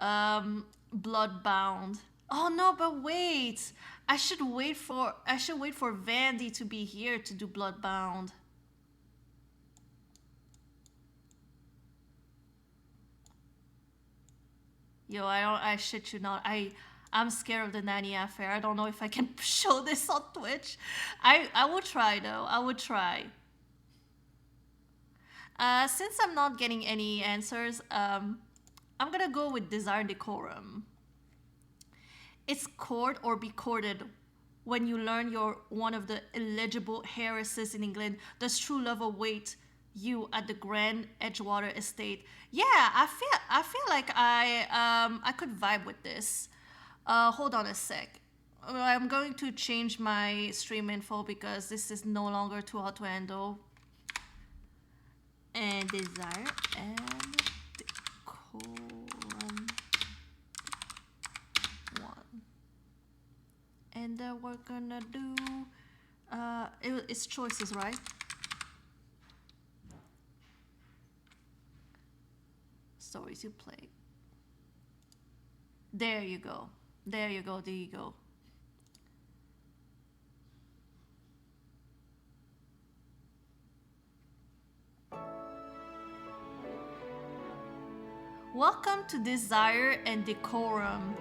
Bloodbound. Oh no, but wait. I should wait for Vandy to be here to do Bloodbound. Yo, I shit you not. I'm scared of the nanny affair. I don't know if I can show this on Twitch. I will try though. I would try. Since I'm not getting any answers, I'm gonna go with Desire Decorum. It's court or be courted when you learn you're one of the eligible heiresses in England. Does true love await you at the Grand Edgewater estate? Yeah, I feel like I could vibe with this. Hold on a sec. I'm going to change my stream info because this is no longer too hot to handle. And Desire and Decorum 1. And then we're gonna do it's choices, right? Stories you play. There you go. There you go. There you go. Welcome to Desire and Decorum.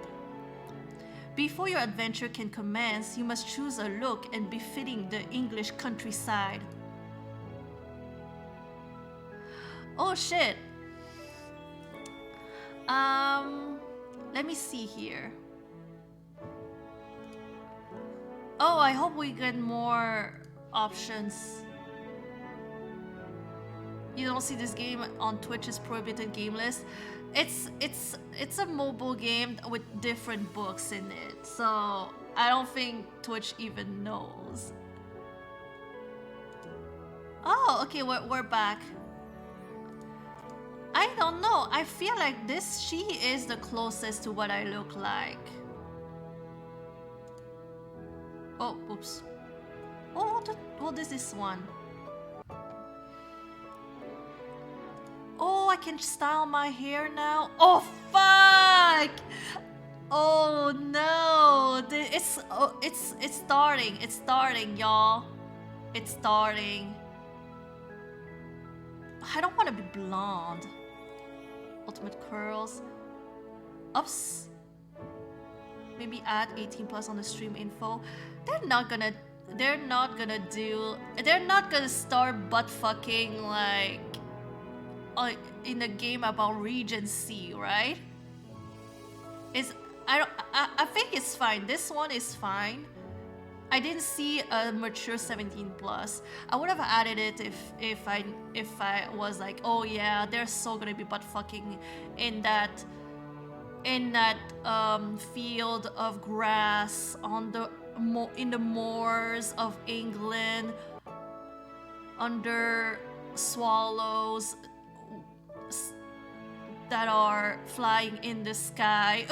Before your adventure can commence, you must choose a look and befitting the English countryside. Oh shit. Let me see here. Oh, I hope we get more options. You don't see this game on Twitch's prohibited game list. It's a mobile game with different books in it, so I don't think Twitch even knows. Oh, okay, we're back. I don't know. I feel like she is the closest to what I look like. Oh, oops. Oh, what is this one? Oh, I can style my hair now. Oh, fuck! Oh no! It's starting. It's starting, y'all. It's starting. I don't want to be blonde. Ultimate curls. Ups. Maybe add 18 plus on the stream info. They're not gonna start butt fucking like in a game about Regency, right? I think it's fine. This one is fine. I didn't see a mature 17 plus. I would have added it if I was like, oh yeah, they're so gonna be butt fucking in that field of grass in the moors of England, under swallows that are flying in the sky.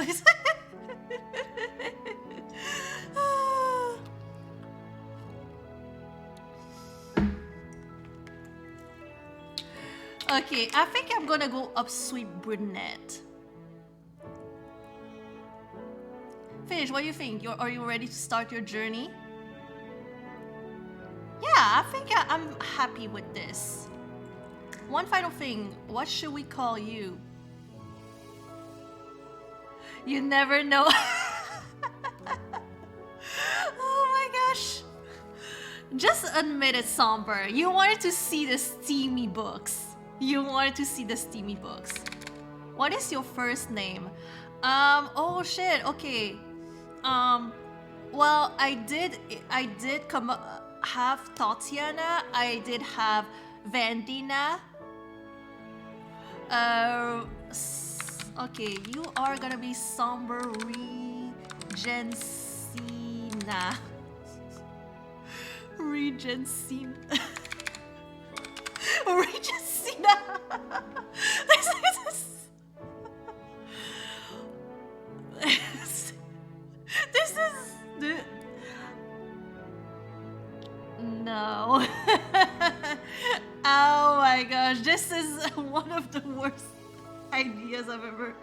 Okay, I think I'm gonna go up sweet brunette. Finish, what do you think? Are you ready to start your journey? Yeah, I think I'm happy with this. One final thing, what should we call you? You never know. Oh my gosh. Just admit it, Somber. You wanted to see the steamy books. You wanted to see the steamy books. What is your first name? Oh shit, okay. Well, I did have Tatiana. I did have Vandina. Okay, you are gonna be Somber Regencina. Regencina. Regencina. This is the... No. Oh my gosh, this is one of the worst ideas I've ever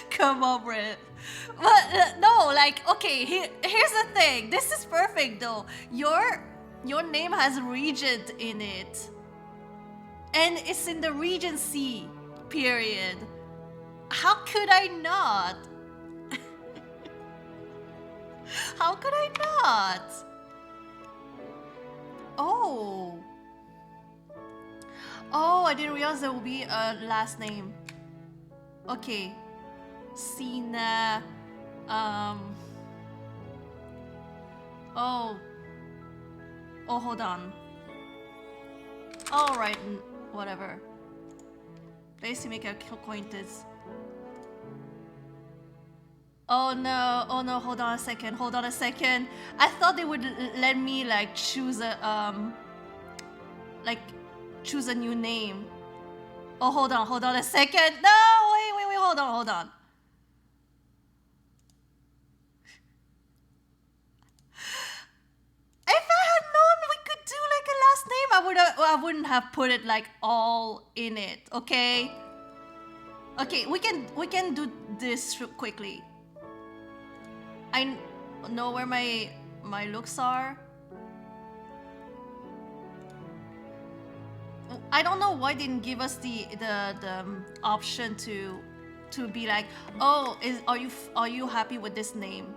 Come on, Brit. But no, like, okay, here's the thing. This is perfect though. Your name has regent in it. And it's in the Regency period. How could I not? How could I not? Oh. Oh, I didn't realize there will be a last name. Okay. Sina. Oh. Oh, hold on. Alright, whatever. Place to make acquaintance. Oh no, hold on a second. I thought they would let me like choose a choose a new name. Oh, hold on a second. No, wait, hold on. If I had known we could do like a last name, I wouldn't have put it like all in it, okay? Okay, we can do this quickly. I know where my looks are. I don't know why they didn't give us the option to be like, oh, are you happy with this name?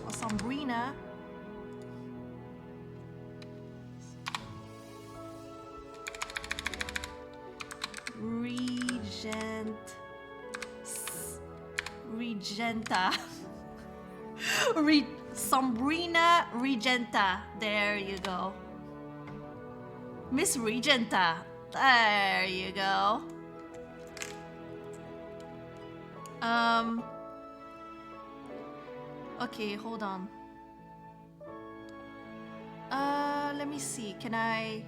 Sombrina. Regenta. Sombrina Regenta. There you go. Miss Regenta. There you go. Okay, hold on. Let me see. Can I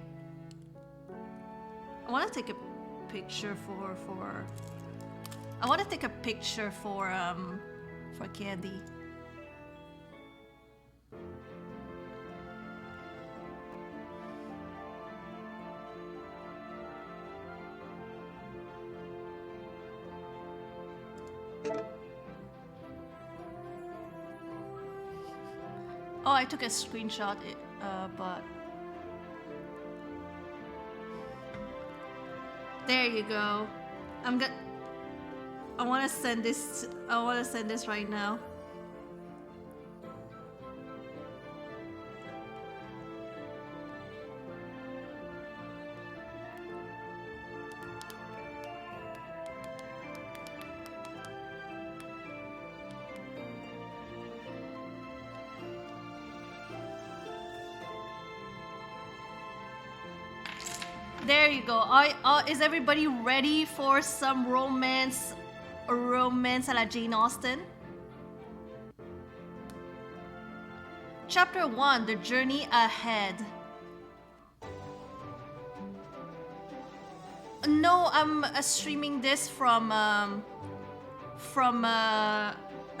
want to take a picture for I want to take a picture for Candy. Oh, I took a screenshot, but there you go. I want to send this. I want to send this right now. There you go. Is everybody ready for some romance a la Jane Austen? Chapter 1, The Journey Ahead. No, I'm streaming this from an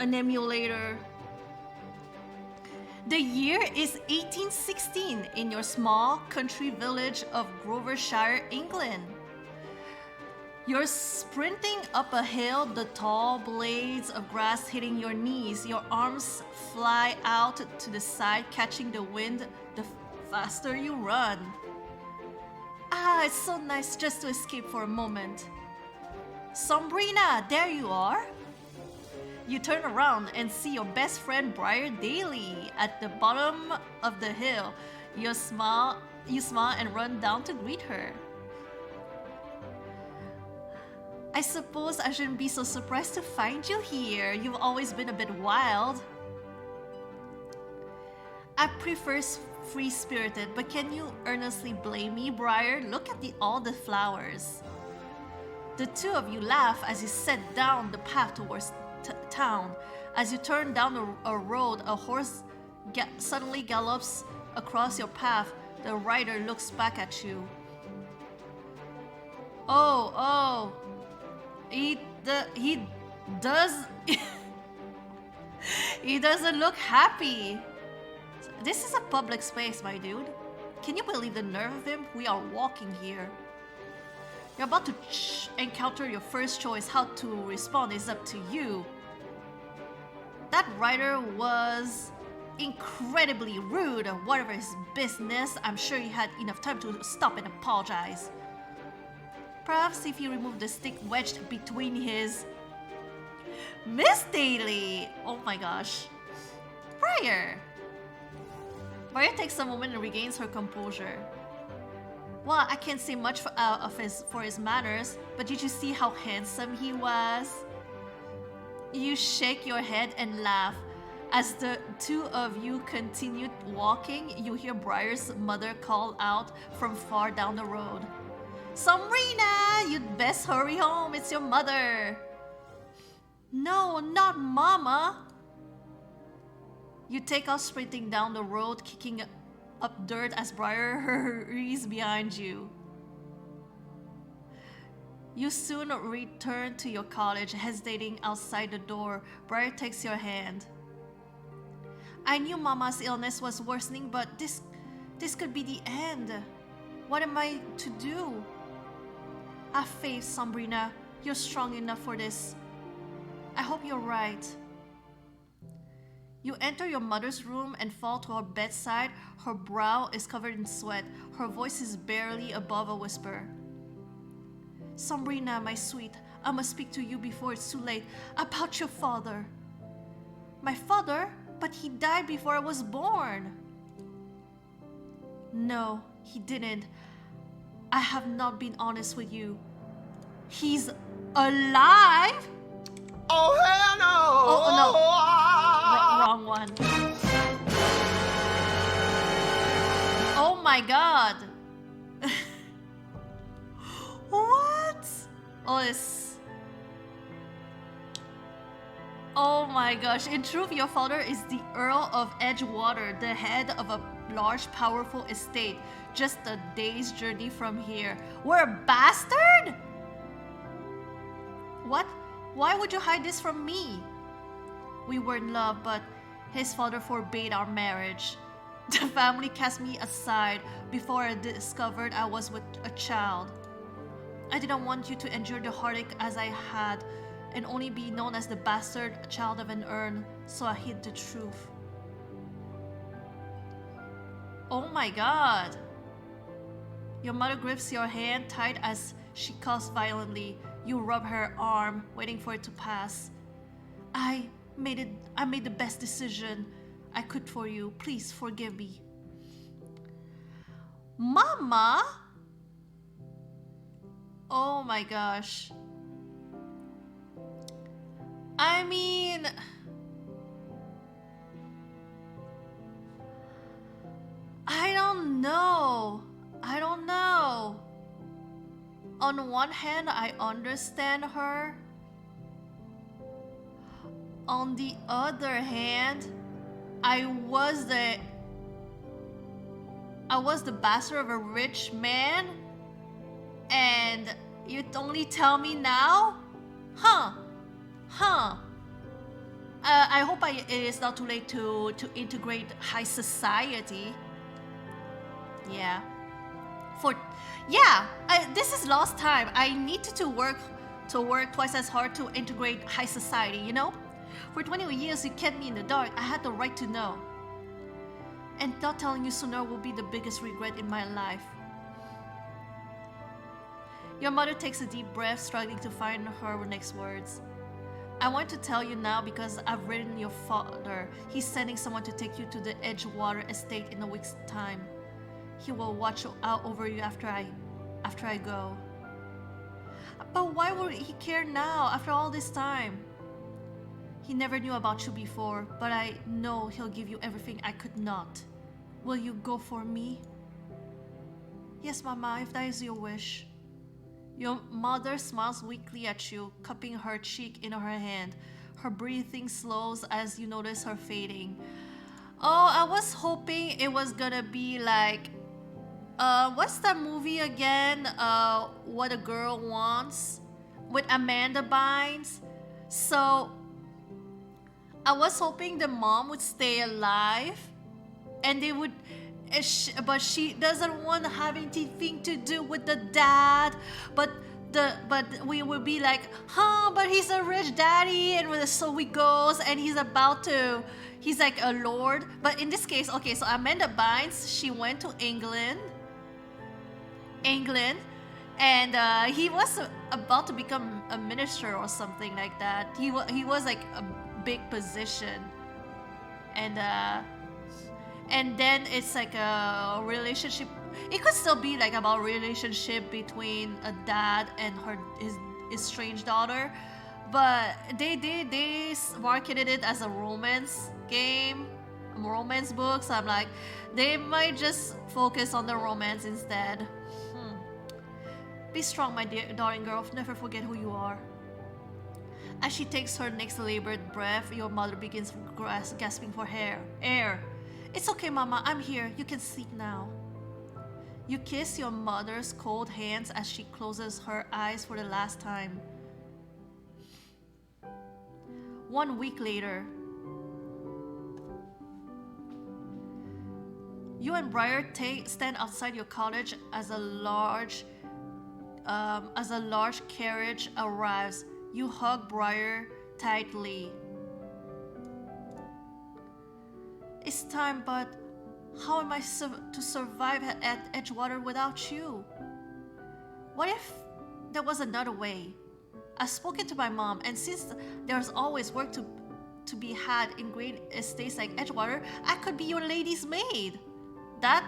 emulator. The year is 1816 in your small country village of Grovershire, England. You're sprinting up a hill, the tall blades of grass hitting your knees. Your arms fly out to the side, catching the wind the faster you run. Ah, it's so nice just to escape for a moment. Sombrina, there you are. You turn around and see your best friend Briar Daly at the bottom of the hill. You smile and run down to greet her. I suppose I shouldn't be so surprised to find you here. You've always been a bit wild. I prefer free-spirited, but can you earnestly blame me, Briar? Look at all the flowers. The two of you laugh as you set down the path towards town. As you turn down a road, a horse suddenly gallops across your path. The rider looks back at you. Oh, he does. He doesn't look happy. This is a public space, my dude. Can you believe the nerve of him? We are walking here. You're about to encounter your first choice. How to respond is up to you. That writer was incredibly rude. Whatever his business, I'm sure he had enough time to stop and apologize. Perhaps if he removed the stick wedged between his... Miss Daly! Oh my gosh. Briar! Briar takes a moment and regains her composure. Well, I can't say much for his manners, but did you see how handsome he was? You shake your head and laugh. As the two of you continued walking, you hear Briar's mother call out from far down the road. Sombrina, you'd best hurry home, it's your mother. No, not Mama. You take off sprinting down the road, kicking up dirt as Briar hurries behind you. You soon return to your cottage, hesitating outside the door. Briar takes your hand. I knew Mama's illness was worsening, but this could be the end. What am I to do? Have faith, Sombrina. You're strong enough for this. I hope you're right. You enter your mother's room and fall to her bedside. Her brow is covered in sweat. Her voice is barely above a whisper. Sombrina, my sweet, I must speak to you before it's too late about your father. My father? But he died before I was born. No, he didn't. I have not been honest with you. He's alive? Oh, hell no! Oh, no. Wrong one. Oh my god. What? Oh, oh my gosh. In truth, your father is the Earl of Edgewater, the head of a large, powerful estate, just a day's journey from here. We're a bastard? What? Why would you hide this from me? We were in love, but his father forbade our marriage. The family cast me aside before I discovered I was with a child. I didn't want you to endure the heartache as I had and only be known as the bastard child of an urn, so I hid the truth. Oh my god. Your mother grips your hand tight as she coughs violently. You rub her arm, waiting for it to pass. I made the best decision I could for you. Please forgive me. Mama? Oh my gosh. I mean, I don't know. On one hand, I understand her. On the other hand, I was the bastard of a rich man, and you only tell me now? Huh. I hope it is not too late to integrate high society. Yeah. This is lost time. I need to work twice as hard to integrate high society, you know? For 20 years you kept me in the dark. I had the right to know. And not telling you sooner will be the biggest regret in my life. Your mother takes a deep breath, struggling to find her next words. I want to tell you now because I've written your father. He's sending someone to take you to the Edgewater estate in a week's time. He will watch out over you after I go. But why would he care now after all this time? He never knew about you before, but I know he'll give you everything I could not. Will you go for me? Yes, Mama, if that is your wish. Your mother smiles weakly at you, cupping her cheek in her hand. Her breathing slows as you notice her fading. Oh, I was hoping it was gonna be like, what's that movie again? What a Girl Wants? With Amanda Bynes. So, I was hoping the mom would stay alive and they would, but she doesn't want to have anything to do with the dad. But we would be like, huh? But he's a rich daddy, and so we goes, and he's like a lord. But in this case, okay, so Amanda Bynes, she went to England, and he was about to become a minister or something like that. He was like a big position, and then it's like a relationship. It could still be like about relationship between a dad and his strange daughter, but they marketed it as a romance game, a romance book. So I'm like, they might just focus on the romance instead. Be strong, my dear darling girl. Never forget who you are. As she takes her next labored breath, your mother begins gasping for air. It's okay, Mama. I'm here. You can sleep now. You kiss your mother's cold hands as she closes her eyes for the last time. 1 week later, you and Briar stand outside your cottage as a large carriage arrives. You hug Briar tightly. It's time, but how am I to survive at Edgewater without you? What if there was another way? I've spoken to my mom, and since there's always work to be had in great estates like Edgewater, I could be your lady's maid. That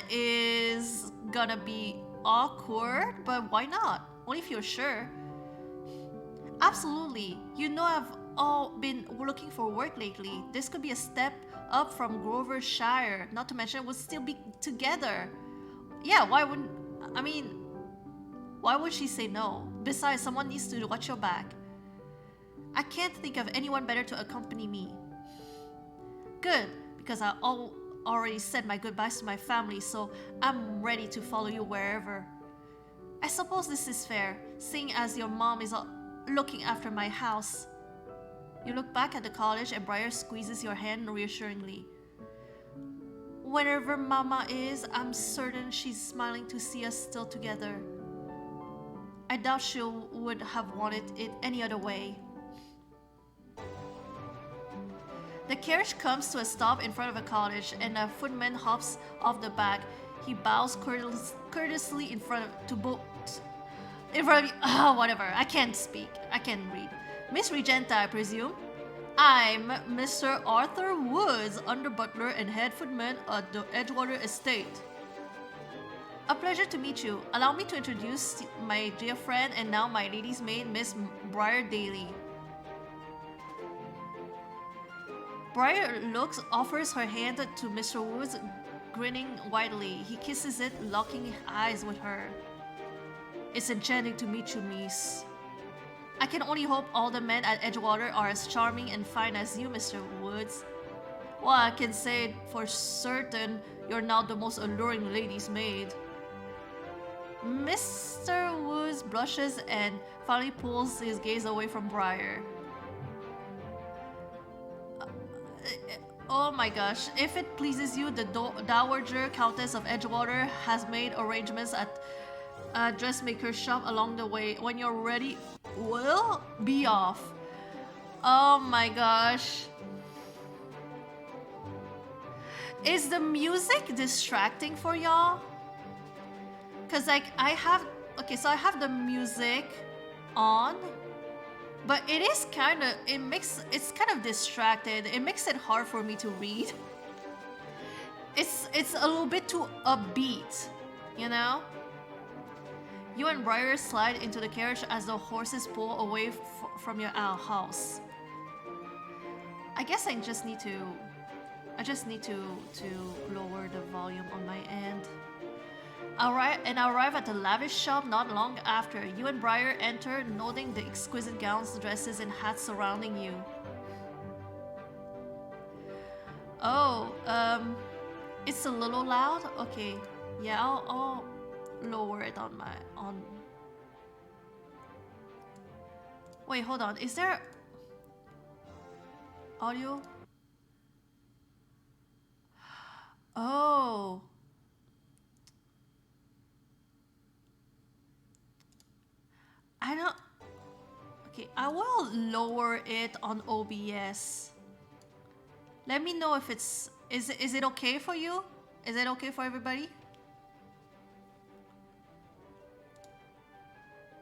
is gonna be awkward, but why not? Only if you're sure. Absolutely. You know I've all been looking for work lately. This could be a step up from Grovershire. Not to mention we'll still be together. Yeah, why would she say no? Besides, someone needs to watch your back. I can't think of anyone better to accompany me. Good, because I already said my goodbyes to my family, so I'm ready to follow you wherever. I suppose this is fair, seeing as your mom is looking after my house. You look back at the cottage and Briar squeezes your hand reassuringly. Wherever Mama is, I'm certain she's smiling to see us still together. I doubt she would have wanted it any other way. The carriage comes to a stop in front of a cottage, and a footman hops off the back. He bows courteously in front of you. Whatever. I can't speak. I can't read. Miss Regenta, I presume? I'm Mr. Arthur Woods, under butler and head footman at the Edgewater Estate. A pleasure to meet you. Allow me to introduce my dear friend and now my lady's maid, Miss Briar Daly. Briar offers her hand to Mr. Woods, grinning widely. He kisses it, locking eyes with her. It's enchanting to meet you, miss. I can only hope all the men at Edgewater are as charming and fine as you, Mr. Woods. Well, I can say for certain you're now the most alluring lady's maid. Mr. Woods blushes and finally pulls his gaze away from Briar. Oh my gosh, if it pleases you, the Dowager Countess of Edgewater has made arrangements at a dressmaker's shop along the way. When you're ready, we'll be off. Oh my gosh. Is the music distracting for y'all? Cause like I have the music on, but it's kind of distracted. It makes it hard for me to read. It's a little bit too upbeat, you know? You and Briar slide into the carriage as the horses pull away from your house. I guess I just need to lower the volume on my end. I arrive at the lavish shop not long after. You and Briar enter, noting the exquisite gowns, dresses, and hats surrounding you. Oh, it's a little loud? Okay, yeah, I'll lower it on. Wait, hold on. Is there Audio. Oh. I don't. Okay, I will lower it on OBS. Let me know if it's. Is it okay for you? Is it okay for everybody?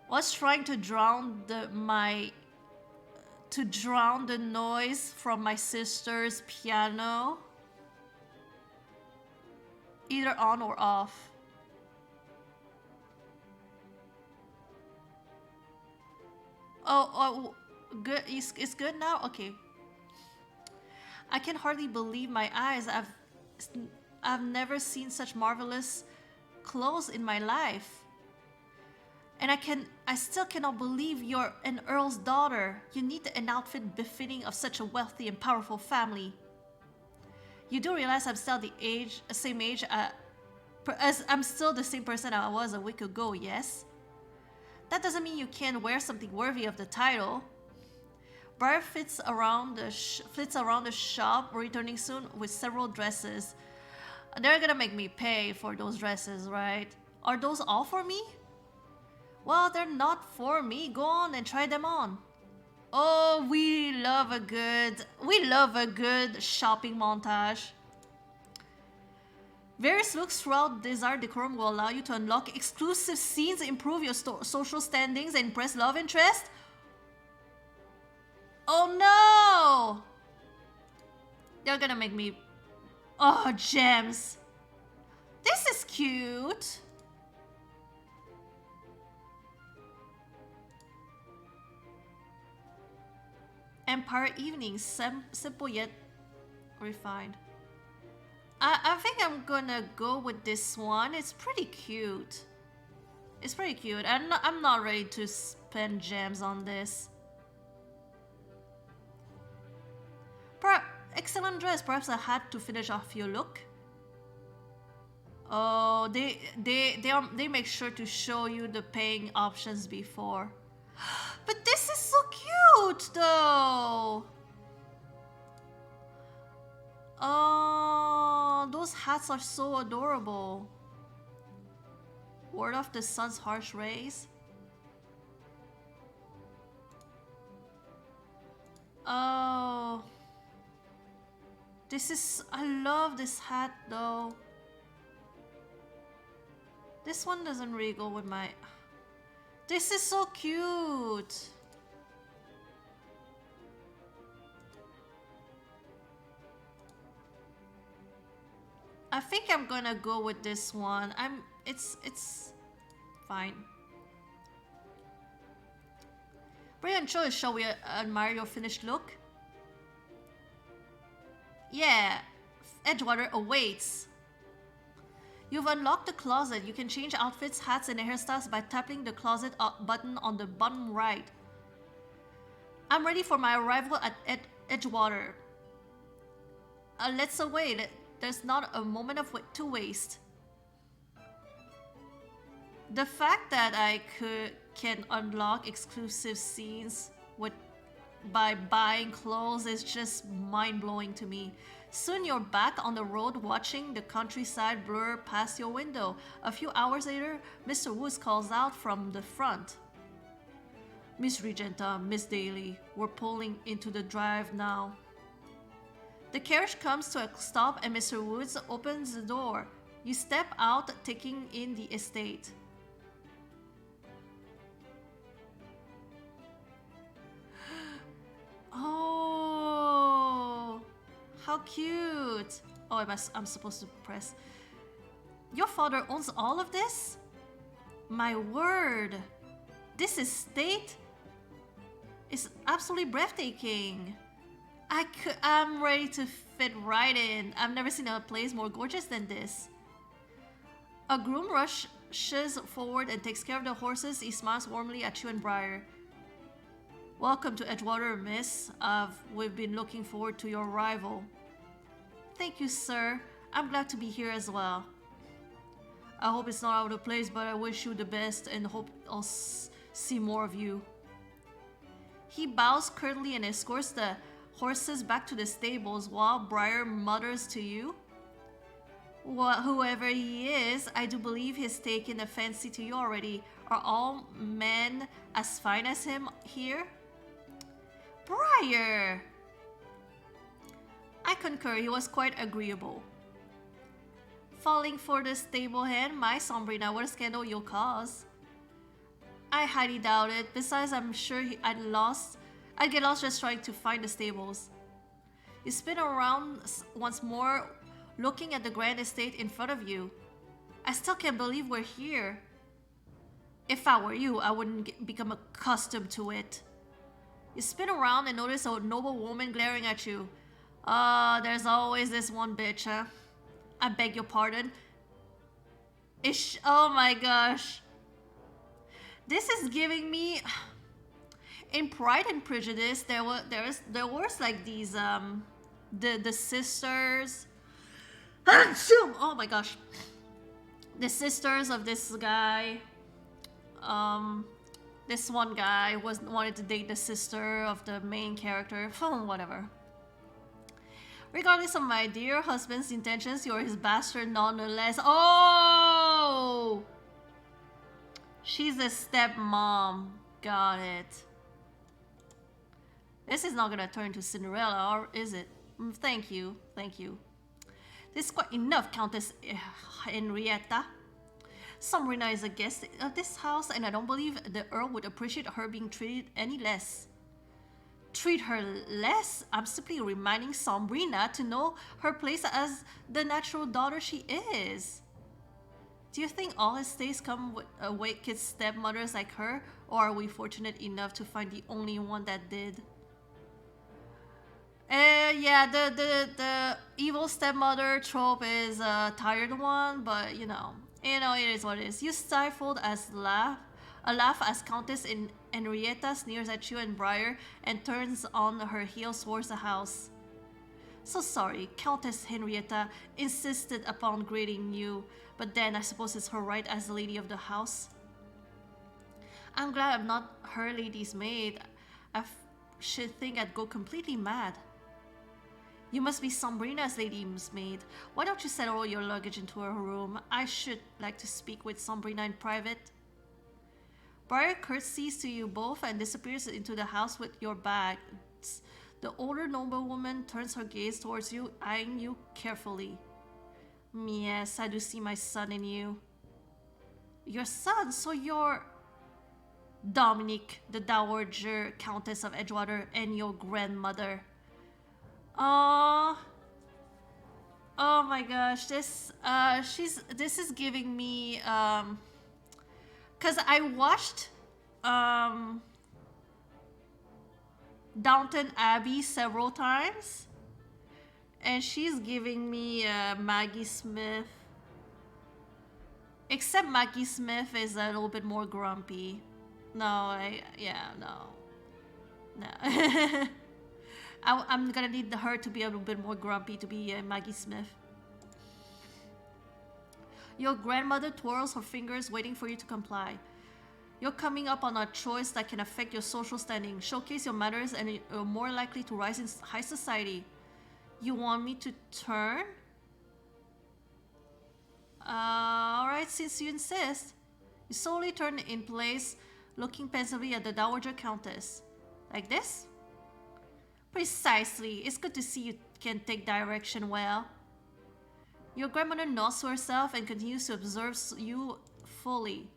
Was trying to drown the noise from my sister's piano. Either on or off. Oh, good. It's good now? Okay. I can hardly believe my eyes. I've never seen such marvelous clothes in my life. And I still cannot believe you're an earl's daughter. You need an outfit befitting of such a wealthy and powerful family. You do realize I'm still same age as I'm still the same person I was a week ago, yes? That doesn't mean you can't wear something worthy of the title. Briar flits around the shop, returning soon with several dresses. They're gonna make me pay for those dresses, right? Are those all for me? Well, they're not for me. Go on and try them on. Oh, we love a good shopping montage. Various looks throughout Desired Decorum will allow you to unlock exclusive scenes, improve your social standings, and impress love interest. Oh no! They're gonna make me... Oh, gems. This is cute. Empire Evening, simple yet refined. I think I'm gonna go with this one. It's pretty cute. It's pretty cute. I'm not ready to spend gems on this. Excellent dress. Perhaps a hat to finish off your look. Oh, they make sure to show you the paying options before. But this is so cute, though. Oh, those hats are so adorable. Ward off the sun's harsh rays. Oh. I love this hat, though. This one doesn't really go with my... This is so cute. I think I'm gonna go with this one. It's fine. Brilliant choice. Shall we admire your finished look? Yeah, Edgewater awaits. You've unlocked the closet. You can change outfits, hats, and hairstyles by tapping the closet button on the bottom right. I'm ready for my arrival at Edgewater. Let's away. There's not a moment to waste. The fact that I can unlock exclusive scenes by buying clothes is just mind-blowing to me. Soon you're back on the road watching the countryside blur past your window. A few hours later, Mr. Woods calls out from the front. Miss Regenta, Miss Daly, we're pulling into the drive now. The carriage comes to a stop and Mr. Woods opens the door. You step out, taking in the estate. Oh, how cute. Oh, I'm supposed to press. Your father owns all of this? My word. This estate is absolutely breathtaking. I'm ready to fit right in. I've never seen a place more gorgeous than this. A groom rushes forward and takes care of the horses. He smiles warmly at you and Briar. Welcome to Edgewater, miss. We've been looking forward to your arrival. Thank you, sir. I'm glad to be here as well. I hope it's not out of place, but I wish you the best and hope I'll see more of you. He bows curtly and escorts the horses back to the stables while Briar mutters to you. Whoever he is, I do believe he's taken a fancy to you already. Are all men as fine as him here? Briar! I concur, he was quite agreeable. Falling for the stable hand, my Sombrina, what a scandal you'll cause. I highly doubt it. Besides, I'm sure I'd get lost just trying to find the stables. You spin around once more, looking at the grand estate in front of you. I still can't believe we're here. If I were you, I wouldn't become accustomed to it. You spin around and notice a noble woman glaring at you. There's always this one bitch, huh? I beg your pardon. Oh my gosh. This is giving me... In Pride and Prejudice, there was like these, the sisters... Oh my gosh. The sisters of this guy. This one guy wanted to date the sister of the main character. Whatever. Regardless of my dear husband's intentions, you're his bastard nonetheless. Oh! She's a stepmom. Got it. This is not gonna turn to Cinderella, or is it? Thank you. Thank you. This is quite enough, Countess Henrietta. Sombrina is a guest of this house, and I don't believe the Earl would appreciate her being treated any less. Treat her less? I'm simply reminding Sombrina to know her place as the natural daughter she is. Do you think all estates come with wicked stepmothers like her, or are we fortunate enough to find the only one that did? Yeah, the evil stepmother trope is a tired one, but you know, it is what it is. You stifled a laugh as Countess Henrietta sneers at you and Briar and turns on her heels towards the house. So sorry, Countess Henrietta insisted upon greeting you, but then I suppose it's her right as the lady of the house. I'm glad I'm not her lady's maid. I should think I'd go completely mad. You must be Sombrina's lady's maid. Why don't you settle all your luggage into her room? I should like to speak with Sombrina in private. Briar curtsies to you both and disappears into the house with your bags. The older noblewoman turns her gaze towards you, eyeing you carefully. Yes, I do see my son in you. Your son? So you're... Dominique, the Dowager Countess of Edgewater, and your grandmother. Oh my gosh, this is giving me cause I watched Downton Abbey several times, and she's giving me Maggie Smith. Except Maggie Smith is a little bit more grumpy. No. I'm gonna need her to be a little bit more grumpy to be Maggie Smith. Your grandmother twirls her fingers, waiting for you to comply. You're coming up on a choice that can affect your social standing, showcase your manners, and you're more likely to rise in high society. You want me to turn? Alright, since you insist. You slowly turn in place, looking pensively at the Dowager Countess. Like this? Precisely. It's good to see you can take direction well. Your grandmother nods to herself and continues to observe you fully.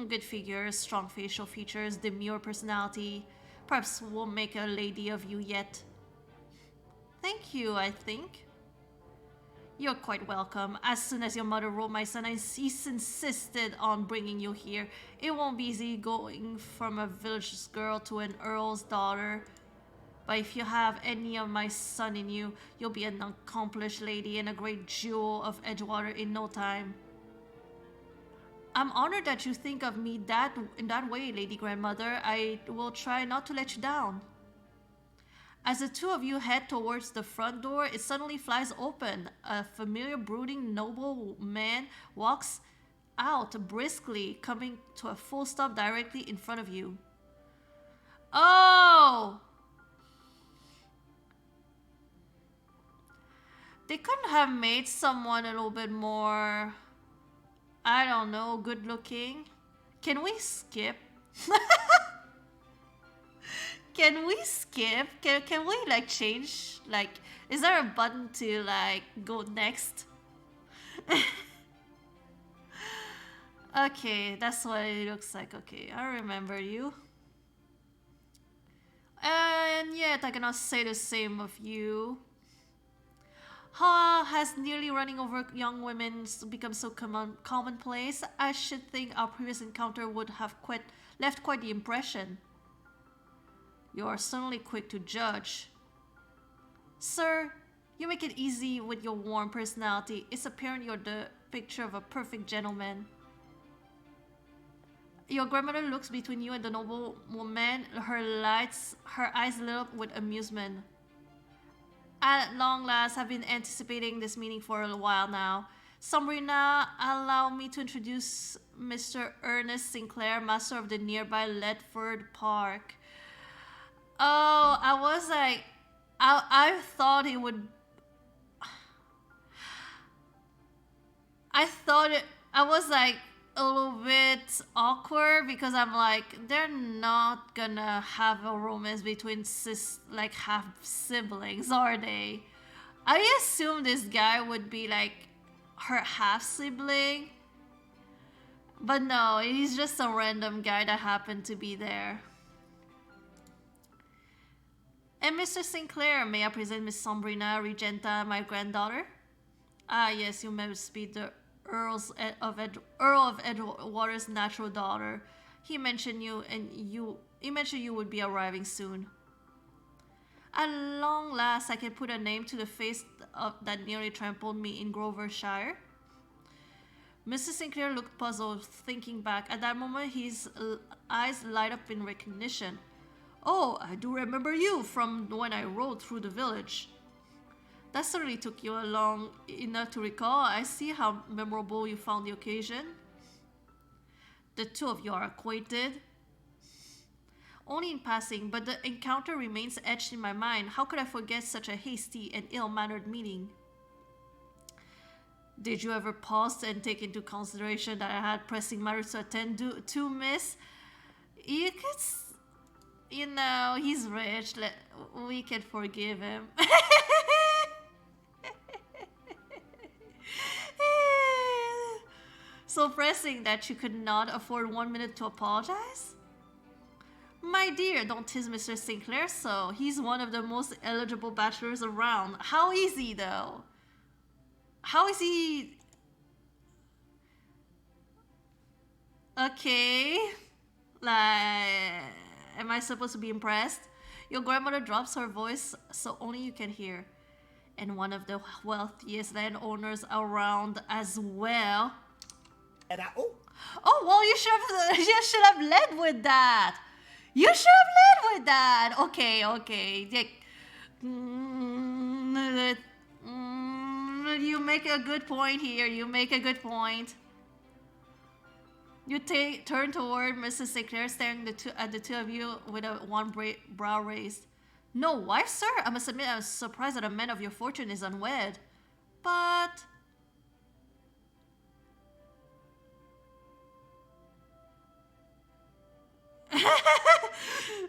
Good figure, strong facial features, demure personality. Perhaps we'll make a lady of you yet. Thank you, I think. You're quite welcome. As soon as your mother wrote my son, he insisted on bringing you here. It won't be easy going from a village girl to an earl's daughter. But if you have any of my son in you, you'll be an accomplished lady and a great jewel of Edgewater in no time. I'm honored that you think of me in that way, Lady Grandmother. I will try not to let you down. As the two of you head towards the front door, it suddenly flies open. A familiar, brooding noble man walks out briskly, coming to a full stop directly in front of you. Oh! They couldn't have made someone a little bit more, I don't know, good looking. Can we skip? Can we skip? Can we like change? Like, is there a button to like go next? Okay, that's what it looks like. Okay, I remember you. And yet I cannot say the same of you. Has nearly running over young women become so commonplace? I should think our previous encounter would have left quite the impression. You are certainly quick to judge. Sir, you make it easy with your warm personality. It's apparent you're the picture of a perfect gentleman. Your grandmother looks between you and the noble woman, her eyes lit up with amusement. At long last, I've been anticipating this meeting for a while now. Sombrina, allow me to introduce Mr. Ernest Sinclair, master of the nearby Ledford Park. Oh, I was like, I thought it would. I was like a little bit awkward because I'm like, they're not gonna have a romance between like half siblings, are they? I assume this guy would be like her half sibling, but no, he's just a random guy that happened to be there. And Mr. Sinclair, may I present Miss Sombrina Regenta, my granddaughter? Ah, yes, you must be the Earl of Edgewater's natural daughter. He mentioned you, and he mentioned you would be arriving soon. At long last, I can put a name to the face that nearly trampled me in Grovershire. Mr. Sinclair looked puzzled, thinking back. At that moment, his eyes light up in recognition. Oh, I do remember you from when I rode through the village. That certainly took you long enough to recall. I see how memorable you found the occasion. The two of you are acquainted. Only in passing, but the encounter remains etched in my mind. How could I forget such a hasty and ill-mannered meeting? Did you ever pause and take into consideration that I had pressing matters to attend to, miss? You could... You know, he's rich. We can forgive him. So pressing that you could not afford 1 minute to apologize? My dear, don't tease Mr. Sinclair so. He's one of the most eligible bachelors around. How is he, though? How is he? Okay. Like... Am I supposed to be impressed? Your grandmother drops her voice so only you can hear. And one of the wealthiest landowners around as well. Oh, well, you should have led with that. You should have led with that. Okay. You make a good point here. You make a good point. You turn toward Mrs. Sinclair, staring at the two of you with one brow raised. No wife, sir? I must admit I'm surprised that a man of your fortune is unwed. But...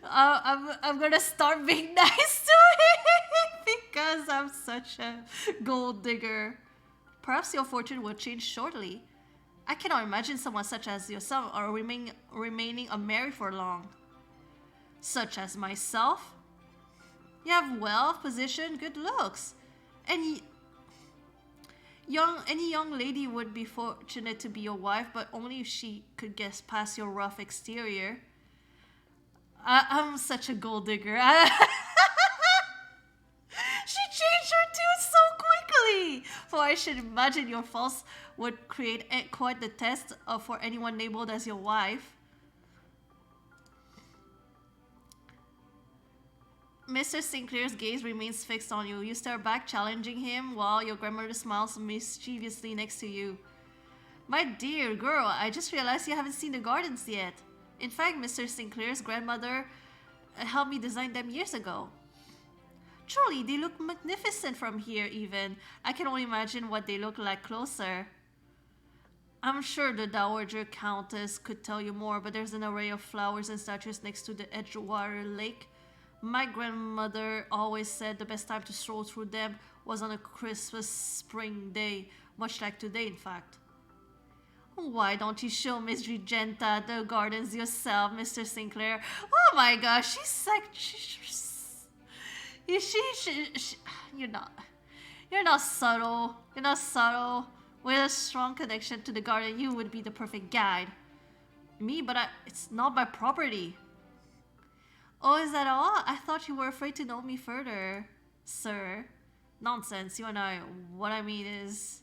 I'm gonna start being nice to him because I'm such a gold digger. Perhaps your fortune will change shortly. I cannot imagine someone such as yourself or remaining unmarried for long. Such as myself? You have wealth, position, good looks. Any young lady would be fortunate to be your wife, but only if she could get past your rough exterior. I'm such a gold digger. She changed her tune so quickly! For I should imagine your faults would create quite the test for anyone labeled as your wife. Mr. Sinclair's gaze remains fixed on you. You stare back, challenging him, while your grandmother smiles mischievously next to you. My dear girl, I just realized you haven't seen the gardens yet. In fact, Mr. Sinclair's grandmother helped me design them years ago. Truly, they look magnificent from here even. I can only imagine what they look like closer. I'm sure the Dowager Countess could tell you more, but there's an array of flowers and statues next to the Edgewater Lake. My grandmother always said the best time to stroll through them was on a Christmas spring day, much like today, in fact. Why don't you show Miss Regenta the gardens yourself, Mr. Sinclair? Oh my gosh, she's like, you're not, you're not subtle. You're not subtle. With a strong connection to the garden, you would be the perfect guide. Me, but it's not my property. Oh, is that all? I thought you were afraid to know me further, sir. Nonsense, you and I. What I mean is,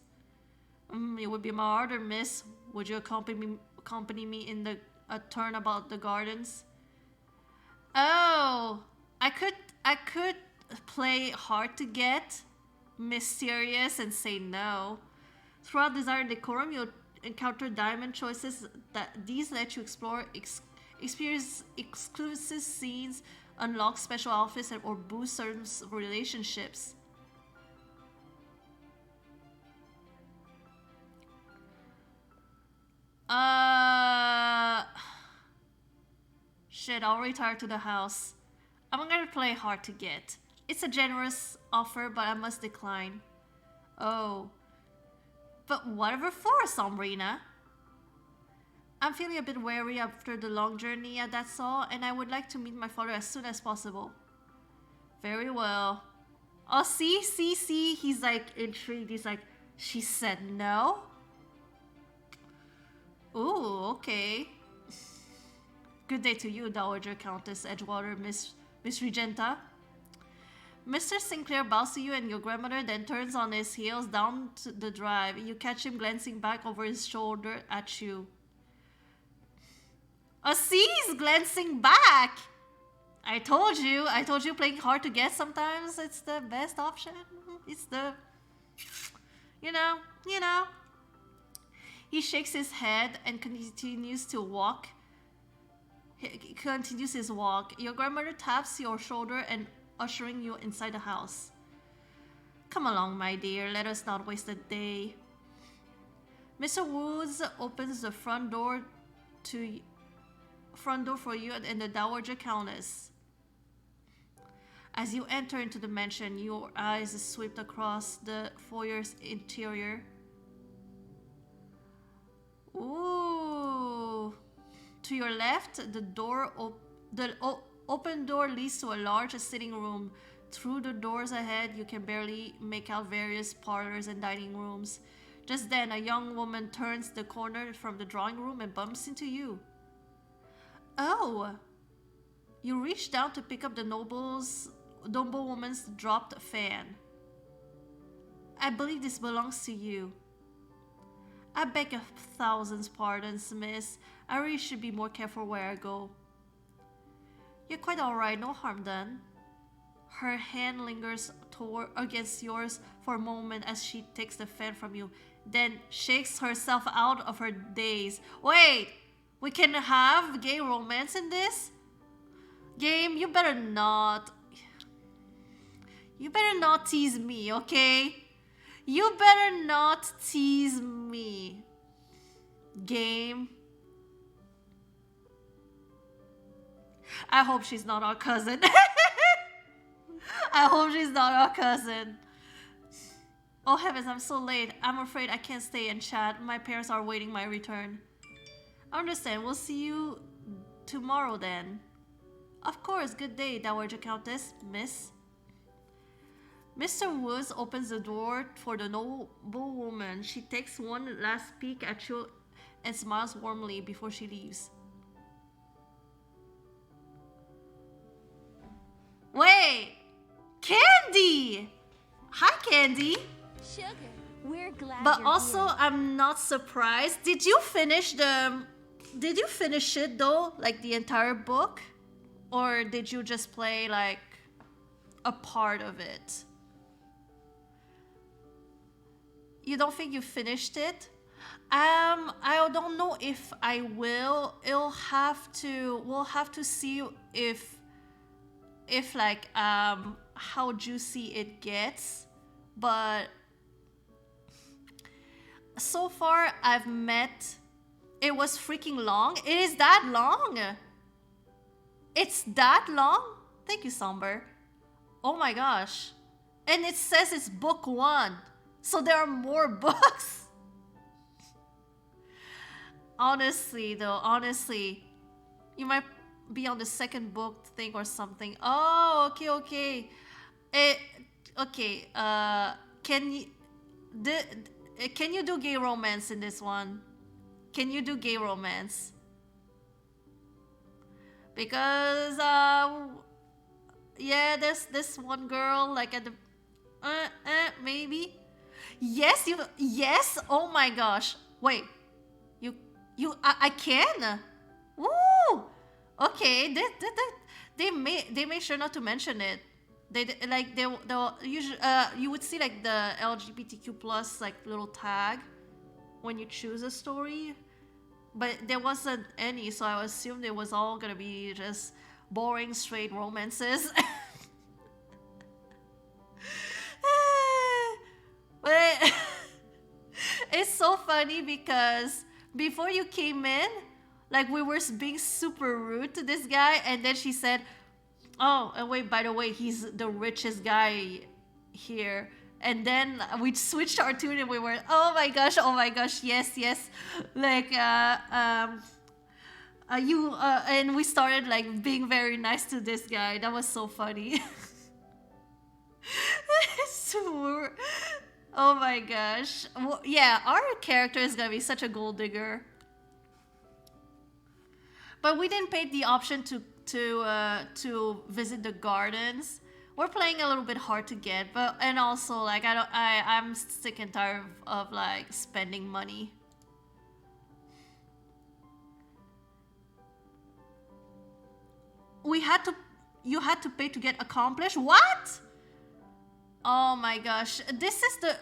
it would be my order, miss. Would you accompany me in a turn about the gardens? Oh, I could play hard to get, mysterious, and say no. Throughout Desire and Decorum, you'll encounter diamond choices these let you explore, experience exclusive scenes, unlock special outfits, or boost certain relationships. Shit, I'll retire to the house. I'm gonna play hard to get. It's a generous offer, but I must decline. Oh. But whatever for, Sombrina. I'm feeling a bit weary after the long journey, that's all, and I would like to meet my father as soon as possible. Very well. Oh, see? He's like intrigued. He's like, she said no? Ooh, okay. Good day to you, Dowager Countess Edgewater, Miss Regenta. Mr. Sinclair bows to you and your grandmother, then turns on his heels down the drive. You catch him glancing back over his shoulder at you. Oh, see, he's glancing back. I told you playing hard to get sometimes it's the best option. It's the, you know. He shakes his head and continues to walk. He continues his walk. Your grandmother taps your shoulder and ushering you inside the house. Come along, my dear. Let us not waste a day. Mr. Woods opens the front door for you and the Dowager Countess. As you enter into the mansion, your eyes sweep across the foyer's interior. Ooh. To your left, the open door leads to a large sitting room. Through the doors ahead, you can barely make out various parlors and dining rooms. Just then, a young woman turns the corner from the drawing room and bumps into you. Oh! You reach down to pick up the noblewoman's dropped fan. I believe this belongs to you. I beg 1,000 pardons, miss. I really should be more careful where I go. You're quite alright, no harm done. Her hand lingers against yours for a moment as she takes the fan from you, then shakes herself out of her daze. Wait! We can have gay romance in this? Game, you better not. You better not tease me, okay? You better not tease me. Game. I hope she's not our cousin. I hope she's not our cousin. Oh heavens, I'm so late. I'm afraid I can't stay and chat. My parents are waiting my return. I understand. We'll see you tomorrow then. Of course. Good day, Dowager Countess, miss. Mr. Woods opens the door for the noblewoman. She takes one last peek at you and smiles warmly before she leaves. Wait! Candy! Hi, Candy! Sugar, we're glad But you're also, here. I'm not surprised. Did you finish it though? Like the entire book? Or did you just play like a part of it? You don't think you finished it? I don't know if I will. We'll have to see if like how juicy it gets, but so far I've met. It was freaking long. It is that long. It's that long. Thank you, Somber. Oh my gosh. And it says it's book 1. So there are more books. Honestly, you might be on the second book thing or something. Oh, okay. Can you do gay romance in this one? Can you do gay romance? Because yeah, there's this one girl like at the maybe. Yes, oh my gosh. Wait. I can. Woo! Okay, they made sure not to mention it. They usually you would see like the LGBTQ plus like little tag when you choose a story, but there wasn't any, so I assumed it was all gonna be just boring straight romances. But it's so funny because before you came in, like we were being super rude to this guy, and then she said, "Oh, and wait, by the way, he's the richest guy here." And then we switched our tune, and we were, "Oh my gosh, yes." Like, and we started like being very nice to this guy. That was so funny. Oh my gosh. Well, yeah, our character is gonna be such a gold digger. But we didn't pay the option to visit the gardens. We're playing a little bit hard to get, but and also like I'm sick and tired of like spending money. You had to pay to get accomplished? What? Oh my gosh. This is the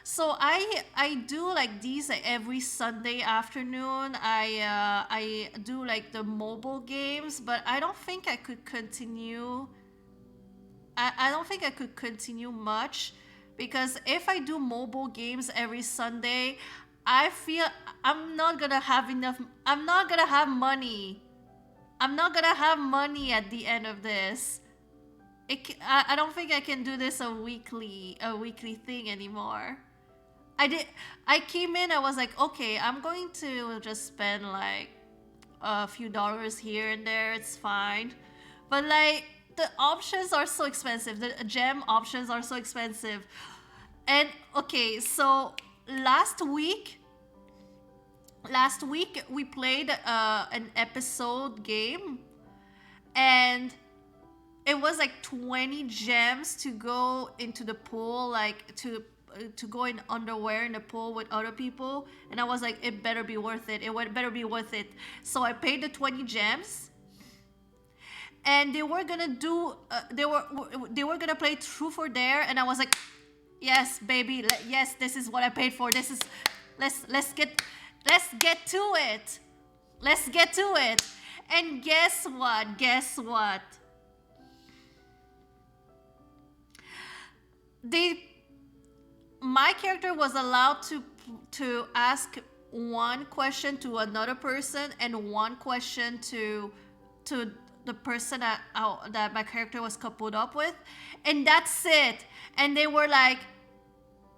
So I do like these like every Sunday afternoon. I do like the mobile games, but I don't think I could continue. I don't think I could continue much, because if I do mobile games every Sunday, I feel I'm not gonna have enough. I'm not gonna have money. I'm not gonna have money at the end of this. I don't think I can do this a weekly thing anymore. I came in, I was like, okay, I'm going to just spend like a few dollars here and there, it's fine. But like the options are so expensive. The gem options are so expensive. And okay, so last week we played an episode game, and it was like 20 gems to go into the pool, like to go in underwear in the pool with other people. And I was like, it better be worth it. It better be worth it. So I paid the 20 gems, and they were gonna do they were gonna play truth or dare, and I was like, yes baby, yes, this is what I paid for. This is let's get to it. Let's get to it. And guess what? My character was allowed to ask one question to another person and one question to the person that my character was coupled up with, and that's it. And they were like,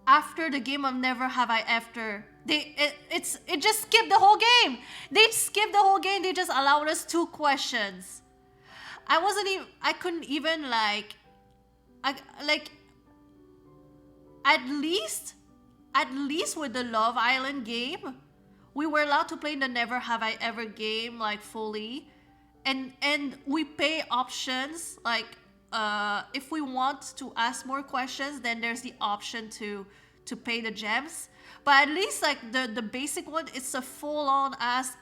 after the game of Never Have I Ever, it just skipped the whole game. They skipped the whole game. They just allowed us 2 questions. I couldn't even at least with the Love Island game, we were allowed to play the Never Have I Ever game like fully, and we pay options like if we want to ask more questions, then there's the option to pay the gems. But at least like the basic one, it's a full on ask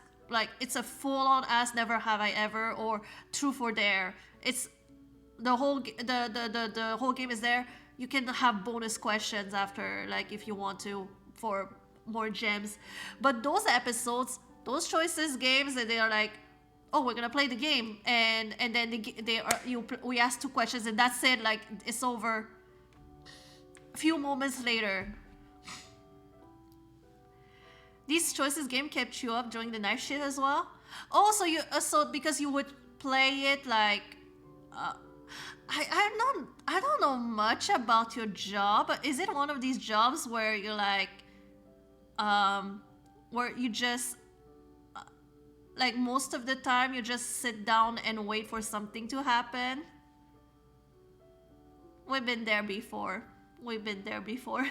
Never Have I Ever or Truth or Dare. It's the whole the whole game is there. You can have bonus questions after, like if you want to, for more gems. But those episodes, those choices games, they are like oh, we're gonna play the game, and then we ask 2 questions, and that's it. Like, it's over. A few moments later, these choices game kept you up during the night shift as well. Oh, so so because you would play it like, I don't know much about your job. But is it one of these jobs where you're like, where you just like most of the time you just sit down and wait for something to happen? We've been there before. We've been there before.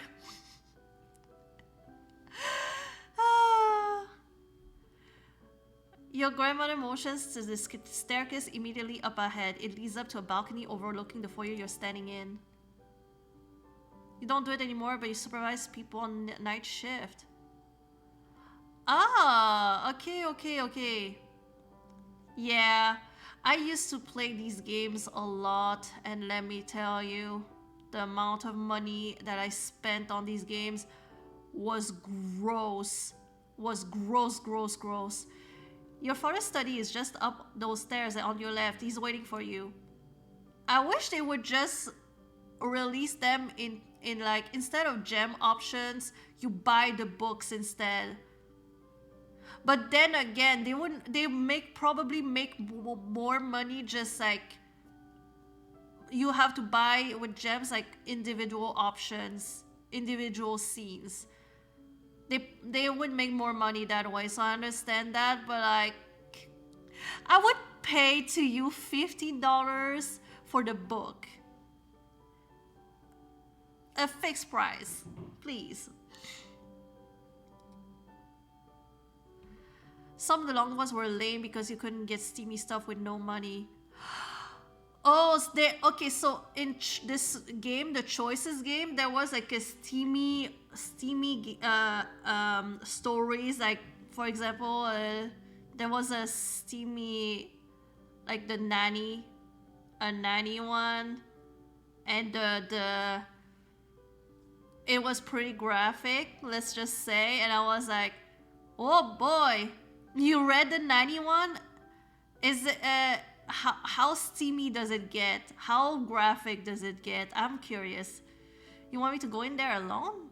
Your grandmother motions to the staircase immediately up ahead. It leads up to a balcony overlooking the foyer you're standing in. You don't do it anymore, but you supervise people on night shift. Ah, okay. Yeah, I used to play these games a lot, and let me tell you, the amount of money that I spent on these games was gross. Gross. Your father's study is just up those stairs on your left. He's waiting for you. I wish they would just release them in like, instead of gem options, you buy the books instead. But then again, they probably make more money just like you have to buy with gems like individual options, individual scenes. They would make more money that way, so I understand that, but like, I would pay to you $50 for the book. A fixed price, please. Some of the long ones were lame because you couldn't get steamy stuff with no money. Oh, okay, so in this game, the choices game, there was like a steamy stories. Like, for example, there was a steamy, like a nanny one, and it was pretty graphic, let's just say, and I was like, oh boy, you read the nanny one? Is it how steamy does it get? How graphic does it get? I'm curious. You want me to go in there alone?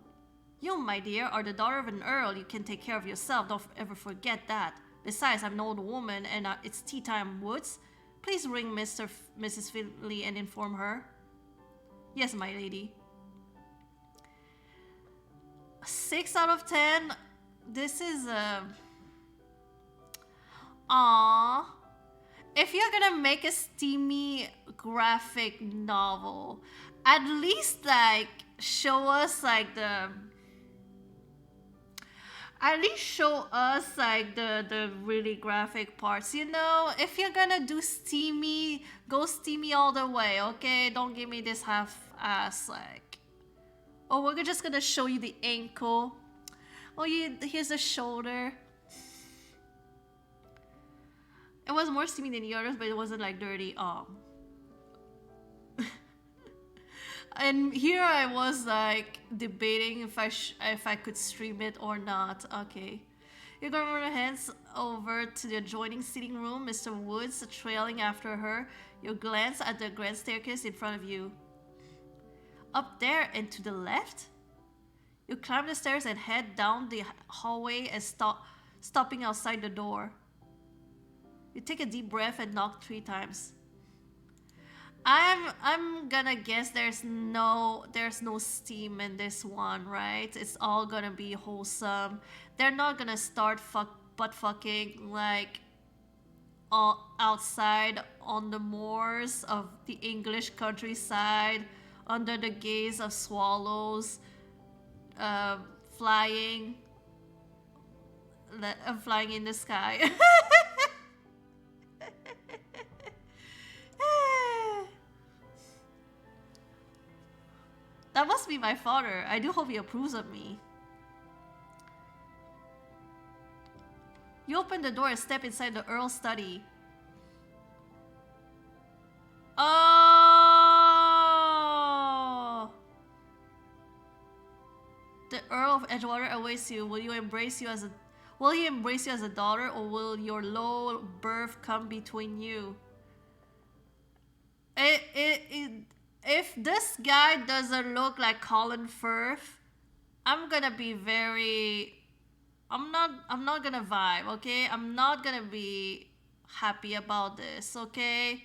You, my dear, are the daughter of an earl. You can take care of yourself. Don't ever forget that. Besides, I'm an old woman and it's tea time, Woods. Please ring Mrs. Finley and inform her. Yes, my lady. 6 out of 10. This is aww. If you're gonna make a steamy graphic novel, at least like show us like the really graphic parts, you know? If you're gonna do steamy, go steamy all the way, okay? Don't give me this half-ass like, oh, we're just gonna show you the ankle. Oh, here's the shoulder. It was more steamy than the others, but it wasn't like dirty. And here I was like debating if I could stream it or not. Okay, you're gonna run your hands over to the adjoining sitting room. Mr. Woods trailing after her. You glance at the grand staircase in front of you. Up there and to the left. You climb the stairs and head down the hallway and stopping outside the door. You take a deep breath and knock 3 times. I'm gonna guess there's no steam in this one, right? It's all gonna be wholesome. They're not gonna start butt fucking like outside on the moors of the English countryside under the gaze of swallows flying in the sky. That must be my father. I do hope he approves of me. You open the door and step inside the Earl's study. Oh! The Earl of Edgewater awaits you. Will Will he embrace you as a daughter, or will your low birth come between you? If this guy doesn't look like Colin Firth, I'm gonna be very... I'm not gonna vibe, okay? I'm not gonna be happy about this, okay?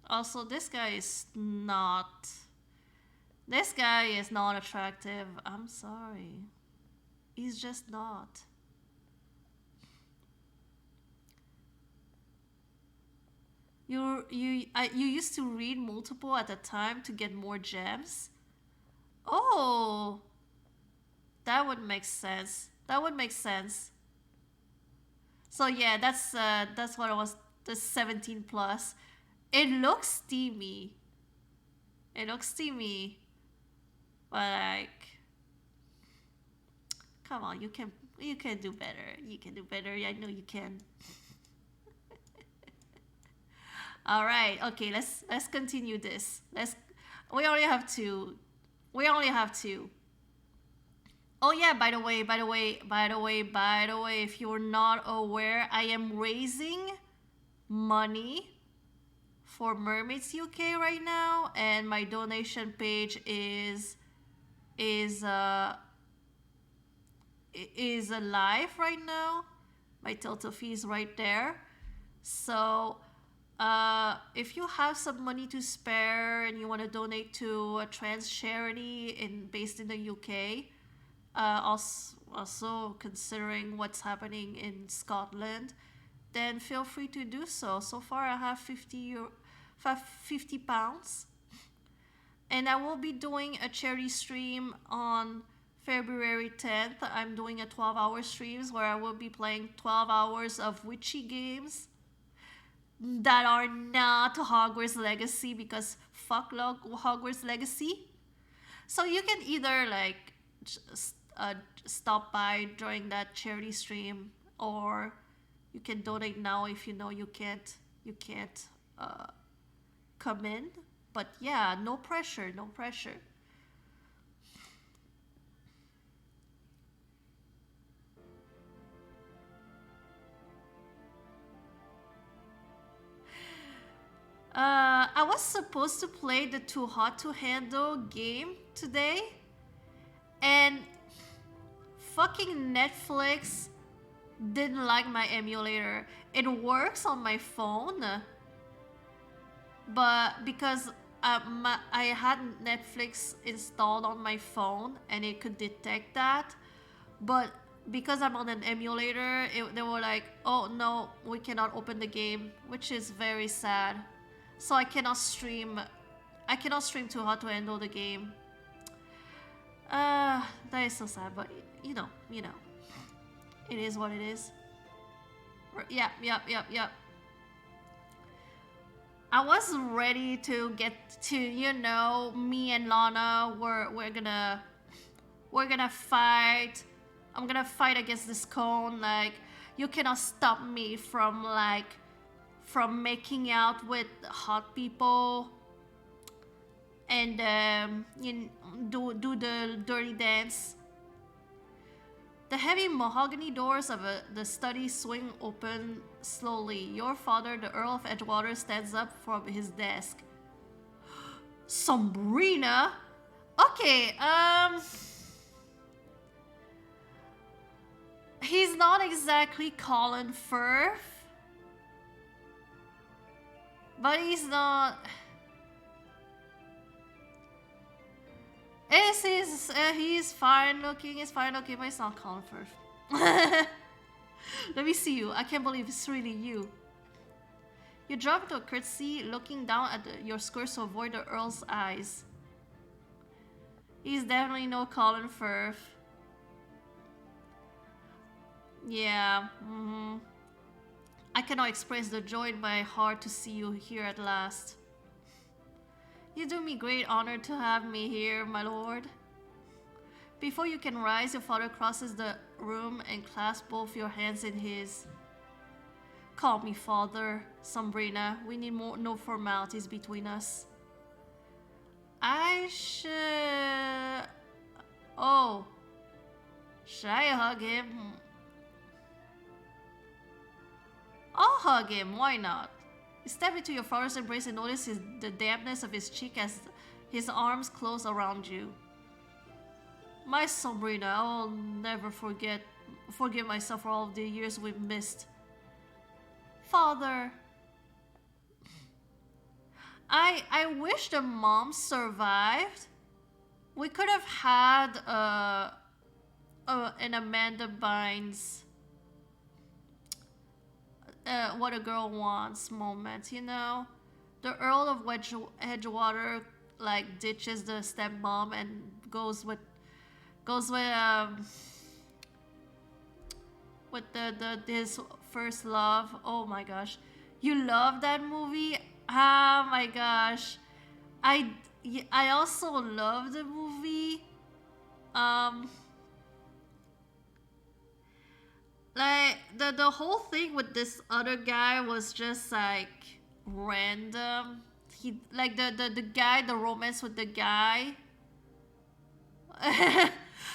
Also, this guy is not attractive. I'm sorry. He's just not. You used to read multiple at a time to get more gems? Oh, that would make sense. That would make sense. So yeah, that's what it was. The 17 plus. It looks steamy. It looks steamy. But like, come on, you can do better. You can do better. I know you can. All right. Okay, let's continue this. We only have two. Oh yeah, by the way, if you're not aware, I am raising money for Mermaids UK right now, and my donation page is alive right now. My total fee is right there. So if you have some money to spare and you want to donate to a trans charity based in the UK, also considering what's happening in Scotland, then feel free to do so. So far I have 50 pounds, and I will be doing a charity stream on February 10th. I'm doing a 12-hour streams where I will be playing 12 hours of witchy games that are not Hogwarts Legacy, because fuck Hogwarts Legacy. So you can either like stop by during that charity stream, or you can donate now if you know you can't come in. But yeah, no pressure. I was supposed to play the Too Hot to Handle game today, and fucking Netflix didn't like my emulator. It works on my phone, but because I had Netflix installed on my phone and it could detect that, but because I'm on an emulator, they were like, oh no, we cannot open the game, which is very sad. So I cannot stream Too Hot to Handle the game. That is so sad, but you know, it is what it is. Yep. I was ready to get to, me and Lana, we're gonna fight. I'm gonna fight against this cone. Like, you cannot stop me from making out with hot people and do the dirty dance. The heavy mahogany doors of the study swing open slowly. Your father, the Earl of Edgewater, stands up from his desk. Sombrina? Okay, he's not exactly Colin Firth, but he's not... He's fine looking, but it's not Colin Firth. Let me see you. I can't believe it's really you. You drop into a curtsy, looking down at your skirts to avoid the Earl's eyes. He's definitely no Colin Firth. Yeah, I cannot express the joy in my heart to see you here at last. You do me great honor to have me here, my lord. Before you can rise, your father crosses the room and clasps both your hands in his. Call me father, Sombrina. We need no formalities between us. I should... Oh. Should I hug him? I'll hug him, why not? You step into your father's embrace and notice the dampness of his cheek as his arms close around you. My Sabrina, I'll never forgive myself for all of the years we've missed. Father, I wish the mom survived. We could have had an Amanda Bynes what a girl wants moment, you know? The Earl of Edgewater like ditches the stepmom and goes with his first love. Oh my gosh. You love that movie? Oh my gosh. I also love the movie. Like the whole thing with this other guy was just like random. He like the guy, the romance with the guy.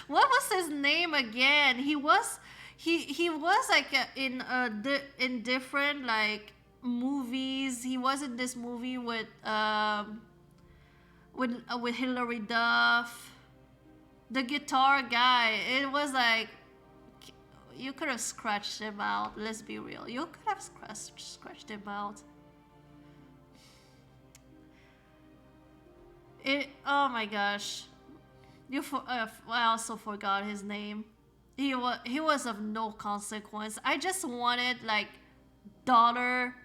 What was his name again? He was like in different like movies. He was in this movie with Hilary Duff, the guitar guy. It was like you could have scratched him out. Let's be real. You could have scratched him out. Oh my gosh. I also forgot his name. He was of no consequence. I just wanted like daughter,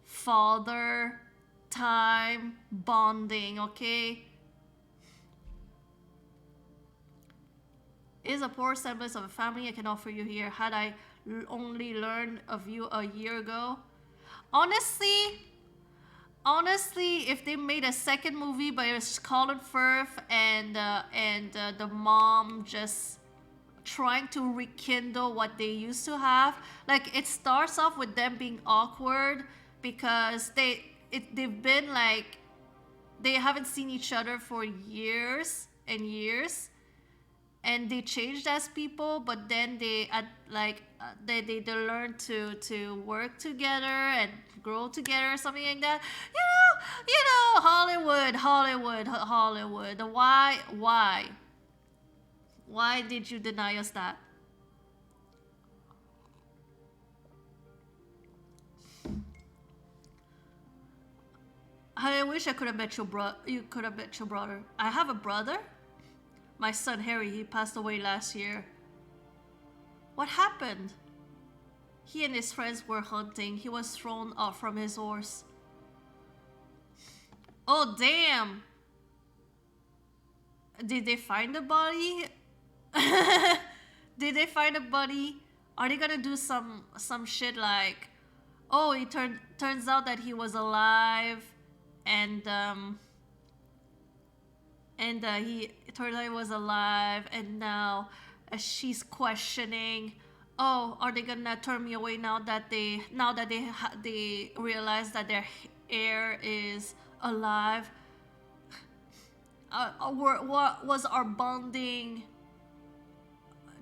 father, time, bonding, okay? Is a poor semblance of a family I can offer you here. Had I only learned of you a year ago. Honestly, if they made a second movie by Colin Firth and the mom just trying to rekindle what they used to have, like it starts off with them being awkward because they've been like they haven't seen each other for years and years. And they changed as people, but then they learn to work together and grow together or something like that. You know, Hollywood. Why did you deny us that? I wish I could have met your brother. You could have met your brother. I have a brother. My son Harry, he passed away last year. What happened? He and his friends were hunting. He was thrown off from his horse. Oh, damn. Did they find the body? Did they find a body? Are they gonna do some shit like, oh, it turns out that he was alive and he turned out he was alive, and now she's questioning, oh, are they gonna turn me away now that they realize that their heir is alive? What was our bonding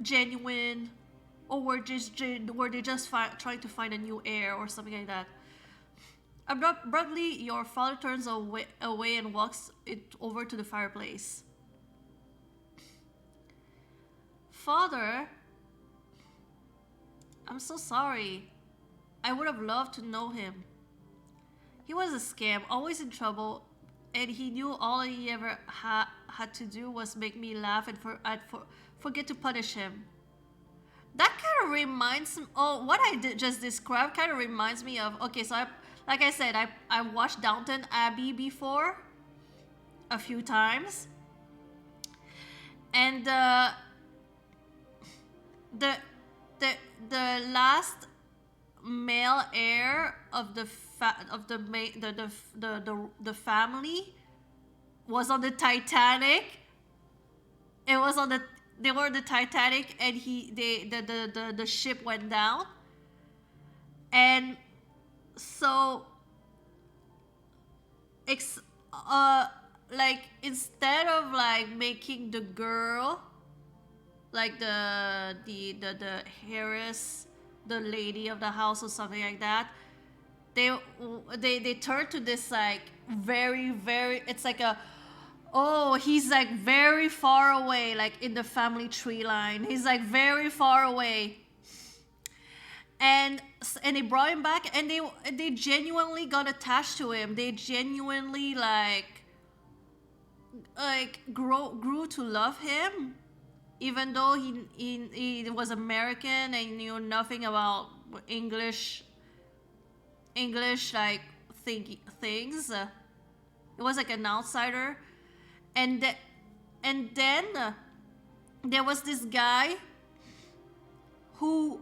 genuine, or were they just trying to find a new heir or something like that? Abruptly, your father turns away and walks it over to the fireplace. Father, I'm so sorry. I would have loved to know him. He was a scam, always in trouble, and he knew all he ever had to do was make me laugh and forget to punish him. That kind of reminds me. Oh, what I just described kind of reminds me of. Okay, so like I said, I watched Downton Abbey before a few times, and the last male heir of the family was on the Titanic. They were on the Titanic, and the ship went down, and so like instead of like making the girl like the Harris, the lady of the house or something like that, they turn to this like very, it's like a, oh, he's like very far away, like in the family tree line. He's like very far away. And they brought him back, and they genuinely got attached to him. They genuinely like grew to love him, even though he was American and knew nothing about English like things. It was like an outsider, and then there was this guy who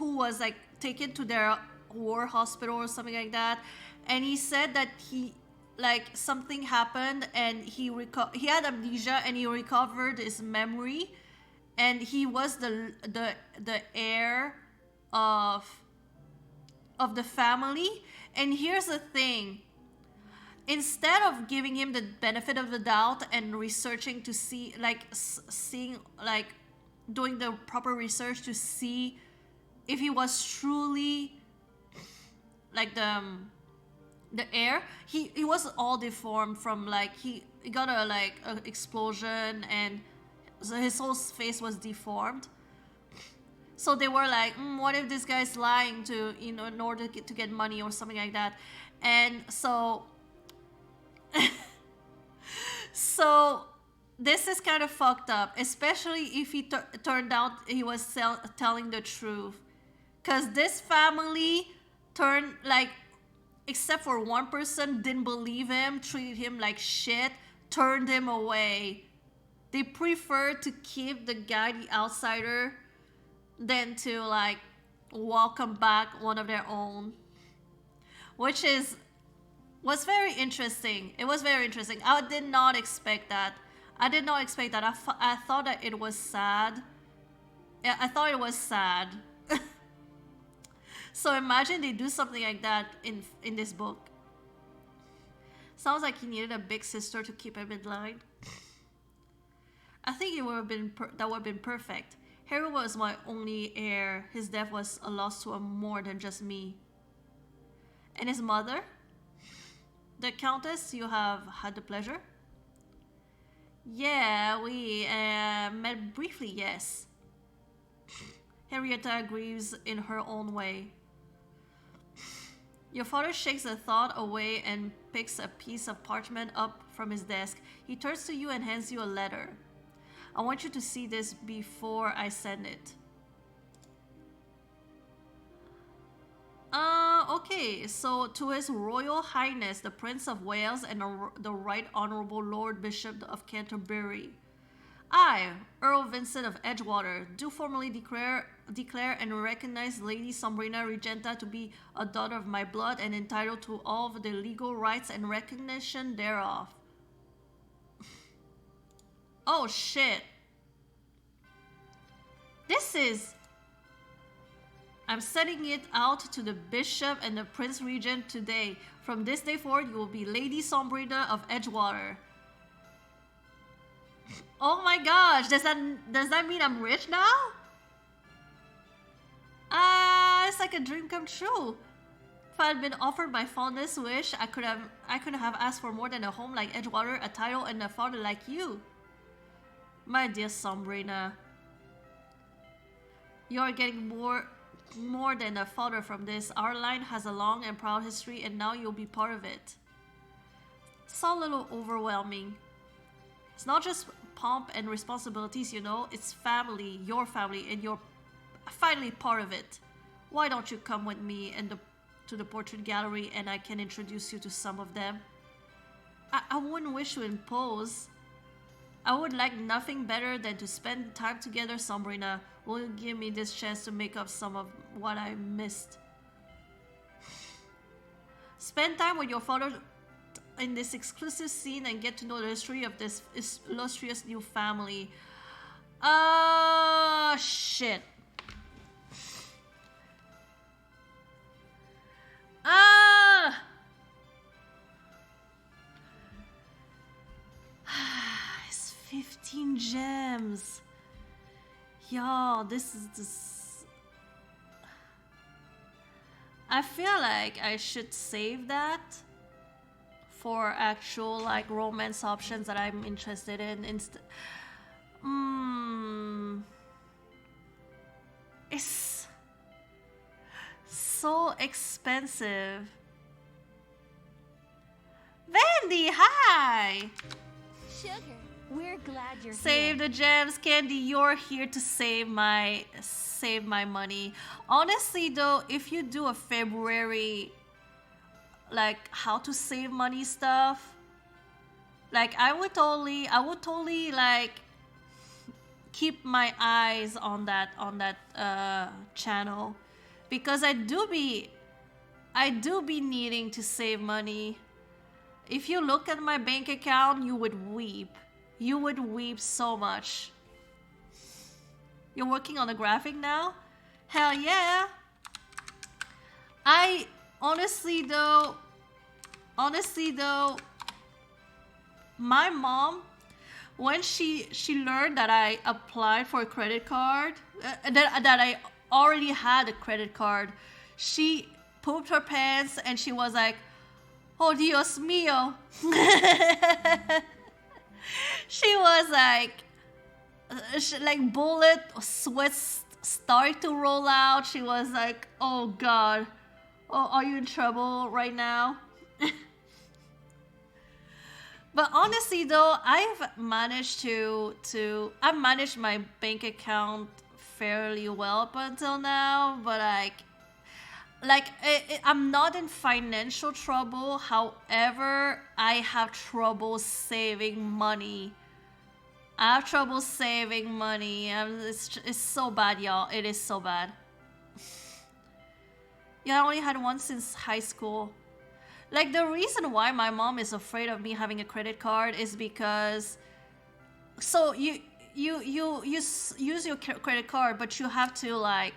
was like taken to their war hospital or something like that, and he said that he like something happened and he had amnesia and he recovered his memory, and he was the heir of the family. And here's the thing, instead of giving him the benefit of the doubt and researching to see like seeing like doing the proper research to see if he was truly like the heir, he was all deformed from like he got a explosion, and so his whole face was deformed. So they were like, what if this guy's lying to, in order to get money or something like that? And so so this is kind of fucked up, especially if he turned out he was telling the truth. Because this family turned, like, except for one person, didn't believe him, treated him like shit, turned him away. They preferred to keep the guy, the outsider, than to, like, welcome back one of their own. Which was very interesting. It was very interesting. I did not expect that. I thought that it was sad. I thought it was sad. So imagine they do something like that in this book. Sounds like he needed a big sister to keep him in line. I think that would have been perfect. Harry was my only heir. His death was a loss to more than just me. And his mother? The Countess, you have had the pleasure? Yeah, we met briefly, yes. Henrietta agrees in her own way. Your father shakes the thought away and picks a piece of parchment up from his desk. He turns to you and hands you a letter. I want you to see this before I send it. Okay, so to His Royal Highness, the Prince of Wales and the Right Honourable Lord Bishop of Canterbury. I, Earl Vincent of Edgewater, do formally declare and recognize Lady Sombrina Regenta to be a daughter of my blood and entitled to all of the legal rights and recognition thereof. Oh shit. I'm sending it out to the Bishop and the Prince Regent today. From this day forward, you will be Lady Sombrina of Edgewater. Oh my gosh, does that mean I'm rich now? It's like a dream come true. If I had been offered my fondest wish, I couldn't have asked for more than a home like Edgewater, a title, and a father like you. My dear Sombrina, you are getting more than a father from this. Our line has a long and proud history, and now you'll be part of it. It's all a little overwhelming. It's not just pomp and responsibilities, you know. It's family, your family, and you're finally part of it. Why don't you come with me to the portrait gallery, and I can introduce you to some of them? I wouldn't wish to impose. I would like nothing better than to spend time together, Sombrina. Will you give me this chance to make up some of what I missed? Spend time with your father in this exclusive scene and get to know the history of this illustrious new family. Shit. His 15 gems. Y'all, this is this. I feel like I should save that for actual like romance options that I'm interested in. It's so expensive. Vandy, hi! Sugar, we're glad you're Save here. the gems, Candy. You're here to save my money. Honestly, though, if you do a February like how to save money stuff, like I would totally like keep my eyes on that channel, because I do be needing to save money. If you look at my bank account, you would weep. You would weep so much. You're working on a graphic now? Hell yeah. I honestly though, my mom, when she learned that I applied for a credit card, that I already had a credit card, she pooped her pants and she was like, "Oh Dios mío." She was like bullet sweat start to roll out. She was like, "Oh God, oh, are you in trouble right now?" But honestly, though, I've managed I've managed my bank account fairly well up until now. But I'm not in financial trouble. However, I have trouble saving money. It's so bad, y'all. It is so bad. Yeah, I only had one since high school. Like, the reason why my mom is afraid of me having a credit card is because, so you use your credit card, but you have to like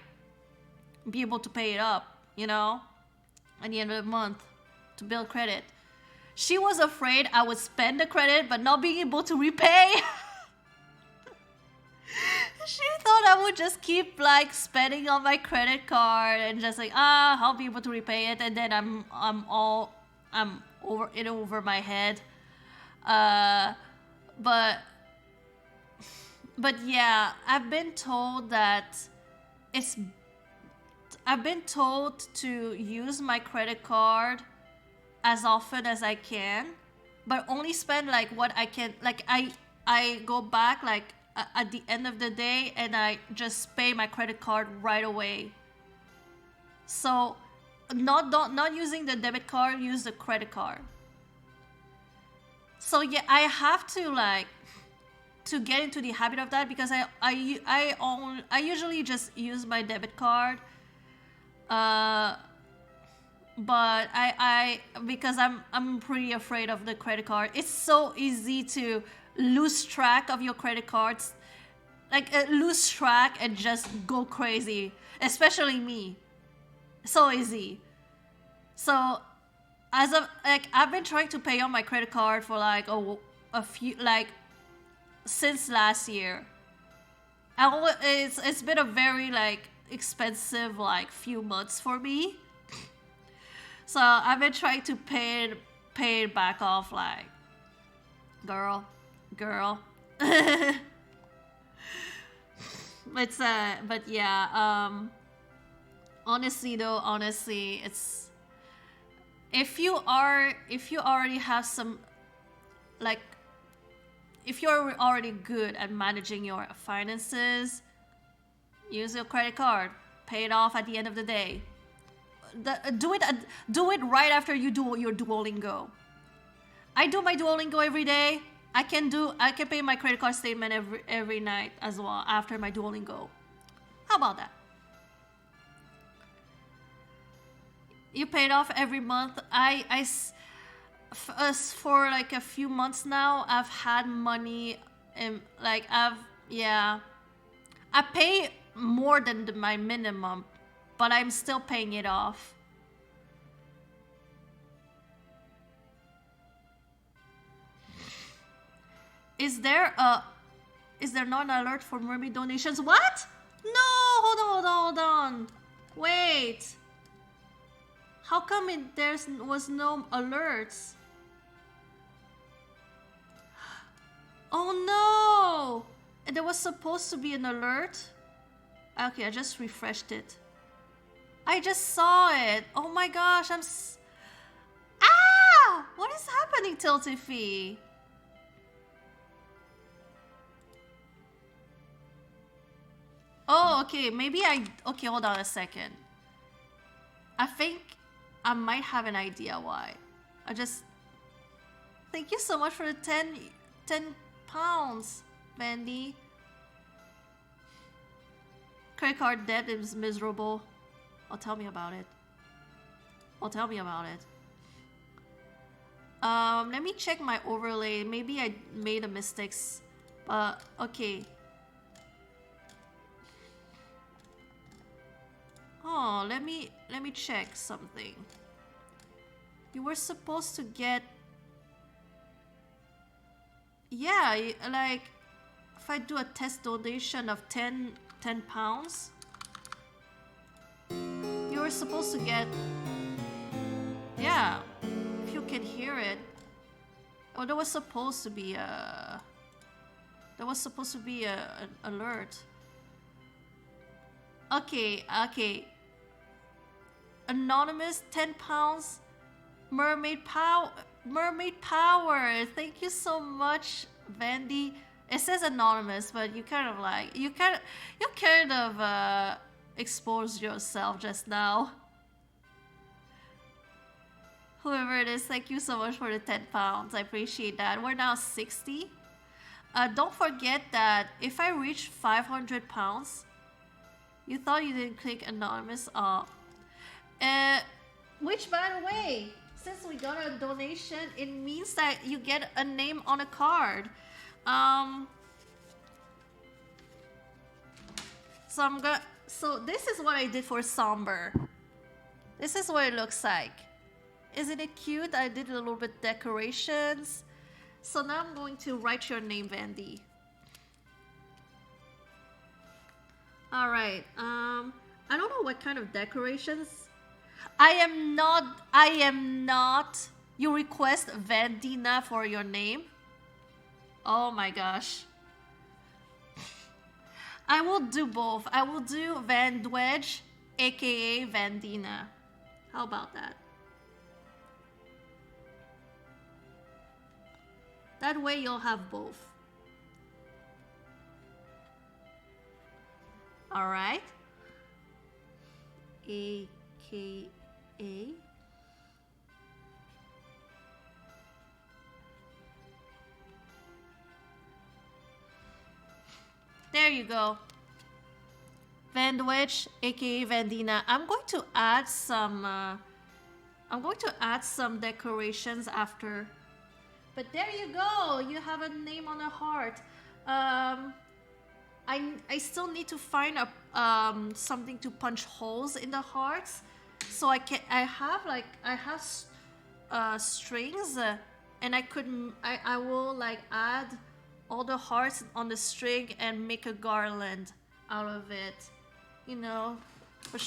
be able to pay it up, you know, at the end of the month to build credit. She was afraid I would spend the credit but not being able to repay. She thought I would just keep like spending on my credit card and just like, I'll be able to repay it, and then I'm over my head. But yeah, I've been told to use my credit card as often as I can, but only spend like what I can. Like I go back like at the end of the day and I just pay my credit card right away. So not using the debit card, use the credit card. So yeah, I have to like to get into the habit of that, because I usually just use my debit card. But I because I'm pretty afraid of the credit card. It's so easy to lose track of your credit cards, like lose track and just go crazy. Especially me, so easy. So as of like, I've been trying to pay on my credit card for like a few, like since last year. It's been a very like expensive like few months for me. So I've been trying to pay it back off, like, girl. But yeah, honestly, it's, if you already have some, like, if you're already good at managing your finances, use your credit card, pay it off at the end of the day. Do it right after you do your Duolingo. I do my Duolingo every day. I can pay my credit card statement every night as well after my Duolingo. How about that? You pay it off every month. For like a few months now, I've had money, and like I pay more than my minimum, but I'm still paying it off. is there not an alert for mermaid donations? What? No, hold on. Wait. How come there was no alerts? Oh no! There was supposed to be an alert. Okay, I just refreshed it. I just saw it. Oh my gosh, Ah! What is happening, Tiltify? Oh, okay, okay, hold on a second. I think I might have an idea why. Thank you so much for the 10 pounds, Vandy. Credit card debt is miserable. Oh, tell me about it. Let me check my overlay. Maybe I made a mistake. Okay. Oh, let me check something. You were supposed to get... Yeah, like, if I do a test donation of 10 pounds, you were supposed to get... Yeah, if you can hear it. Oh, there was supposed to be an alert. Okay. Anonymous, 10 pounds. Mermaid power. Thank you so much, Vandy. It says anonymous, but you kind of exposed yourself just now. Whoever it is, thank you so much for the 10 pounds. I appreciate that. We're now 60. Don't forget that if I reach 500 pounds, you thought you didn't click anonymous. Which, by the way, since we got a donation, it means that you get a name on a card. So this is what I did for Somber. This is what it looks like. Isn't it cute? I did a little bit decorations. So now I'm going to write your name, Vandy. All right. I don't know what kind of decorations. I am not. You request Vandina for your name? Oh my gosh. I will do both. I will do Vandwedge, aka Vandina. How about that? That way you'll have both. All right. AKA. There you go. Vandwedge, aka Vandina. I'm going to add some decorations after. But there you go. You have a name on a heart. I still need to find something to punch holes in the hearts, so I have strings, and I will like add all the hearts on the string and make a garland out of it, you know, for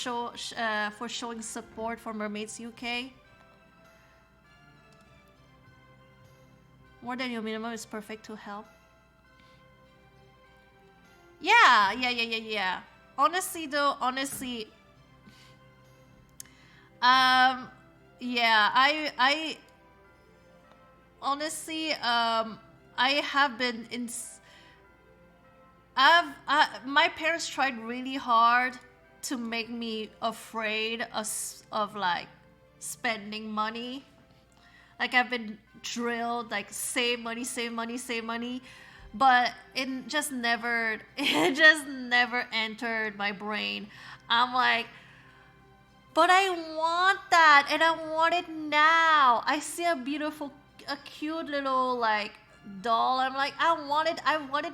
showing support for Mermaids UK. More than your minimum is perfect to help. Yeah. Honestly, yeah, I honestly, I have been in. My parents tried really hard to make me afraid of like spending money. Like I've been drilled, like save money, but it just never entered my brain. I'm like, but I want that, and I want it now. I see a cute little like doll. I'm like, I want it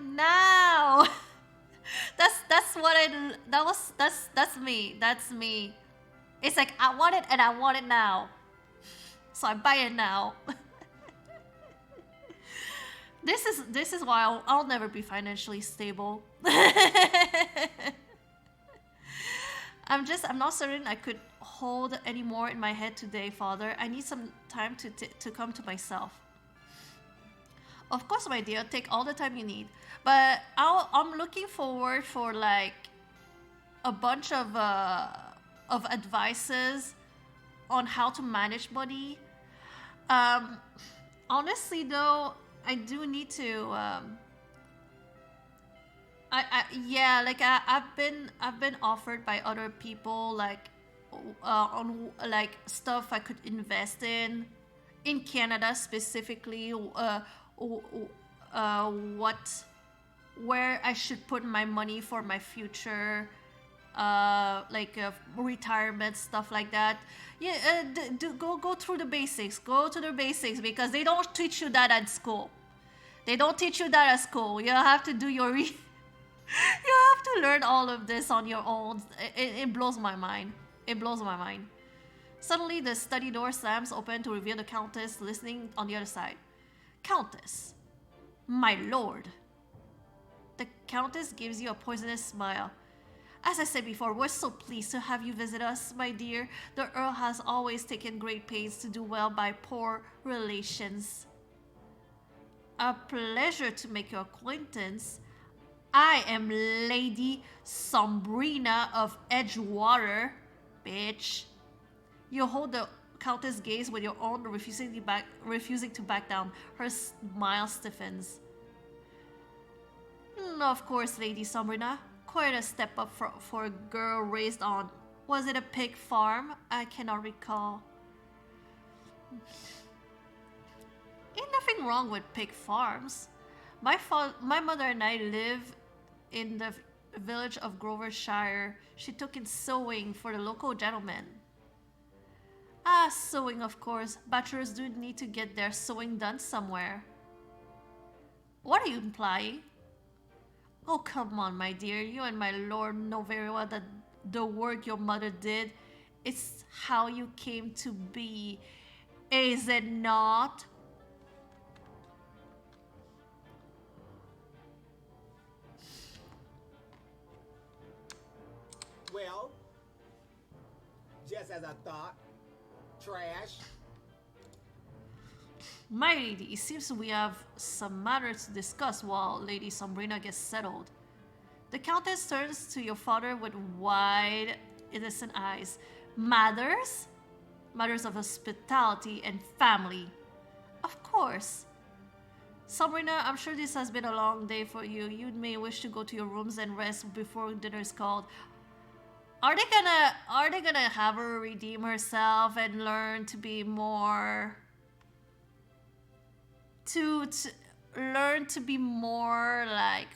now. That's me. It's like I want it and I want it now. So I buy it now. This is why I'll never be financially stable. I'm not certain I could hold any more in my head today, Father. I need some time to come to myself. Of course, my dear, take all the time you need. But I'm looking forward for like a bunch of advices on how to manage money. Honestly, though, I do need to. Yeah, like I've been offered by other people like on like stuff I could invest in Canada specifically. What where I should put my money for my future, like retirement stuff like that. Yeah, go through the basics. Go to the basics because they don't teach you that at school. They don't teach you that at school. You have to do your you have to learn all of this on your own. It blows my mind. It blows my mind. Suddenly, the study door slams open to reveal the Countess listening on the other side. Countess, my lord. The Countess gives you a poisonous smile. As I said before, we're so pleased to have you visit us, my dear. The Earl has always taken great pains to do well by poor relations. A pleasure to make your acquaintance. I am Lady Sombrina of Edgewater, bitch. You hold the Countess' gaze with your own, refusing to back down. Her smile stiffens. Of course, Lady Sombrina. Quite a step up for a girl raised on... Was it a pig farm? I cannot recall. Ain't nothing wrong with pig farms. My mother and I live in the village of Grovershire. She took in sewing for the local gentleman. Ah, sewing, of course. Bachelors do need to get their sewing done somewhere. What are you implying? Oh, come on, my dear. You and my lord know very well that the work your mother did is how you came to be. Is it not? Well, just as I thought, trash. My lady, it seems we have some matters to discuss while Lady Sombrina gets settled. The Countess turns to your father with wide, innocent eyes. Matters? Matters of hospitality and family. Of course. Sombrina, I'm sure this has been a long day for you. You may wish to go to your rooms and rest before dinner is called. Are they gonna have her redeem herself and learn to be more... to learn to be more like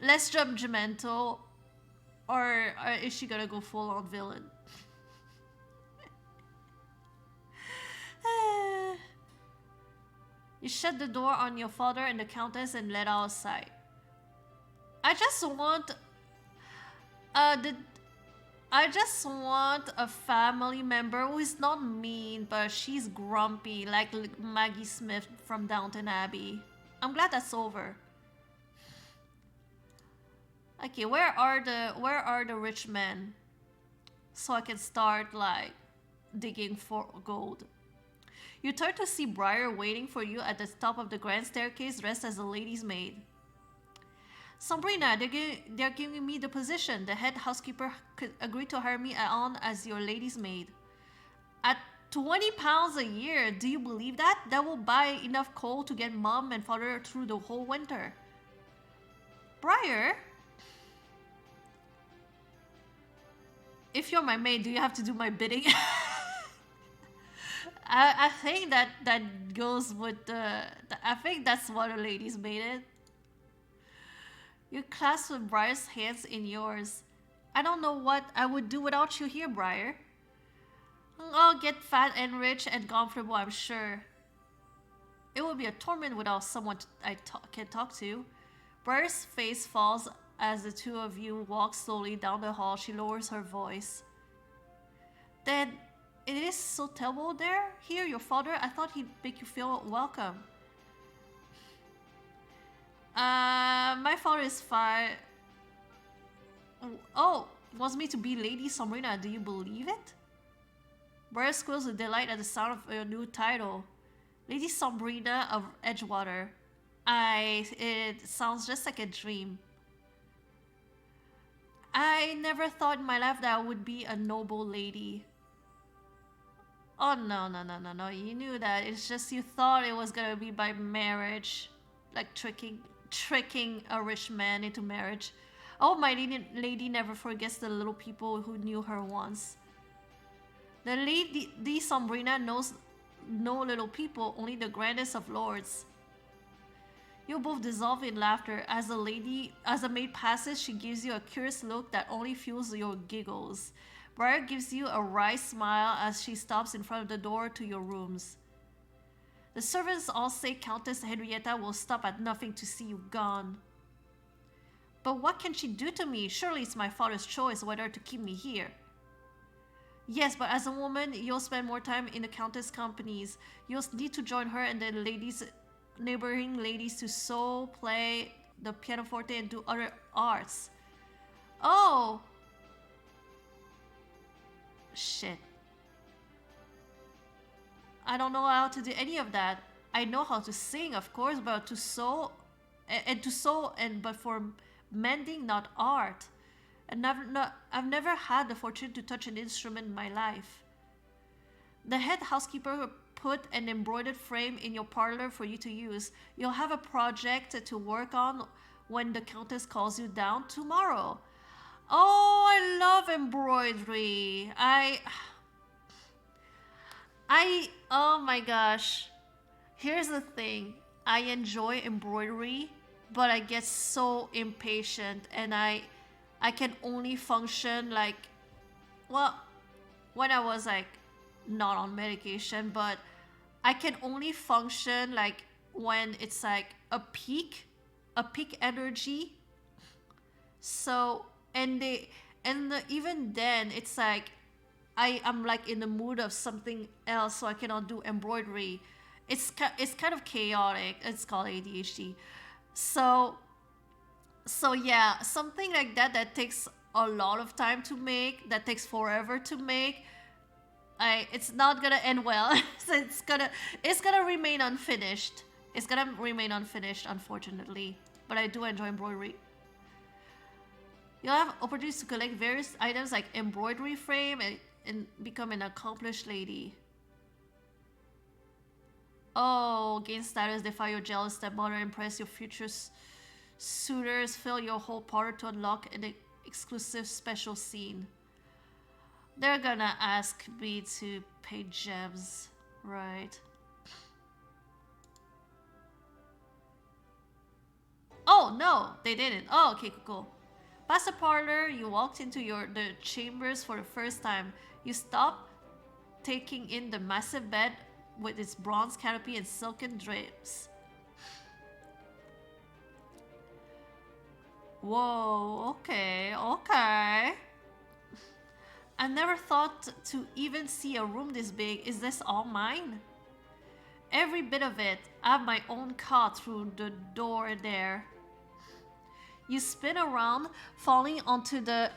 less judgmental, or is she gonna go full on villain? You shut the door on your father and the Countess and let out a sigh. I just want a family member who is not mean, but she's grumpy, like Maggie Smith from Downton Abbey. I'm glad that's over. Okay, where are the rich men? So I can start like digging for gold. You turn to see Briar waiting for you at the top of the grand staircase, dressed as a lady's maid. Sombrina, they're giving me the position. The head housekeeper could agree to hire me on as your lady's maid. At £20 a year, do you believe that? That will buy enough coal to get Mom and Father through the whole winter. Briar? If you're my maid, do you have to do my bidding? I think that goes with I think that's what a lady's maid is. You clasp Briar's hands in yours. I don't know what I would do without you here, Briar. I'll get fat and rich and comfortable, I'm sure. It would be a torment without someone I can talk to. Briar's face falls as the two of you walk slowly down the hall. She lowers her voice. Then, it is so terrible there? Here, your father, I thought he'd make you feel welcome. My father is fine. Oh, wants me to be Lady Sombrina. Do you believe it? Briar squeals with delight at the sound of a new title. Lady Sombrina of Edgewater. It sounds just like a dream. I never thought in my life that I would be a noble lady. Oh, no. You knew that. It's just you thought it was gonna be by marriage. Like tricking a rich man into marriage. Oh, my lady never forgets the little people who knew her once. The Lady Sombrina knows no little people, only the grandest of lords. You both dissolve in laughter. As the maid passes, she gives you a curious look that only fuels your giggles. Briar gives you a wry smile as she stops in front of the door to your rooms. The servants all say Countess Henrietta will stop at nothing to see you gone. But what can she do to me? Surely it's my father's choice whether to keep me here. Yes, but as a woman, you'll spend more time in the Countess' companies. You'll need to join her and the neighboring ladies to sew, play the pianoforte, and do other arts. Oh! Shit. I don't know how to do any of that. I know how to sing, of course, but to sew, but for mending, not art. And I've never had the fortune to touch an instrument in my life. The head housekeeper put an embroidered frame in your parlor for you to use. You'll have a project to work on when the Countess calls you down tomorrow. Oh, I love embroidery. Oh my gosh. Here's the thing. I enjoy embroidery, but I get so impatient and I can only function like, well, when I was like not on medication, but I can only function like when it's like a peak energy. So, even then it's like I'm like in the mood of something else, so I cannot do embroidery. It's kind of chaotic. It's called ADHD. So yeah, something like that takes a lot of time to make, that takes forever to make. It's not gonna end well. So it's gonna remain unfinished. It's gonna remain unfinished, unfortunately. But I do enjoy embroidery. You'll have opportunities to collect various items like embroidery frame and become an accomplished lady. Oh, gain status, defy your jealous stepmother, impress your future suitors, fill your whole parlor to unlock an exclusive special scene. They're gonna ask me to pay gems, right? Oh, no, they didn't. Oh, okay, cool. Past the parlor, you walked into the chambers for the first time. You stopped, taking in the massive bed with its bronze canopy and silken drapes. Whoa, okay. I never thought to even see a room this big. Is this all mine? Every bit of it. I have my own cot through the door there. You spin around, falling onto the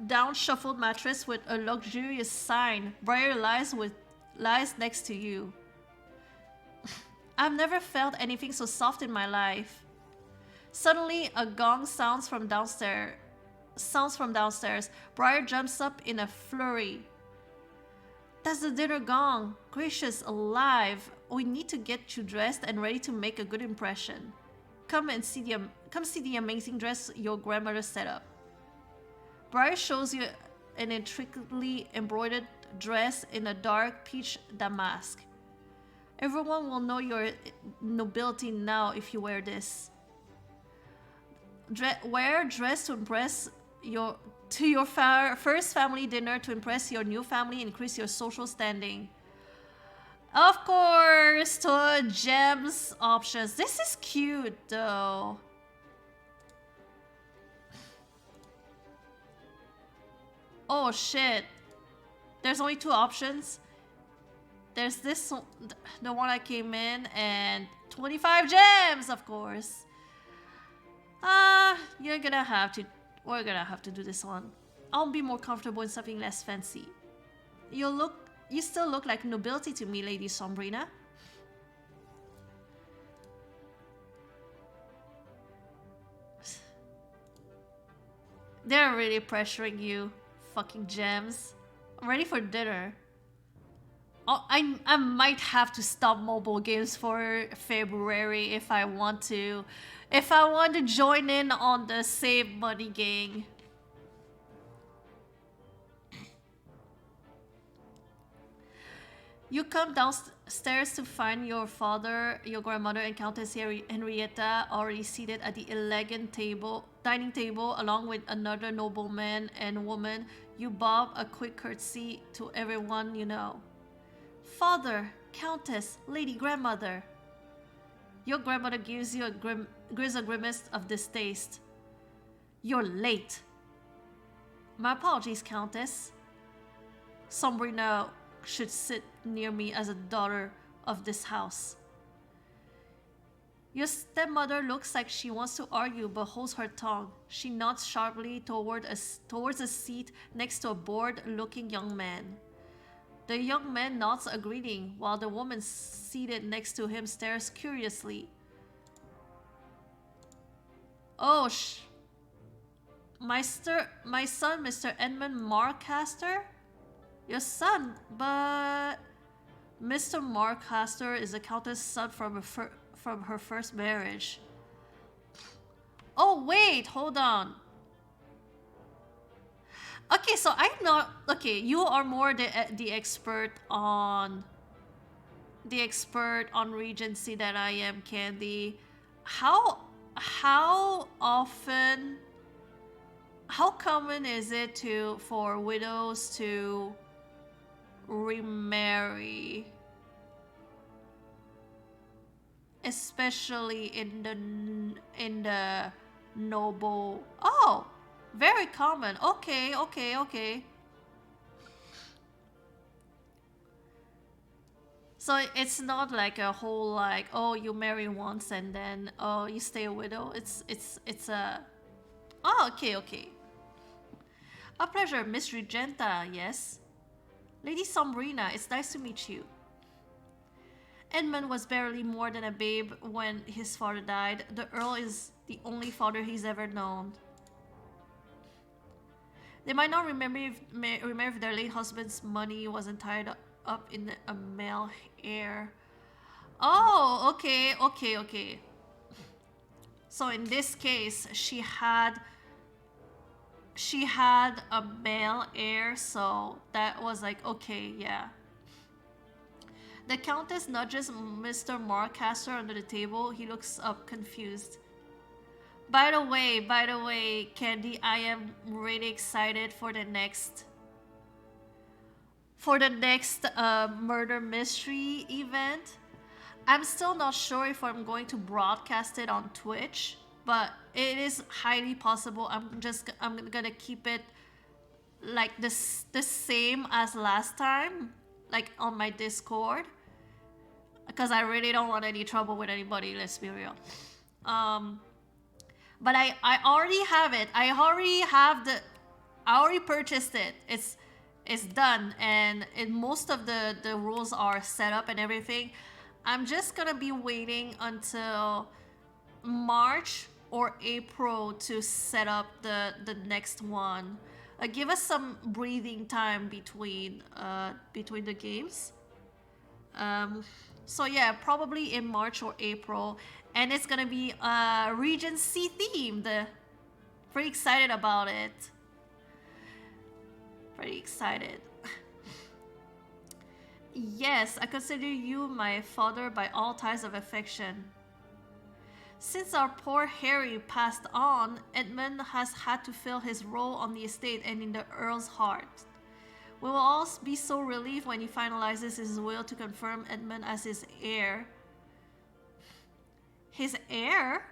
down-shuffled mattress with a luxurious sign. Briar lies next to you. I've never felt anything so soft in my life. Suddenly, a gong sounds from downstairs. Briar jumps up in a flurry. That's the dinner gong. Gracious alive. We need to get you dressed and ready to make a good impression. Come see the amazing dress your grandmother set up. Briar shows you an intricately embroidered dress in a dark peach damask. Everyone will know your nobility now if you wear this. Wear dress to impress your first family dinner to impress your new family, increase your social standing. Of course, to gems options. This is cute though. Oh shit. There's only 2 options. There's this, the one I came in, and 25 gems, of course. You're gonna have to. We're gonna have to do this one. I'll be more comfortable in something less fancy. You still look like nobility to me, Lady Sombrina. They're really pressuring you, fucking gems. I'm ready for dinner. Oh, I might have to stop mobile games for February if I want to. If I want to join in on the save money gang. You come downstairs to find your father, your grandmother, and Countess Henrietta already seated at the elegant dining table, along with another nobleman and woman. You bob a quick curtsy to everyone you know. Father, Countess, Lady Grandmother. Your grandmother gives you a grimace of distaste. You're late. My apologies, Countess. Sombrina should sit near me as a daughter of this house. Your stepmother looks like she wants to argue but holds her tongue. She nods sharply towards a seat next to a bored-looking young man. The young man nods a greeting while the woman seated next to him stares curiously. Oh, my son, Mr. Edmund Marcaster? Your son, but Mr. Marcaster is the Countess' son from her first marriage. Oh wait, hold on. Okay, so I'm not okay. You are more the expert on Regency than I am, Candy. How often? How common is it for widows to remarry, especially in the noble? Oh, very common. Okay. So it's not like a whole like, oh, you marry once and then oh you stay a widow. It's a oh okay. A pleasure, Miss Regenta. Yes. Lady Sombrina, it's nice to meet you. Edmund was barely more than a babe when his father died. The Earl is the only father he's ever known. They might not remember if their late husband's money wasn't tied up in a male heir. Oh, okay. So in this case, she had a male heir, so that was like, okay, yeah. The Countess nudges Mr. Marcaster under the table. He looks up confused. By the way, Candy, I am really excited for the next murder mystery event. I'm still not sure if I'm going to broadcast it on Twitch, but it is highly possible. I'm gonna keep it like the same as last time, like on my Discord, because I really don't want any trouble with anybody. Let's be real. But I already have it. I already purchased it. It's done, and most of the rules are set up and everything. I'm just gonna be waiting until March or April to set up the next one. Give us some breathing time between the games. So yeah, probably in March or April, and it's gonna be Regency themed. Pretty excited about it. Pretty excited. Yes, I consider you my father by all ties of affection. Since our poor Harry passed on, Edmund has had to fill his role on the estate and in the Earl's heart. We will all be so relieved when he finalizes his will to confirm Edmund as his heir. His heir?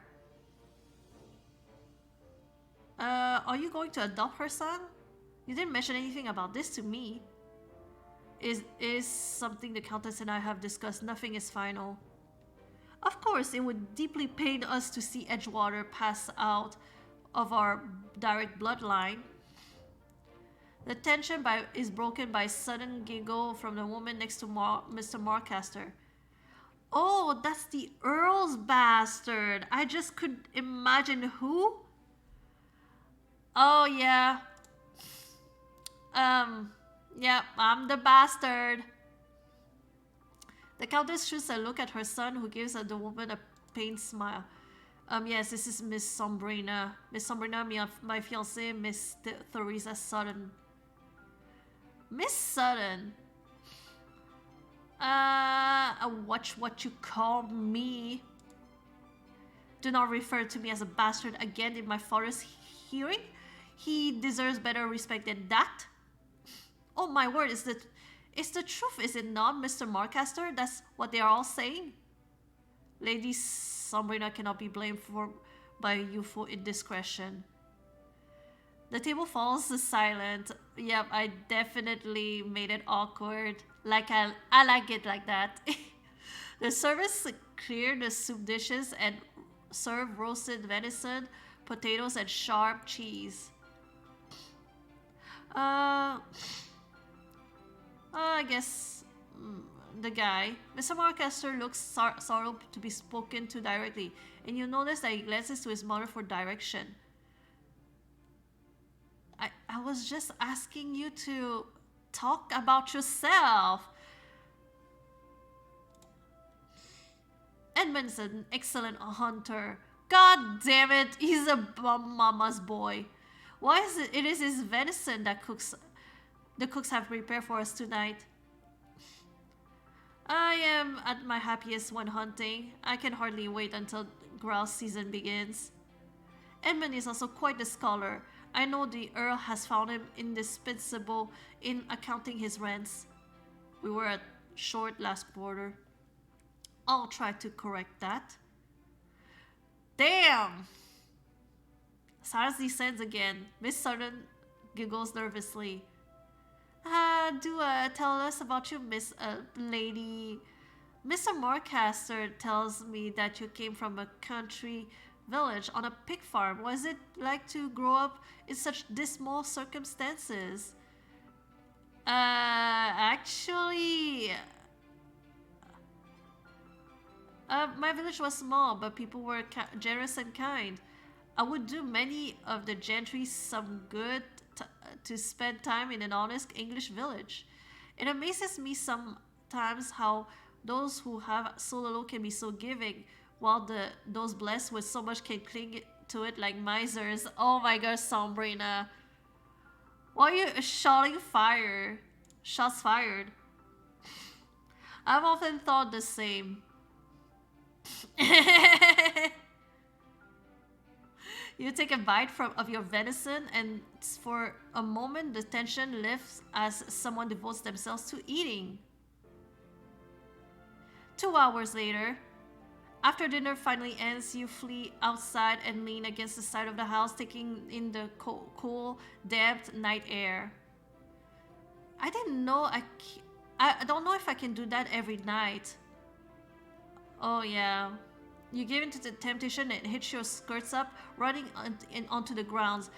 Are you going to adopt her son? You didn't mention anything about this to me. Is something the Countess and I have discussed. Nothing is final. Of course, it would deeply pain us to see Edgewater pass out of our direct bloodline. The tension is broken by a sudden giggle from the woman next to Mr. Marcaster. Oh, that's the Earl's bastard. I just could imagine who. Oh, yeah. Yeah, I'm the bastard. The Countess shoots a look at her son, who gives the woman a pained smile. Yes, this is Miss Sombrina. Miss Sombrina, my fiancée, Miss Theresa Sutton. Miss Sutton. Watch what you call me. Do not refer to me as a bastard again in my father's hearing. He deserves better respect than that. Oh my word, it's the truth, is it not, Mr. Marcaster? That's what they are all saying. Lady Sombrina cannot be blamed by youthful indiscretion. The table falls silent. Yep, I definitely made it awkward. I like it like that. The servants cleared the soup dishes and served roasted venison, potatoes, and sharp cheese. I guess the guy, Mr. Marcaster, looks sorrow to be spoken to directly, and you notice that he glances to his mother for direction. I was just asking you to talk about yourself. Edmund's an excellent hunter. God damn it, he's a bum mama's boy. Why is it is his venison that the cooks have prepared for us tonight. I am at my happiest when hunting. I can hardly wait until grouse season begins. Edmund is also quite the scholar. I know the Earl has found him indispensable in accounting his rents. We were at short last quarter. I'll try to correct that. Damn! Silence descends again. Miss Sutton giggles nervously. Do tell us about you, Miss Lady. Mr. Marcaster tells me that you came from a country village on a pig farm. Was it like to grow up in such dismal circumstances? Actually, my village was small, but people were generous and kind. I would do many of the gentry some good to spend time in an honest English village. It amazes me sometimes how those who have so little can be so giving, while those blessed with so much can cling to it like misers. Oh my gosh, Sombrina. Why are you shouting fire? Shots fired. I've often thought the same. You take a bite of your venison, and for a moment the tension lifts as someone devotes themselves to eating. 2 hours later, after dinner finally ends, you flee outside and lean against the side of the house, taking in the cool, damp night air. I didn't know I don't know if I can do that every night. Oh yeah. You give into the temptation and hitch your skirts up, running onto the ground.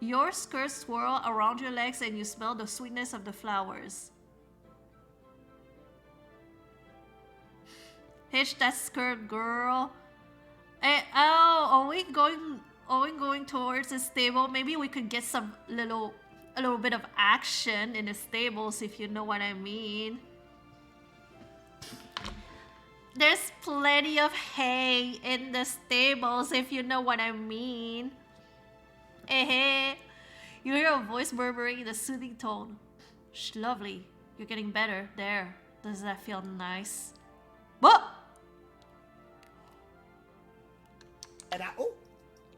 Your skirts swirl around your legs and you smell the sweetness of the flowers. Hitch that skirt, girl. Hey, oh, are we going towards the stable? Maybe we could get a little bit of action in the stables, if you know what I mean. There's plenty of hay in the stables, if you know what I mean. Hey. You hear a voice murmuring in a soothing tone. Shh, lovely. You're getting better. There. Does that feel nice? What? And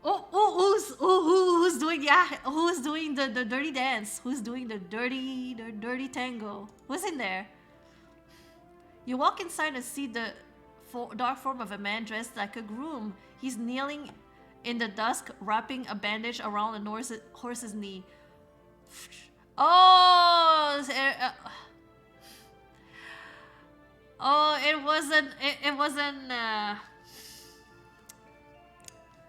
Who's doing the dirty dance? Who's doing the dirty tango? Who's in there? You walk inside and see the dark form of a man dressed like a groom. He's kneeling in the dusk, wrapping a bandage around a horse's knee. Oh, Oh, it wasn't. It wasn't.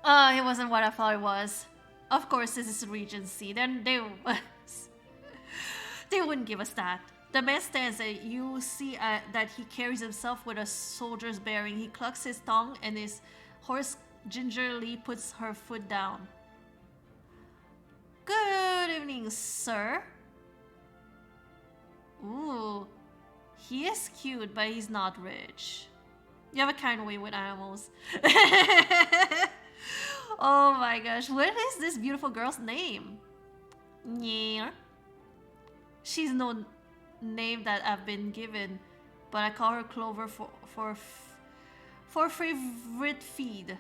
It wasn't what I thought it was. Of course, this is Regency. Then they they wouldn't give us that. The man stands and you see that he carries himself with a soldier's bearing. He clucks his tongue and his horse gingerly puts her foot down. Good evening, sir. Ooh, he is cute, but he's not rich. You have a kind way with animals. Oh my gosh, what is this beautiful girl's name? Yeah. She's no name that I've been given, but I call her Clover for favorite feed.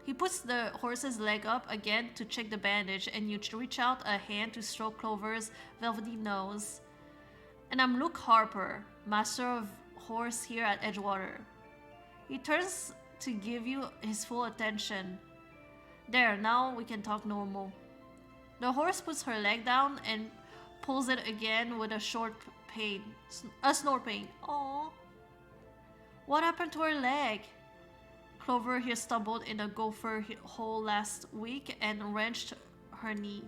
He puts the horse's leg up again to check the bandage, and you reach out a hand to stroke Clover's velvety nose. And I'm Luke Harper, master of horse here at Edgewater. He turns to give you his full attention. There, now we can talk normal. The horse puts her leg down and pulls it again with a snort pain. Aww. What happened to her leg? Clover here stumbled in a gopher hole last week and wrenched her knee.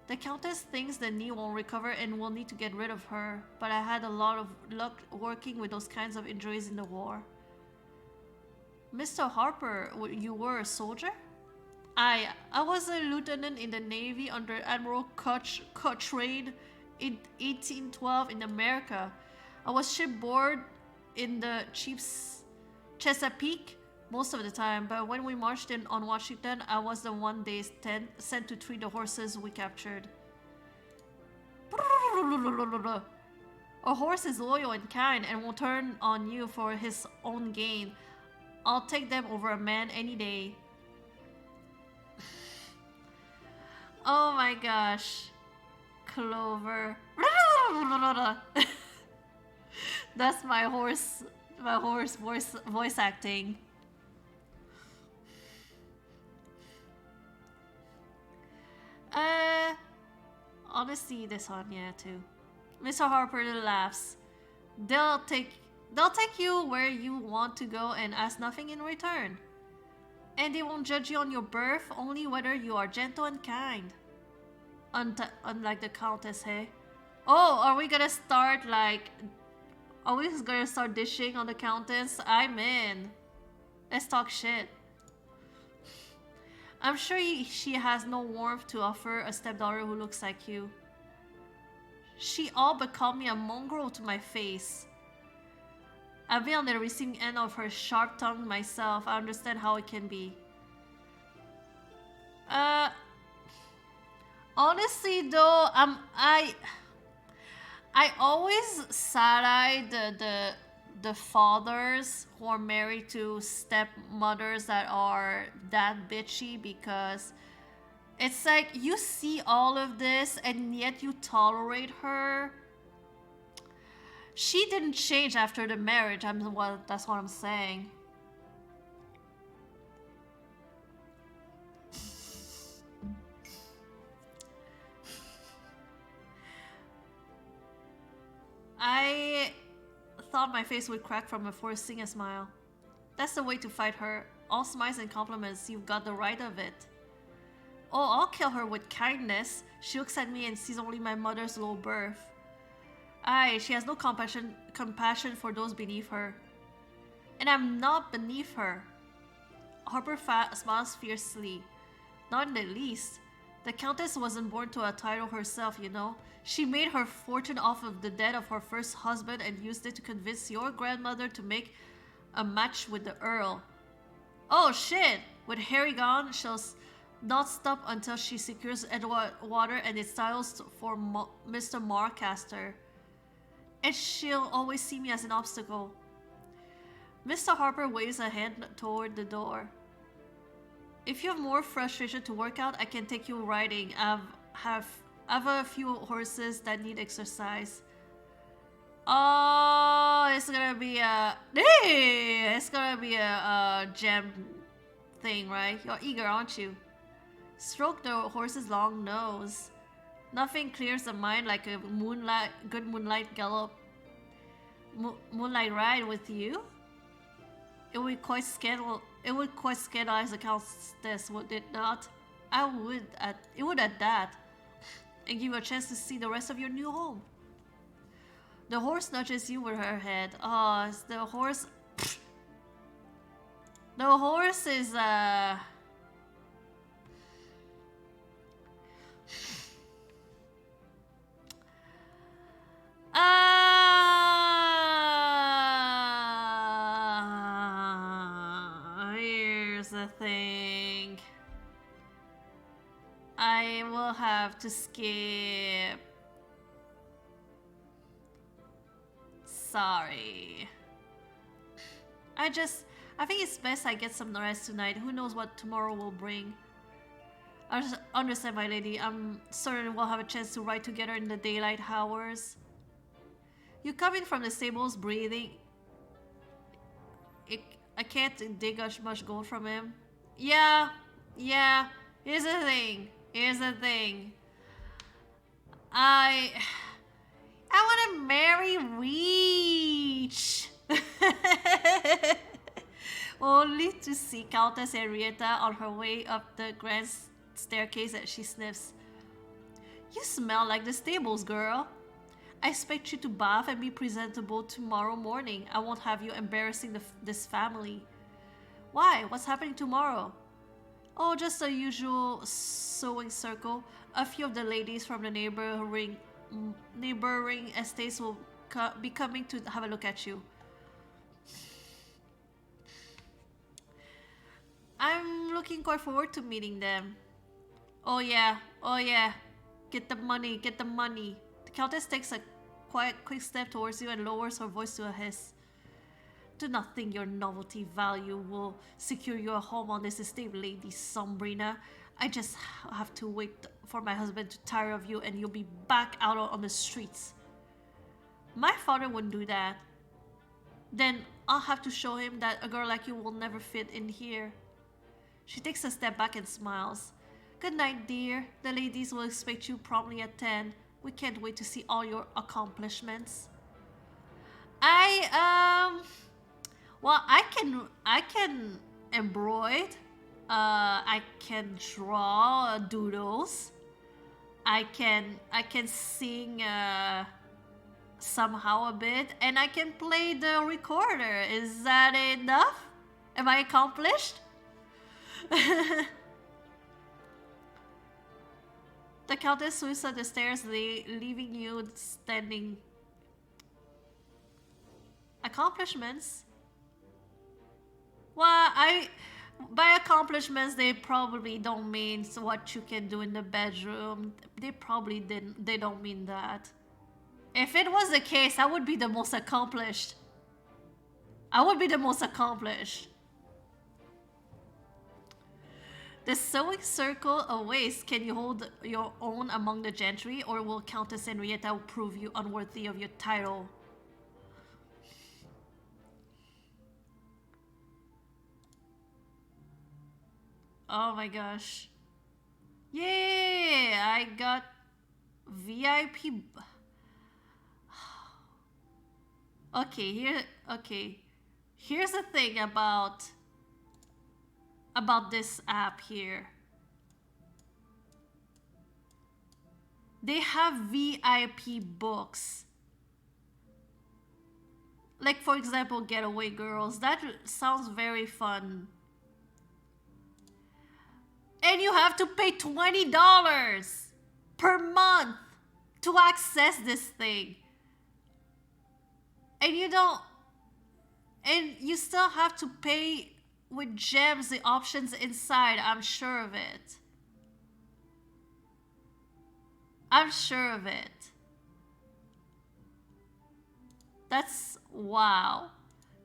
The Countess thinks the knee won't recover and will need to get rid of her, but I had a lot of luck working with those kinds of injuries in the war. Mr. Harper, you were a soldier? I was a lieutenant in the Navy under Admiral Cochrane in 1812 in America. I was shipboard in the Chesapeake most of the time, but when we marched in on Washington, I was the one they sent to treat the horses we captured. A horse is loyal and kind and will turn on you for his own gain. I'll take them over a man any day. Oh my gosh. Clover. That's my horse voice acting. I'll see this on, yeah, too. Mr. Harper laughs. They'll take you where you want to go and ask nothing in return. And they won't judge you on your birth, only whether you are gentle and kind. Unlike the Countess, hey? Oh, are we gonna start dishing on the Countess? I'm in. Let's talk shit. I'm sure she has no warmth to offer a stepdaughter who looks like you. She all but called me a mongrel to my face. I've been on the receiving end of her sharp tongue myself. I understand how it can be. Honestly though, I always side-eye the fathers who are married to stepmothers that are that bitchy, because it's like you see all of this and yet you tolerate her. She didn't change after the marriage. That's what I'm saying. I thought my face would crack from forcing a smile. That's the way to fight her. All smiles and compliments, you've got the right of it. Oh, I'll kill her with kindness. She looks at me and sees only my mother's low birth. Aye, she has no compassion for those beneath her. And I'm not beneath her. Harper smiles fiercely. Not in the least. The Countess wasn't born to a title herself, you know. She made her fortune off of the death of her first husband and used it to convince your grandmother to make a match with the Earl. Oh shit! With Harry gone, she'll not stop until she secures Edgewater and its titles for Mr. Marcaster. And she'll always see me as an obstacle. Mr. Harper waves a hand toward the door. If you have more frustration to work out, I can take you riding. I have a few horses that need exercise. Oh, it's gonna be a gem thing, right? You're eager, aren't you? Stroke the horse's long nose. Nothing clears the mind like a good moonlight gallop. Moonlight ride with you? It would quite scandalize the countess, would it not? It would at that, and give you a chance to see the rest of your new home. The horse nudges you with her head. Oh, it's the horse. The horse is here's the thing. I will have to skip. Sorry. I think it's best I get some rest tonight. Who knows what tomorrow will bring. I just understand, my lady. I'm certain we'll have a chance to ride together in the daylight hours. You come in from the stables breathing. I can't dig much gold from him. Yeah. Here's the thing. I want to marry Reach. Only to see Countess Henrietta on her way up the grand staircase as she sniffs. You smell like the stables, girl. I expect you to bath and be presentable tomorrow morning. I won't have you embarrassing this family. Why? What's happening tomorrow? Oh, just the usual sewing circle. A few of the ladies from the neighboring estates will be coming to have a look at you. I'm looking quite forward to meeting them. Oh yeah. Get the money. The Countess takes a quick step towards you and lowers her voice to a hiss. Do not think your novelty value will secure you a home on this estate, Lady Sombrina. I just have to wait for my husband to tire of you and you'll be back out on the streets. My father wouldn't do that. Then I'll have to show him that a girl like you will never fit in here. She takes a step back and smiles. Good night, dear. The ladies will expect you promptly at 10. We can't wait to see all your accomplishments. Well, I can embroider. I can draw doodles. I can sing somehow a bit, and I can play the recorder. Is that enough? Am I accomplished? The Countess sweeps up the stairs, leaving you standing. Accomplishments? Well, by accomplishments, they probably don't mean what you can do in the bedroom. They don't mean that. If it was the case, I would be the most accomplished. The sewing circle awaits. Can you hold your own among the gentry, or will Countess Henrietta prove you unworthy of your title? Oh my gosh. Yeah, I got VIP. Okay, here's the thing about this app here. They have VIP books. Like, for example, Getaway Girls. That sounds very fun. And you have to pay $20 per month to access this thing. And you still have to pay with gems the options inside. I'm sure of it. That's wow.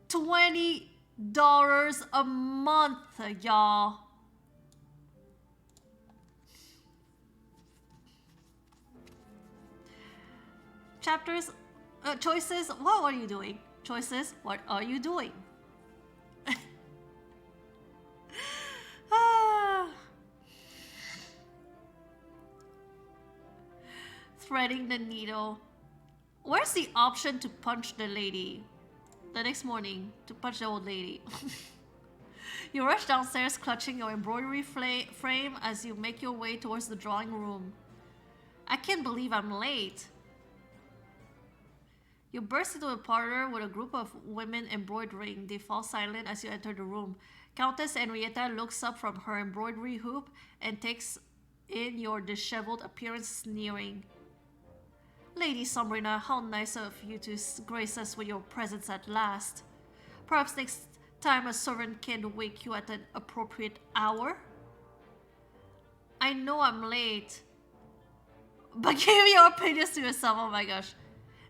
$20 a month, y'all. Chapters, choices. What are you doing? Choices. What are you doing? Threading the needle. Where's the option to punch the lady? The next morning, to punch the old lady. You rush downstairs clutching your embroidery frame as you make your way towards the drawing room. I can't believe I'm late. You burst into a parlor with a group of women embroidering. They fall silent as you enter the room. Countess Henrietta looks up from her embroidery hoop and takes in your disheveled appearance, sneering. Lady Sombrina, how nice of you to grace us with your presence at last. Perhaps next time a servant can wake you at an appropriate hour? I know I'm late, but give your opinions to yourself, oh my gosh.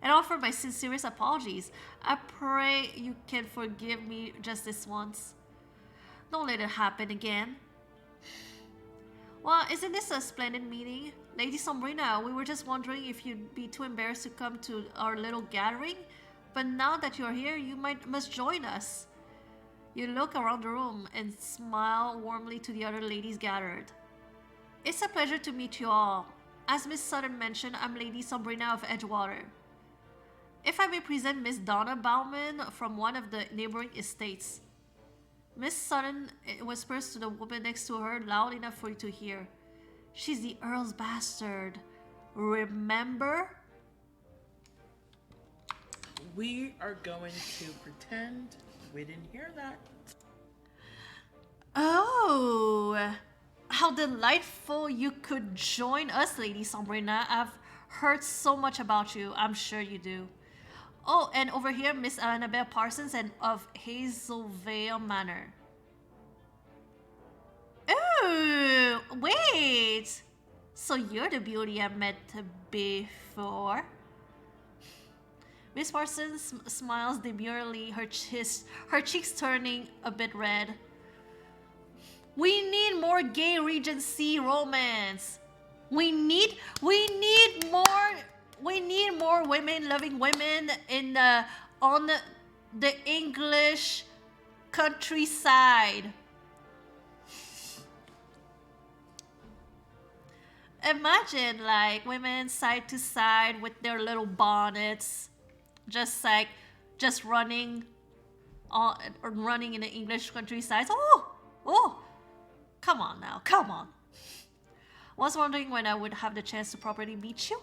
And offer my sincerest apologies. I pray you can forgive me just this once. Don't let it happen again. Well, isn't this a splendid meeting? Lady Sombrina, we were just wondering if you'd be too embarrassed to come to our little gathering, but now that you're here, you must join us. You look around the room and smile warmly to the other ladies gathered. It's a pleasure to meet you all. As Miss Sutton mentioned, I'm Lady Sombrina of Edgewater. If I may present Miss Donna Bauman from one of the neighboring estates. Miss Sutton whispers to the woman next to her, loud enough for you to hear. She's the Earl's bastard. Remember? We are going to pretend we didn't hear that. Oh, how delightful you could join us, Lady Sombrina. I've heard so much about you. I'm sure you do. Oh, and over here, Miss Annabelle Parsons and of Hazelvale Manor. Oh, wait. So you're the beauty I met before? Miss Parsons smiles demurely, her cheeks turning a bit red. We need more gay Regency romance. We need more women-loving women on the English countryside. Imagine like women side to side with their little bonnets, just running in the English countryside. Oh, come on now, come on. Was wondering when I would have the chance to properly meet you.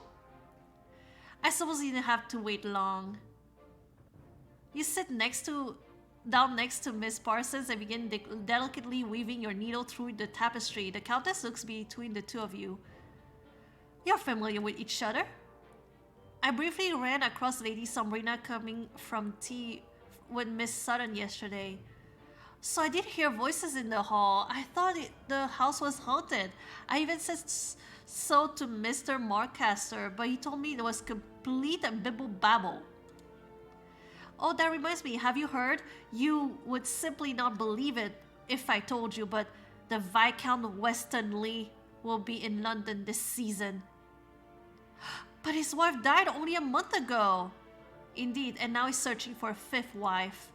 I suppose you didn't have to wait long. You sit down next to Miss Parsons and begin delicately weaving your needle through the tapestry. The Countess looks between the two of you. You're familiar with each other. I briefly ran across Lady Sombrina coming from tea with Miss Sutton yesterday. So I did hear voices in the hall. I thought the house was haunted. I even said so to Mr. Marcaster, but he told me it was complete bibble babble. Oh, that reminds me, have you heard? You would simply not believe it if I told you, but the Viscount Westonleigh will be in London this season. But his wife died only a month ago. Indeed, and now he's searching for a fifth wife.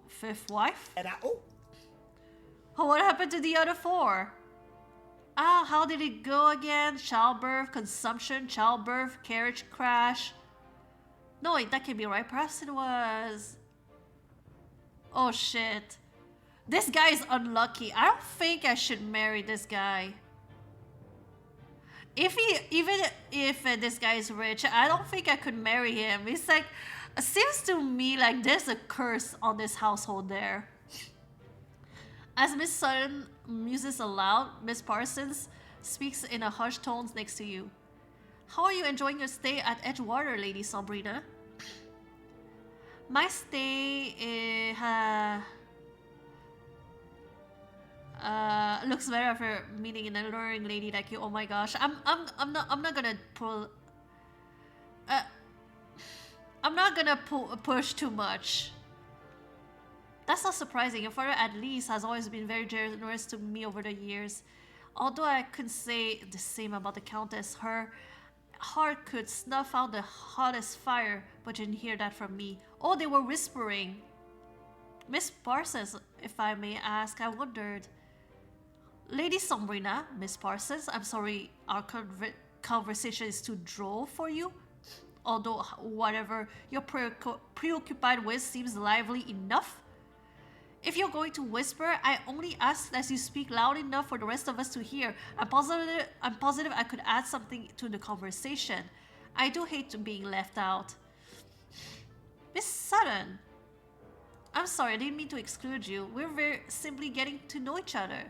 Fifth wife? Oh, what happened to the other four? How did it go again? Childbirth, consumption, childbirth, carriage crash. No, wait, that can't be right. Perhaps it was... Oh, shit. This guy is unlucky. I don't think I should marry this guy. Even if this guy is rich, I don't think I could marry him. It's like... It seems to me like there's a curse on this household there. As Miss Sutton muses aloud, Miss Parsons speaks in a hushed tone next to you. How are you enjoying your stay at Edgewater, Lady Sombrina? My stay looks better after meeting an alluring lady like you. Oh my gosh, I'm not gonna pull. I'm not gonna push too much. That's not surprising. Your father, at least, has always been very generous to me over the years. Although I couldn't say the same about the Countess. Her heart could snuff out the hottest fire, but you didn't hear that from me. Oh, they were whispering. Miss Parsons, if I may ask, I wondered. Lady Sombrina, Miss Parsons, I'm sorry our conversation is too droll for you. Although whatever you're preoccupied with seems lively enough. If you're going to whisper, I only ask as you speak loud enough for the rest of us to hear. I'm positive I could add something to the conversation. I do hate being left out. Miss Sutton, I'm sorry, I didn't mean to exclude you. We're very simply getting to know each other.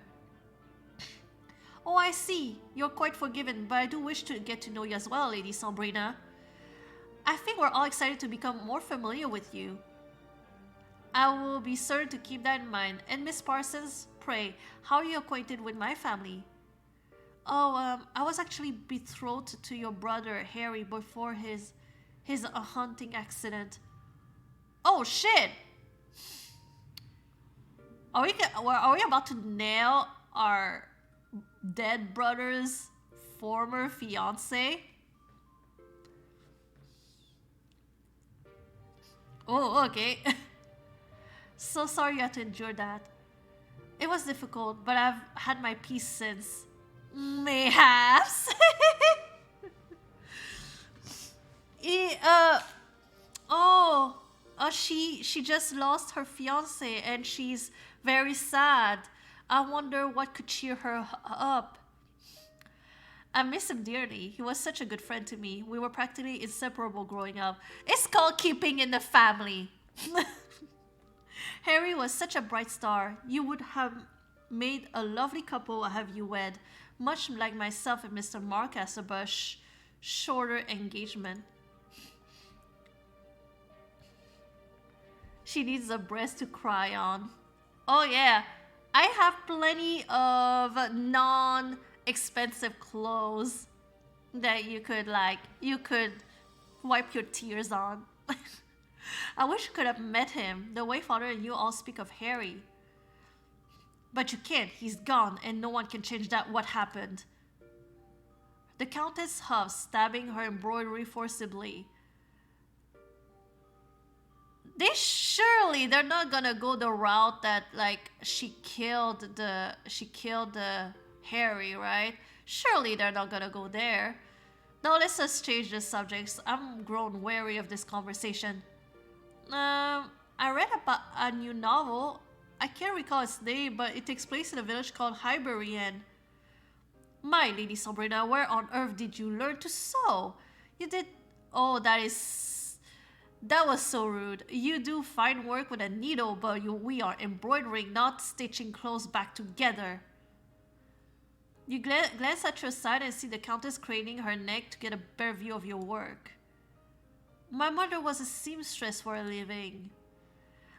Oh, I see. You're quite forgiven, but I do wish to get to know you as well, Lady Sombrina. I think we're all excited to become more familiar with you. I will be certain to keep that in mind. And Miss Parsons, pray, how are you acquainted with my family? Oh, I was actually betrothed to your brother Harry before his hunting accident. Oh shit! Are we about to nail our dead brother's former fiance? Oh, okay. So sorry you had to endure that. It was difficult, but I've had my peace since. Mayhaps. She just lost her fiance and she's very sad. I wonder what could cheer her up. I miss him dearly. He was such a good friend to me. We were practically inseparable growing up. It's called keeping in the family. Harry was such a bright star. You would have made a lovely couple have you wed, much like myself and Mr. Marcus, but shorter engagement. She needs a breast to cry on. Oh yeah, I have plenty of non-expensive clothes that you could wipe your tears on. I wish you could have met him, the way Father and you all speak of Harry. But you can't, he's gone, and no one can change what happened. The Countess huffs, stabbing her embroidery forcibly. They're not gonna go the route that she killed the Harry, right? Surely they're not gonna go there. Now let's just change the subjects. I'm grown wary of this conversation. I read about a new novel. I can't recall its name, but it takes place in a village called Highbury. My Lady Sabrina, where on earth did you learn to sew? You did. Oh, that was so rude. You do fine work with a needle, but we are embroidering, not stitching clothes back together. You glance at your side and see the Countess craning her neck to get a better view of your work. My mother was a seamstress for a living.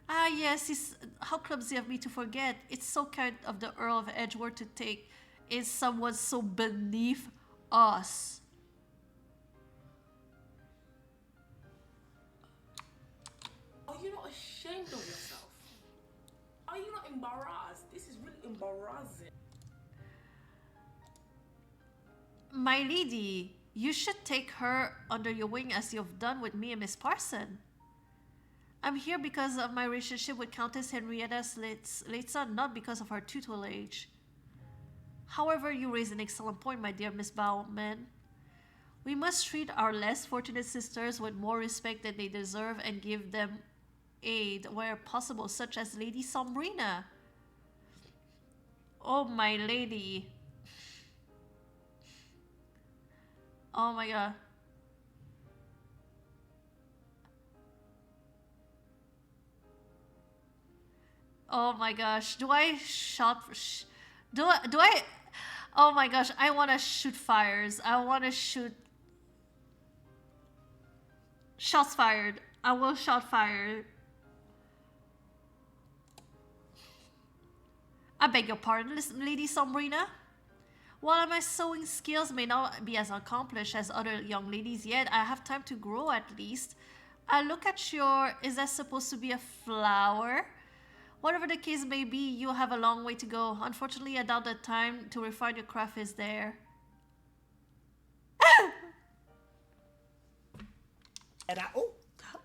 Ah yes, how clumsy of me to forget. It's so kind of the Earl of Edgeworth to take in someone so beneath us. Are you not ashamed of yourself? Are you not embarrassed? This is really embarrassing. My lady, you should take her under your wing as you've done with me and Miss Parson. I'm here because of my relationship with Countess Henrietta's late son, not because of her tutelage. However, you raise an excellent point, my dear Miss Bowman. We must treat our less fortunate sisters with more respect than they deserve and give them aid where possible, such as Lady Sombrina. Oh, my lady. Oh my god. Oh my gosh. Do I oh my gosh, I want to shoot fires. I want to shoot shots fired. I will shot fire. I beg your pardon, Lady Sombrina. While my sewing skills may not be as accomplished as other young ladies yet, I have time to grow at least. I look at is that supposed to be a flower? Whatever the case may be, you have a long way to go. Unfortunately, I doubt the time to refine your craft is there.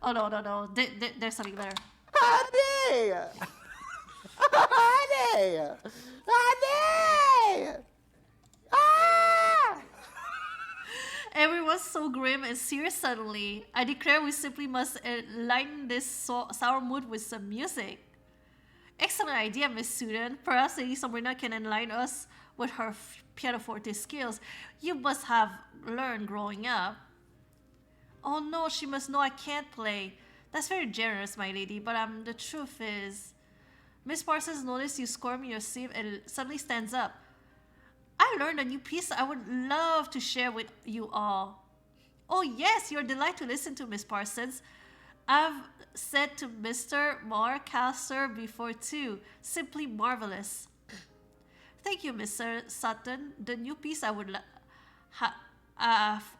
Oh no. There's something better. Honey! Honey! Honey! Ah! Everyone's so grim and serious suddenly. I declare we simply must lighten this sour mood with some music. Excellent idea, Miss Sudan. Perhaps Lady Sombrina can enlighten us with her pianoforte skills. You must have learned growing up. Oh no, she must know I can't play. That's very generous, my lady, but the truth is... Miss Parsons noticed you squirm in your sleeve and suddenly stands up. I learned a new piece I would love to share with you all. Oh yes, you're a delight to listen to, Miss Parsons. I've said to Mr. Marcaster before too. Simply marvelous. Thank you, Mr. Sutton. The new piece I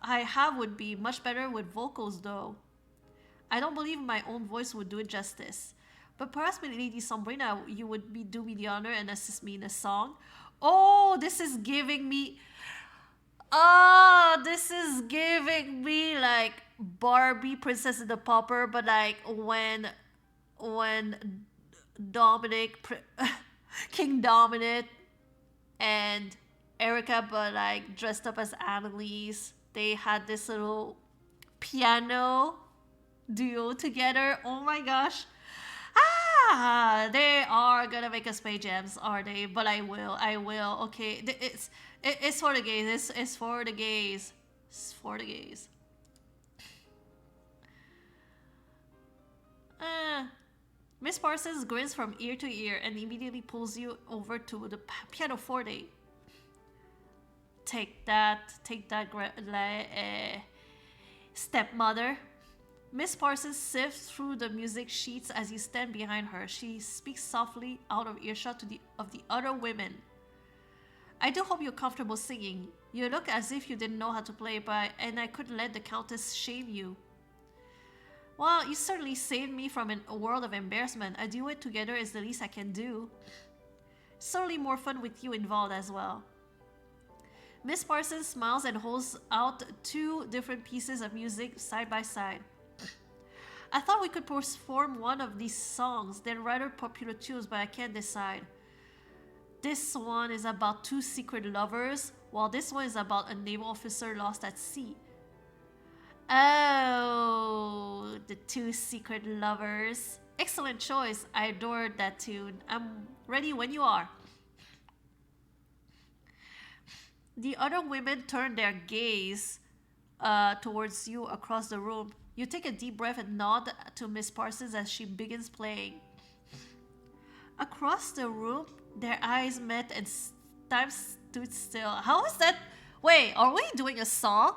have would be much better with vocals though. I don't believe my own voice would do it justice. But perhaps my Lady Sombrina, you would do me the honor and assist me in a song. Oh, this is giving me... Oh, this is giving me like Barbie Princess and the Pauper, but like when King Dominic and Erica, but like dressed up as Annalise, they had this little piano duo together. Oh my gosh. Ah, they are gonna make us play gems, are they? But I will. Okay, it's for the gays. It's for the gays. It's for the gays. Miss Parsons grins from ear to ear and immediately pulls you over to the pianoforte. Take that, stepmother. Miss Parsons sifts through the music sheets as you stand behind her. She speaks softly out of earshot of the other women. I do hope you're comfortable singing. You look as if you didn't know how to play, and I couldn't let the Countess shame you. Well, you certainly saved me from a world of embarrassment. A duet together is the least I can do. Certainly more fun with you involved as well. Miss Parsons smiles and holds out two different pieces of music side by side. I thought we could perform one of these songs. They're rather popular tunes, but I can't decide. This one is about two secret lovers, while this one is about a naval officer lost at sea. Oh, the two secret lovers. Excellent choice. I adored that tune. I'm ready when you are. The other women turn their gaze towards you across the room. You take a deep breath and nod to Miss Parsons as she begins playing. Across the room, their eyes met and time stood still. How is that? Wait, are we doing a song?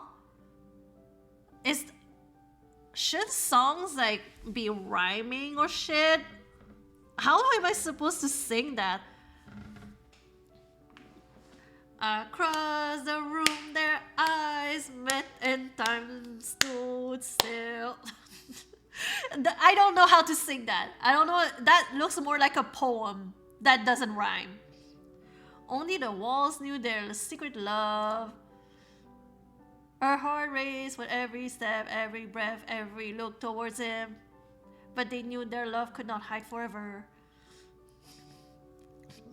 Should songs like be rhyming or shit? How am I supposed to sing that? Across the room, their eyes met and time stood still. I don't know how to sing that. I don't know. That looks more like a poem that doesn't rhyme. Only the walls knew their secret love. Her heart raced with every step, every breath, every look towards him. But they knew their love could not hide forever.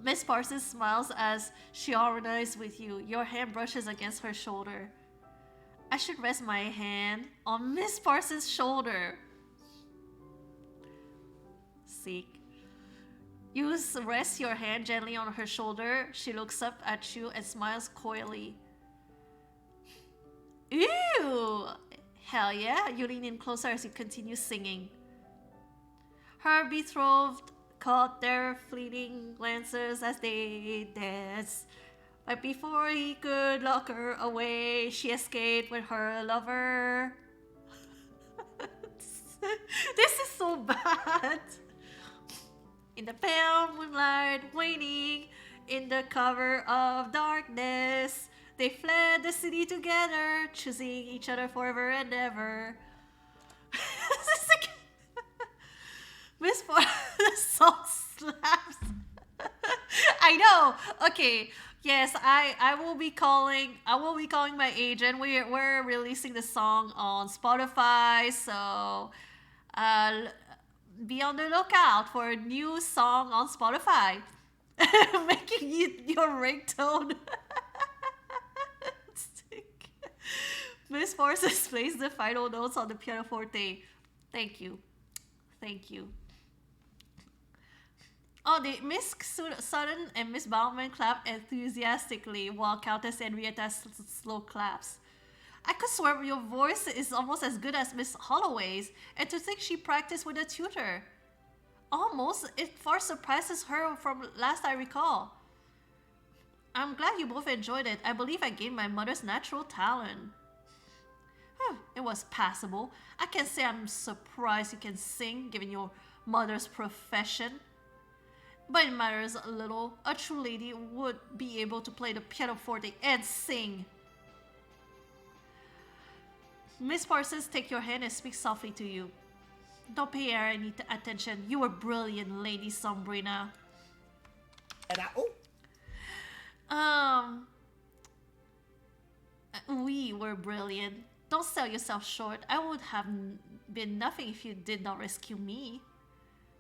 Miss Parsons smiles as she harmonizes with you. Your hand brushes against her shoulder. I should rest my hand on Miss Parsons' shoulder. Seek. You rest your hand gently on her shoulder. She looks up at you and smiles coyly. Ew! Hell yeah! You lean in closer as you continue singing. Her betrothed caught their fleeting glances as they danced. But before he could lock her away, she escaped with her lover. This is so bad. In the pale moonlight, waning in the cover of darkness, they fled the city together, choosing each other forever and ever. Miss the song slaps. I know. Okay. Yes, I will be calling my agent. We're releasing the song on Spotify, so be on the lookout for a new song on Spotify. Making your ringtone. Stick. Miss Forces plays the final notes on the pianoforte. Thank you. Thank you. Oh, Miss Sutton and Miss Bauman clap enthusiastically while Countess Henrietta slow claps. I could swear your voice is almost as good as Miss Holloway's, and to think she practiced with a tutor. Almost, it far surpasses her from last I recall. I'm glad you both enjoyed it. I believe I gained my mother's natural talent. It was passable. I can say I'm surprised you can sing, given your mother's profession. But it matters a little. A true lady would be able to play the pianoforte and sing. Miss Parsons, take your hand and speak softly to you. Don't pay her any attention. You were brilliant, Lady Sombrina. We were brilliant. Don't sell yourself short. I would have been nothing if you did not rescue me.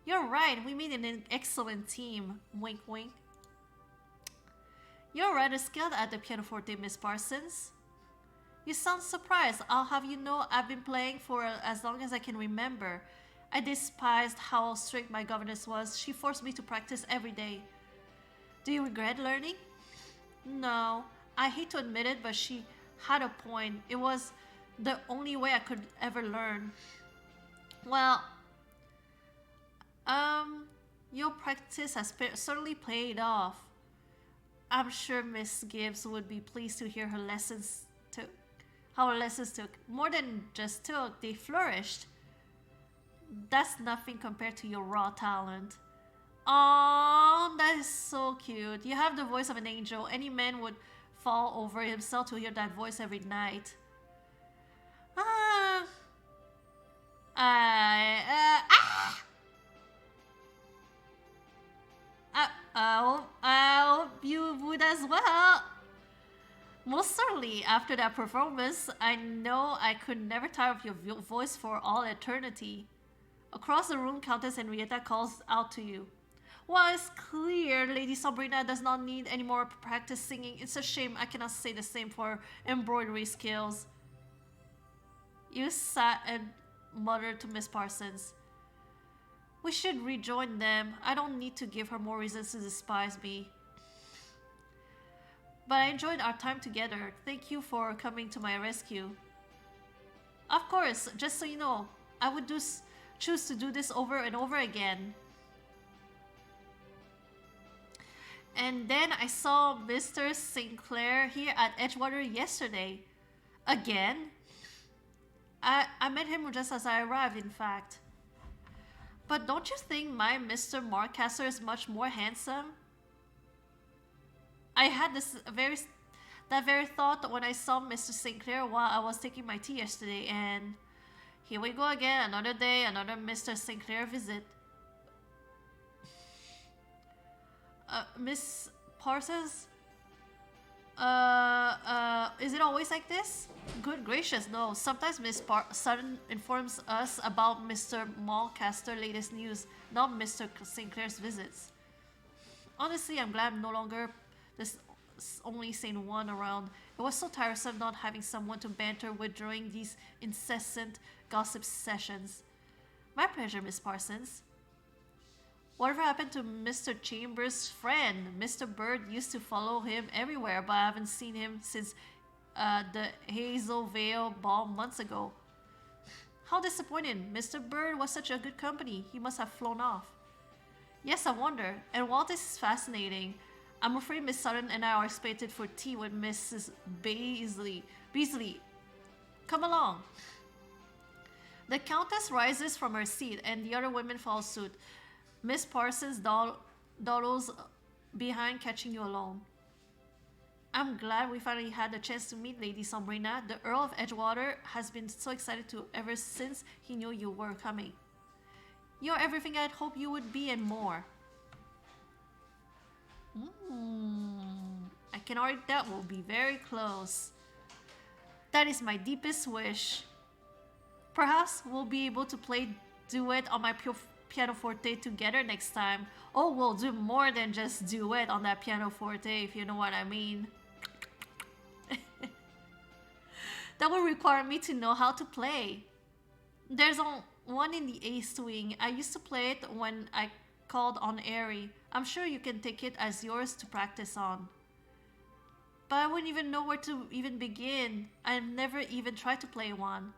You're right. We made an excellent team. Wink, wink. You're rather skilled at the pianoforte, Miss Parsons. You sound surprised. I'll have you know I've been playing for as long as I can remember. I despised how strict my governess was. She forced me to practice every day. Do you regret learning? No. I hate to admit it, but she had a point. It was the only way I could ever learn. Well, your practice has certainly paid off. I'm sure Miss Gibbs would be pleased to hear her lessons took. How her lessons took. More than just took, they flourished. That's nothing compared to your raw talent. Oh, that is so cute. You have the voice of an angel. Any man would fall over himself to hear that voice every night. I hope you would as well. Most certainly, after that performance, I know I could never tire of your voice for all eternity. Across the room, Countess Henrietta calls out to you. Well, it's clear Lady Sabrina does not need any more practice singing. It's a shame I cannot say the same for her embroidery skills. You sat and muttered to Miss Parsons. We should rejoin them. I don't need to give her more reasons to despise me. But I enjoyed our time together. Thank you for coming to my rescue. Of course, just so you know, I would choose to do this over and over again. And then I saw Mr. Sinclair here at Edgewater yesterday. Again? I met him just as I arrived, in fact. But don't you think my Mr. Marcaster is much more handsome? I had that very thought when I saw Mr. Sinclair while I was taking my tea yesterday, and here we go again, another day, another Mr. Sinclair visit. Miss Parsons? Is it always like this? Good gracious, no. Sometimes Miss Sutton informs us about Mr. Mulcaster's latest news, not Mr. Sinclair's visits. Honestly, I'm glad I'm no longer this only sane one around. It was so tiresome not having someone to banter with during these incessant gossip sessions. My pleasure, Miss Parsons. Whatever happened to Mr. Chambers' friend? Mr. Bird used to follow him everywhere, but I haven't seen him since the Hazel Vale ball months ago. How disappointing. Mr. Bird was such a good company. He must have flown off. Yes, I wonder. And while this is fascinating, I'm afraid Miss Sutton and I are expected for tea with Mrs. Beasley. Come along. The Countess rises from her seat and the other women follow suit. Miss Parsons dawdles behind, catching you alone. I'm glad we finally had the chance to meet Lady Sombrina. The Earl of Edgewater has been so excited ever since he knew you were coming. You're everything I'd hoped you would be and more. I can already tell we'll be very close. That is my deepest wish. Perhaps we'll be able to play duet on my pianoforte together next time. Oh, we'll do more than just duet on that pianoforte, if you know what I mean. That would require me to know how to play. There's one in the A string. I used to play it when I called on Airy. I'm sure you can take it as yours to practice on. But I wouldn't even know where to even begin. I've never even tried to play one.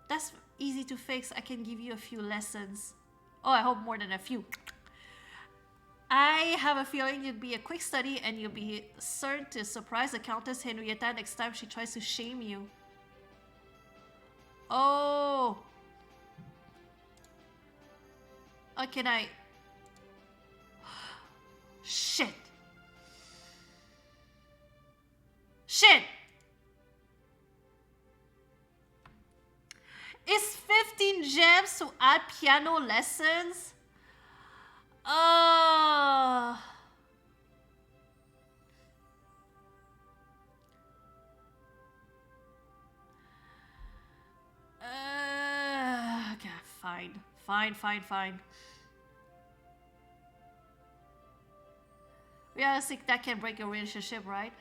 That's easy to fix. I can give you a few lessons. Oh, I hope more than a few. I have a feeling it'd be a quick study and you'll be certain to surprise the Countess Henrietta next time she tries to shame you. Oh. Oh, can I? Shit. Shit. Is 15 gems to add piano lessons? Okay, fine. Realistic, that can break a relationship, right?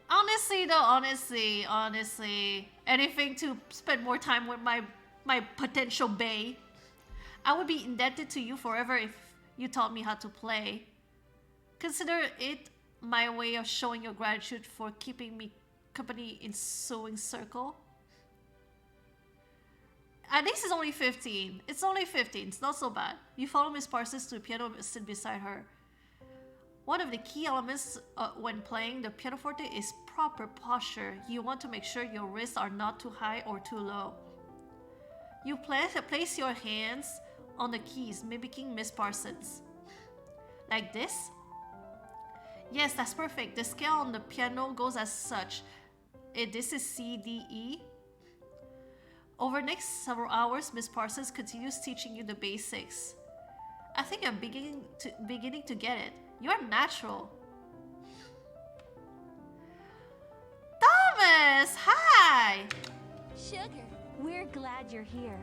Honestly though, honestly, anything to spend more time with my potential bae. I would be indebted to you forever if you taught me how to play. Consider it my way of showing your gratitude for keeping me company in sewing circle. At least it's only 15. It's only 15. It's not so bad. You follow Miss Parsons to the piano and sit beside her. One of the key elements when playing the pianoforte is proper posture. You want to make sure your wrists are not too high or too low. You place your hands on the keys, mimicking Miss Parsons. Like this? Yes, that's perfect. The scale on the piano goes as such. This is C, D, E. Over the next several hours, Miss Parsons continues teaching you the basics. I think I'm beginning to get it. You're natural. Thomas, hi! Sugar, we're glad you're here.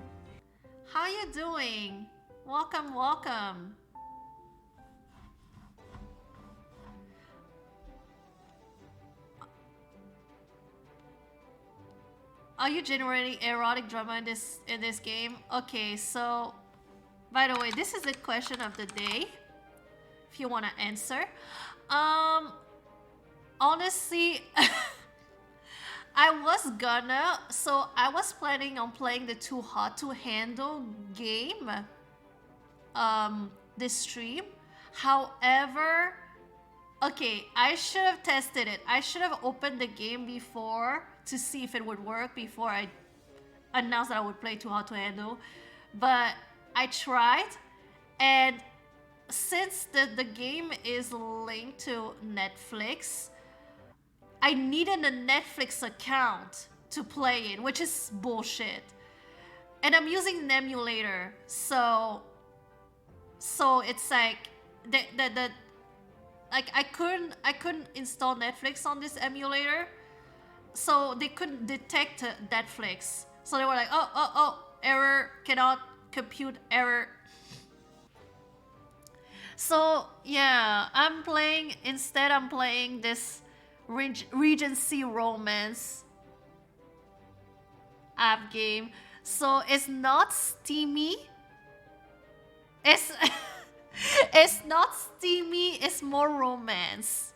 How you doing? Welcome. Are you generating erotic drama in this game? Okay, so by the way, this is the question of the day. If you want to answer, honestly, I was planning on playing the Too Hot to Handle game, this stream. However, okay, I should have tested it. I should have opened the game before to see if it would work before I announced that I would play Too Hot to Handle. But I tried, and since the game is linked to Netflix, I needed a Netflix account to play it, which is bullshit. And I'm using an emulator, so it's like like I couldn't install Netflix on this emulator, so they couldn't detect Netflix. So they were like, oh, error, cannot compute error. So yeah, I'm playing this Regency Romance app game. So it's not steamy. It's not steamy, it's more romance.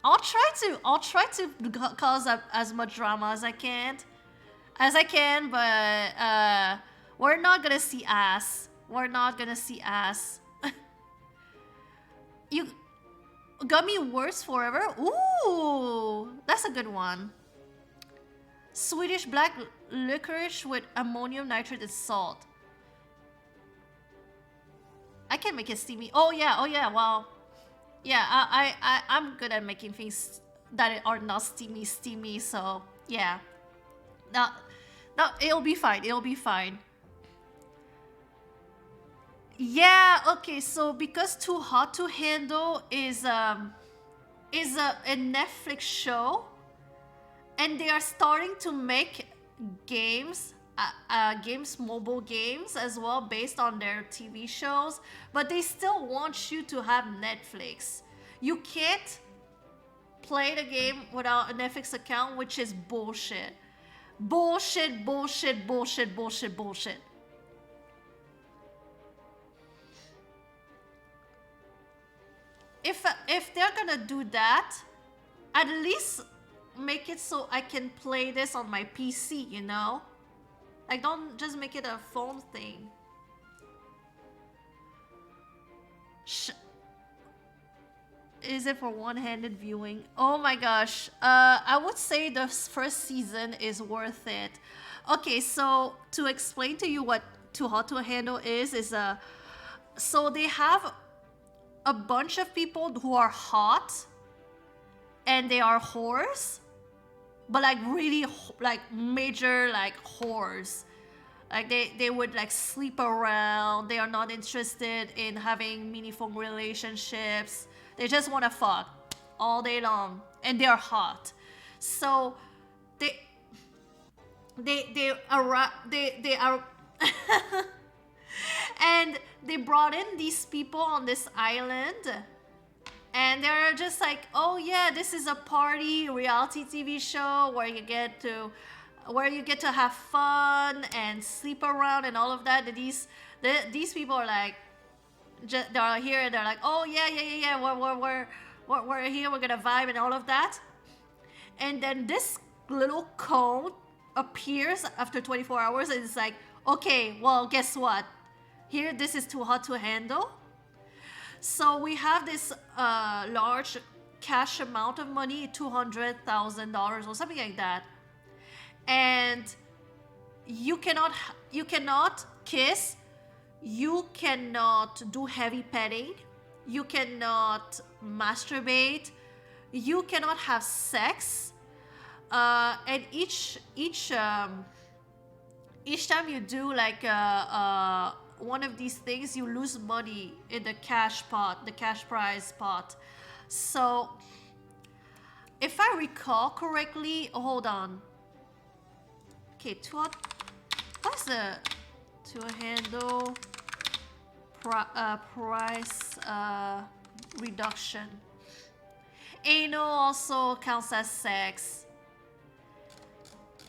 I'll try to cause up as much drama as I can, but we're not gonna see ass. You Gummy Worse Forever? Ooh, that's a good one. Swedish black licorice with ammonium nitrate and salt. I can make it steamy. Oh yeah, well, yeah, I'm good at making things that are not steamy, so yeah. No, it'll be fine. Yeah, okay, so because Too Hot to Handle is a Netflix show, and they are starting to make games games, mobile games as well, based on their TV shows, but they still want you to have Netflix. You can't play the game without a Netflix account, which is bullshit. Bullshit, bullshit, bullshit, bullshit, bullshit. If they're gonna do that, at least make it so I can play this on my PC, you know? Like, don't just make it a phone thing. Is it for one-handed viewing? Oh my gosh. I would say the first season is worth it. Okay, so to explain to you what Too Hot to Handle is so they have a bunch of people who are hot and they are whores, but like really like major like whores. Like they would like sleep around. They are not interested in having meaningful relationships. They just want to fuck all day long, and they are hot. So they are and they brought in these people on this island, and they're just like, oh yeah, this is a party reality TV show where you get to have fun and sleep around and all of that. These people are like, they're here and they're like, oh yeah, we're here, we're gonna vibe and all of that. And then this little cone appears after 24 hours and it's like, okay, well, guess what? Here, this is too hot to handle. So we have this large cash amount of money, $200,000 or something like that. And you cannot kiss, you cannot do heavy petting, you cannot masturbate, you cannot have sex, and each time you do like one of these things, you lose money in the cash pot, the cash prize pot. So if I recall correctly, hold on. Okay, what's the to handle price reduction? Anal also counts as sex.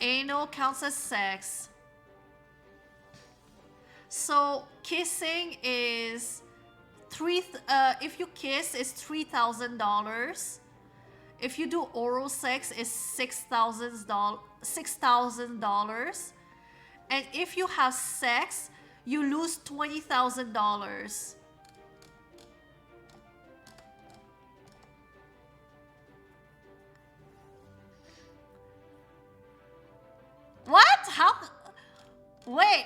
Anal counts as sex. So kissing is if you kiss is $3,000. If you do oral sex is $6,000. And if you have sex, you lose $20,000. What? How? Wait.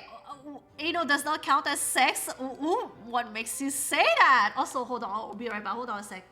Anal does not count as sex? Ooh, what makes you say that? Also, hold on. I'll be right back. Hold on a sec.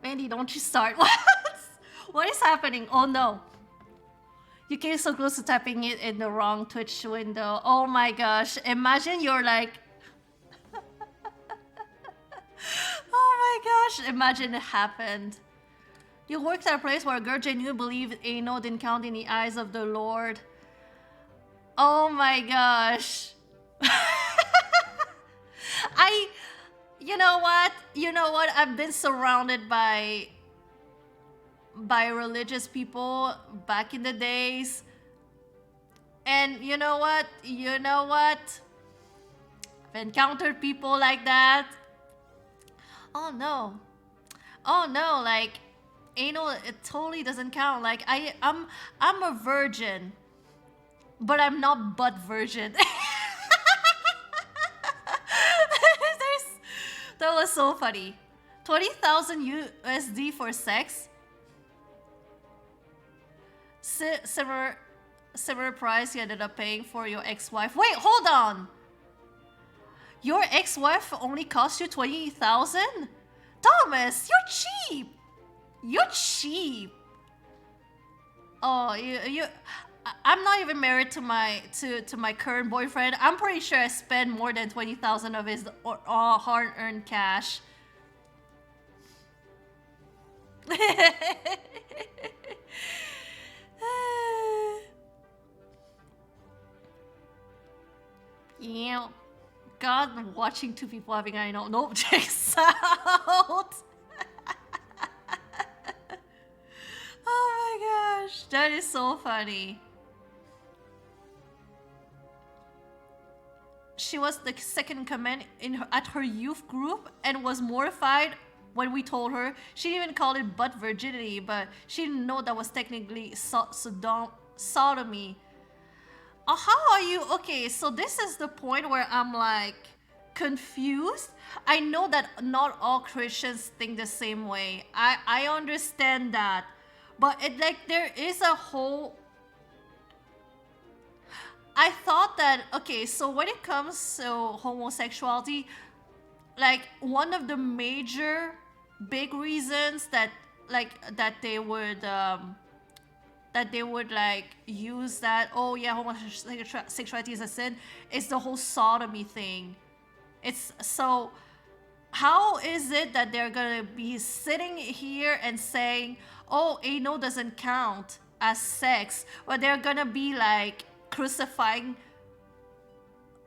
Mandy, don't you start. What is happening? Oh no. You came so close to typing it in the wrong Twitch window. Oh my gosh. Imagine you're like... Oh my gosh. Imagine it happened. You worked at a place where a girl genuinely believed anal didn't count in the eyes of the Lord. Oh my gosh. You know what? I've been surrounded by religious people back in the days. And you know what? I've encountered people like that. Oh no, like anal, it totally doesn't count. Like I'm a virgin, but I'm not butt virgin. That was so funny. 20,000 USD for sex. Similar price you ended up paying for your ex-wife. Wait, hold on. Your ex-wife only cost you 20,000? Thomas, you're cheap. You're cheap. Oh, I'm not even married to my current boyfriend. I'm pretty sure I spent more than 20,000 of his hard-earned cash. Yeah. God, watching two people having an objects out. Oh my gosh, that is so funny. She was the second in command at her youth group and was mortified when we told her. She didn't even call it butt virginity, but she didn't know that was technically sodomy. How are you? Okay, so this is the point where I'm like confused. I know that not all Christians think the same way. I understand that. But it like there is a whole... I thought that, okay, so when it comes to homosexuality, like one of the major big reasons that they would like use that, oh yeah, homosexuality is a sin, is the whole sodomy thing. It's so, how is it that they're gonna be sitting here and saying, oh, anal doesn't count as sex, but they're gonna be like crucifying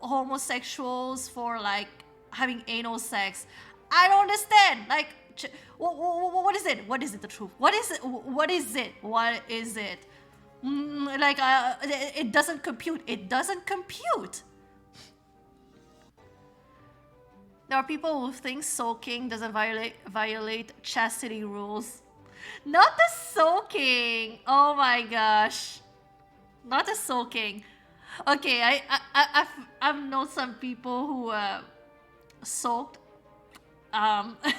homosexuals for like having anal sex? I don't understand. Like, what is it? What is it? The truth? What is it? What is it? What is it? It doesn't compute. It doesn't compute. There are people who think soaking doesn't violate chastity rules. Not the soaking. Oh my gosh. Not the soaking. Okay, I've known some people who soaked.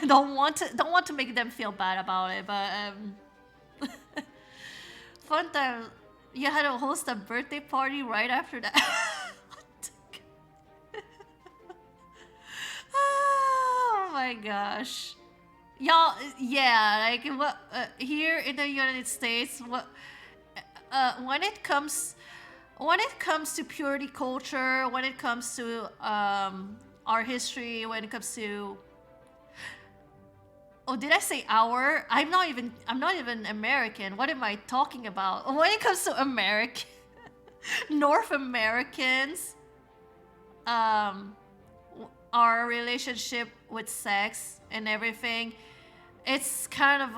Don't want to make them feel bad about it, but fun time. You had to host a birthday party right after that. Oh my gosh. Y'all, yeah, like what here in the United States, what when it comes to purity culture, when it comes to our history, when it comes to... Oh, did I say our? I'm not even American. What am I talking about? When it comes to American North Americans, our relationship with sex and everything, it's kind of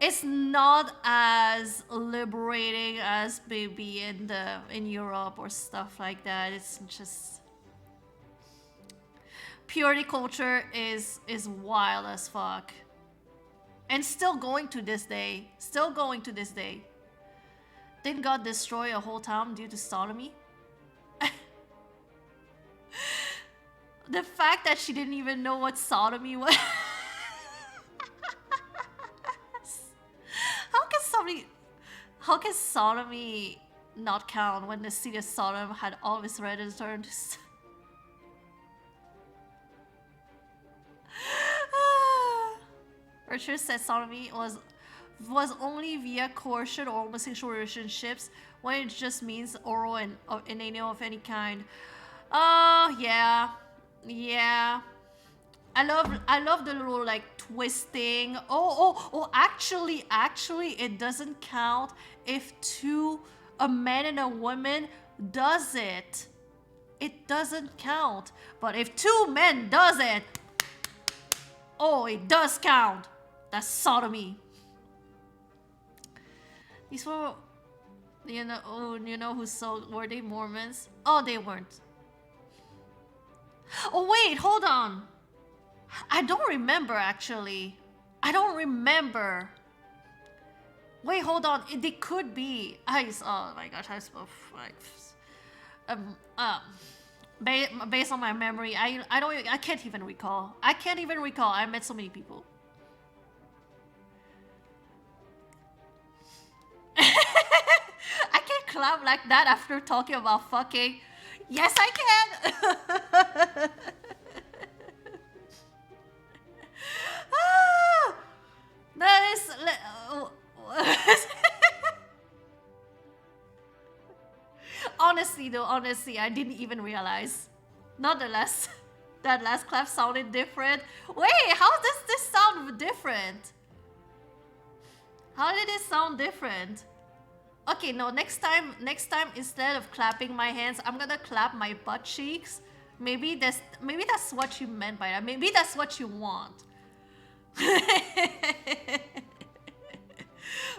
it's not as liberating as maybe in Europe or stuff like that. It's just... Purity culture is wild as fuck. And still going to this day. Still going to this day. Didn't God destroy a whole town due to sodomy? The fact that she didn't even know what sodomy was. How can sodomy not count when the city of Sodom had all of its residents turned to... Richard said sodomy was only via coercion or homosexual relationships, when it just means oral and anal of any kind. Yeah. I love the little like twisting. Actually, it doesn't count if a man and a woman does it. It doesn't count. But if two men does it, oh, it does count. That's sodomy. These were, you know who sold? Were they Mormons? Oh, they weren't. Oh wait, hold on. I don't remember actually. I don't remember. Wait, hold on. They could be. Oh my gosh, I spoke like Based on my memory, I can't even recall. I can't even recall. I met so many people. I can't clap like that after talking about fucking. Yes, I can. Ah, that is. Honestly, I didn't even realize. Nonetheless, that last clap sounded different. Wait, how does this sound different? How did it sound different? Okay, no, next time instead of clapping my hands, I'm gonna clap my butt cheeks. Maybe that's what you meant by that. Maybe that's what you want.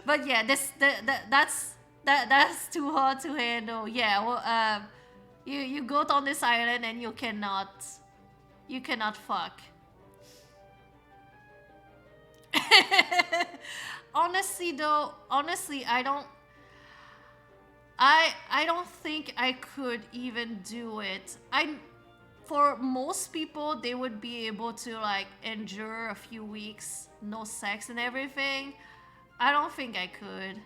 But yeah, that's too hard to handle. Yeah, well, you go on this island and you cannot fuck. Honestly, I don't think I could even do it. For most people, they would be able to like endure a few weeks, no sex and everything. I don't think I could.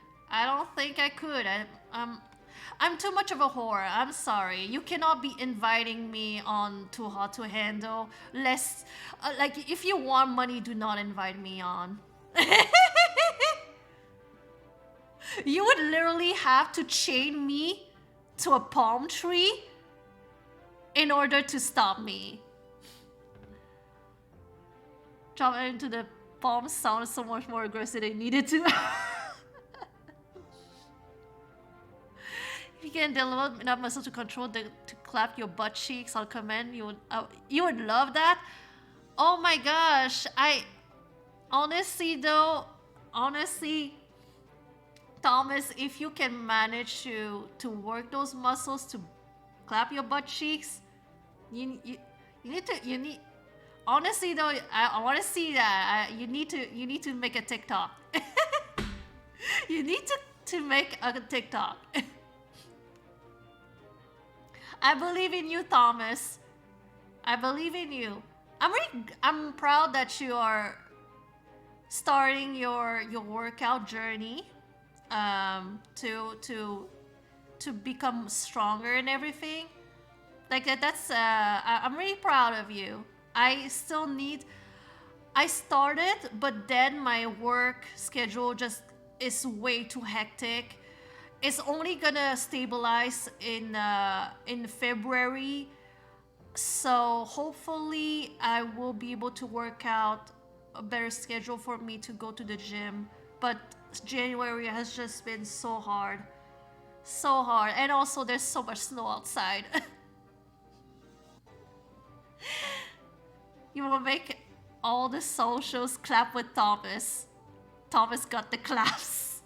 I'm too much of a whore. I'm sorry. You cannot be inviting me on Too Hot to Handle. Like if you want money, do not invite me on. You would literally have to chain me to a palm tree in order to stop me. Drop it into the palm sounded so much more aggressive than it needed to. If you can develop enough muscle to to clap your butt cheeks on command, you would love that. Oh my gosh, honestly, Thomas, if you can manage to work those muscles to clap your butt cheeks, you need. Honestly though, I want to see that. You need to make a TikTok. You need to make a TikTok. I believe in you, Thomas. I believe in you. I'm proud that you are starting your workout journey. To become stronger and everything. Like that's I'm really proud of you. I started, but then my work schedule just is way too hectic. It's only gonna stabilize in February, so hopefully I will be able to work out a better schedule for me to go to the gym. But January has just been so hard, and also there's so much snow outside. You will make all the socials clap with Thomas. Thomas got the claps.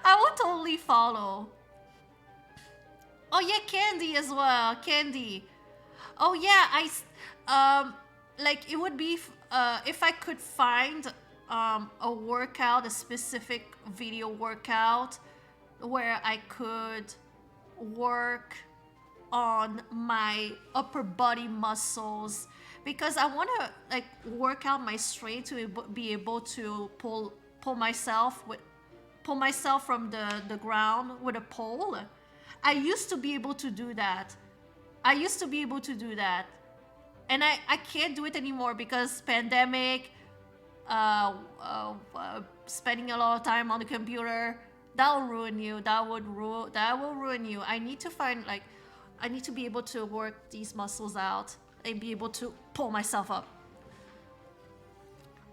I will totally follow. Oh yeah, Candy as well. Candy. Oh yeah, like it would be if I could find a workout, a specific video workout where I could work on my upper body muscles, because I want to like work out my strength to be able to pull myself from the ground with a pole. I used to be able to do that. And I can't do it anymore because pandemic, spending a lot of time on the computer, that will ruin you. That will ruin you. I need to be able to work these muscles out and be able to pull myself up.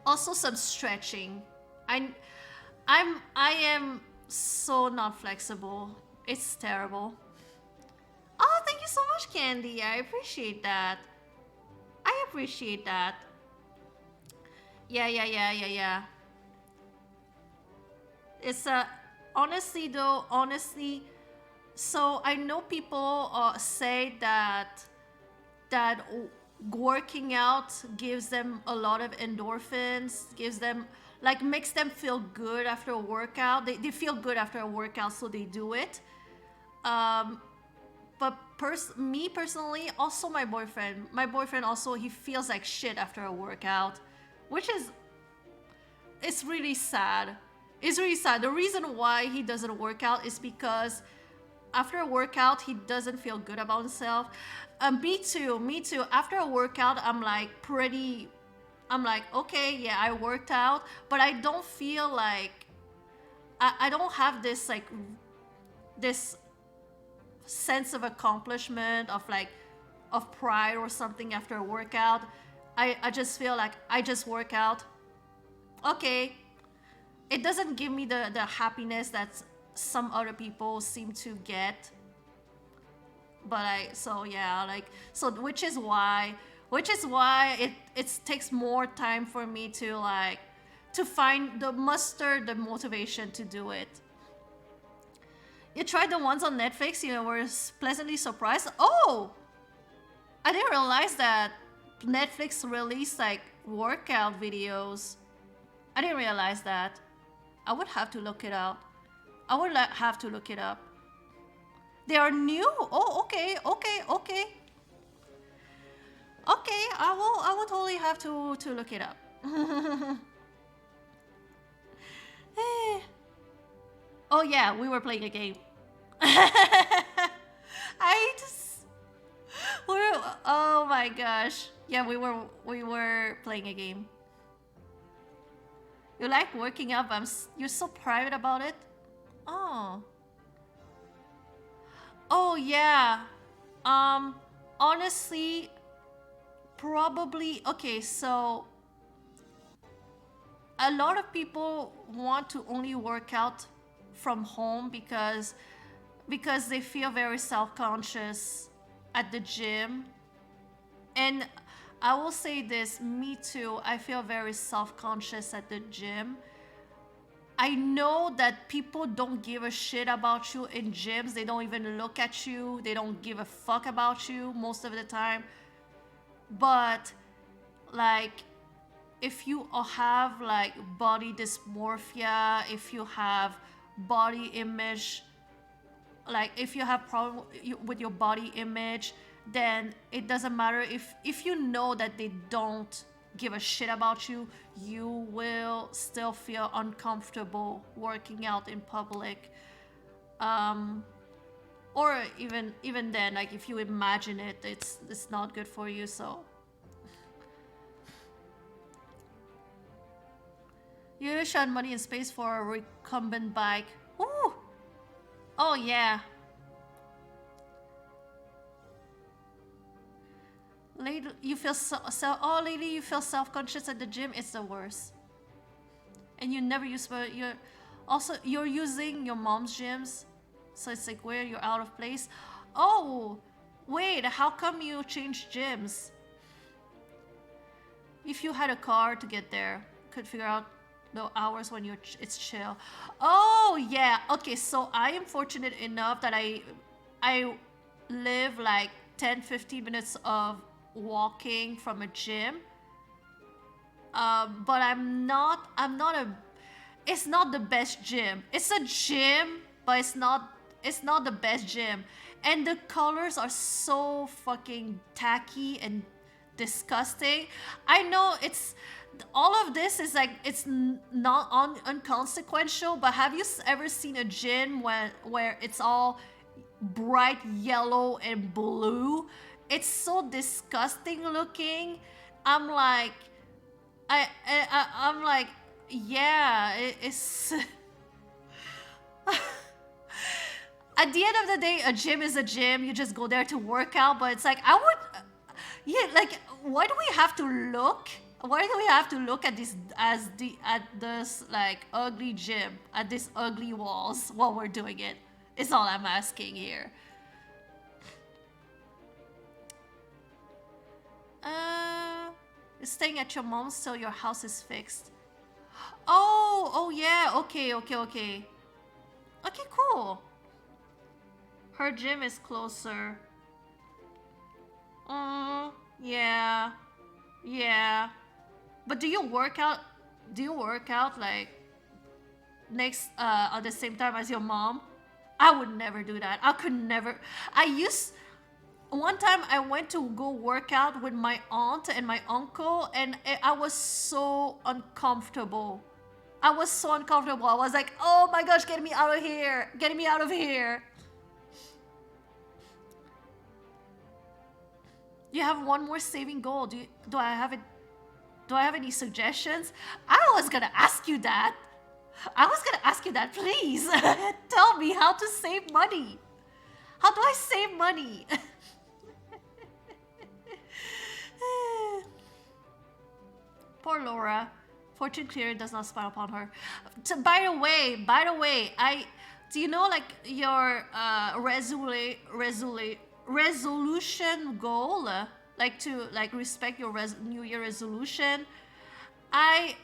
Also some stretching. I am so not flexible. It's terrible. Oh, thank you so much, Candy. I appreciate that. Yeah. It's honestly, so I know people say that working out gives them a lot of endorphins, gives them like makes them feel good after a workout. They feel good after a workout, so they do it. but me personally, also my boyfriend also, he feels like shit after a workout, which is, it's really sad. It's really sad. The reason why he doesn't work out is because after a workout, he doesn't feel good about himself. Me too. After a workout, I'm like, okay, yeah, I worked out, but I don't feel like, I don't have this like, this sense of accomplishment, of pride or something after a workout. I just feel like I just work out. Okay. It doesn't give me the happiness that some other people seem to get. But which is why it takes more time for me to like, to find the motivation to do it. You tried the ones on Netflix, you were pleasantly surprised. Oh! I didn't realize that Netflix released like workout videos. I didn't realize that. I would have to look it up. Have to look it up. They are new? Oh, okay. Okay, I will totally have to look it up. Oh yeah, we were playing a game. Oh my gosh. Yeah, we were playing a game. You like working out, but you're so private about it? Oh. Oh yeah. Honestly, probably, okay, so a lot of people want to only work out from home because they feel very self-conscious at the gym. And I will say this, me too, I feel very self-conscious at the gym. I know that people don't give a shit about you in gyms. They don't even look at you. They don't give a fuck about you most of the time. But like, if you have like body dysmorphia, if you have body image, like if you have problem with your body image, then it doesn't matter if you know that they don't give a shit about you, you will still feel uncomfortable working out in public. Or even then, like if you imagine it, it's not good for you. So you should have money and space for a recumbent bike. Ooh! Oh yeah. Lady, you feel lady, you feel self-conscious at the gym. It's the worst. And you never use, but you're using your mom's gyms, so it's like where you're out of place. Oh, wait, how come you changed gyms? If you had a car to get there, could figure out the hours when it's chill. Oh yeah, okay. So I am fortunate enough that I live like 10-15 minutes of walking from a gym. But it's not the best gym. It's a gym, but it's not the best gym. And the colors are so fucking tacky and disgusting. I know all of this is like, it's not unconsequential, but have you ever seen a gym where it's all bright yellow and blue? It's so disgusting looking. I'm like, yeah, it's. At the end of the day, a gym is a gym. You just go there to work out. But it's like, like, why do we have to look? Why do we have to look at this like ugly gym, at these ugly walls while we're doing it? Is all I'm asking here. Staying at your mom's till your house is fixed. Oh yeah, okay. Okay, cool. Her gym is closer. Yeah. But do you work out like next at the same time as your mom? I would never do that. I could never. One time I went to go work out with my aunt and my uncle, and I was so uncomfortable. I was so uncomfortable. I was like, oh my gosh, get me out of here. Get me out of here. You have one more saving goal. Do I have it? Do I have any suggestions? I was gonna ask you that. Please tell me how to save money. How do I save money? Poor Laura. Fortune clear does not smile upon her. By the way, do you know like your resolution goal? Like to respect your New Year resolution? I'm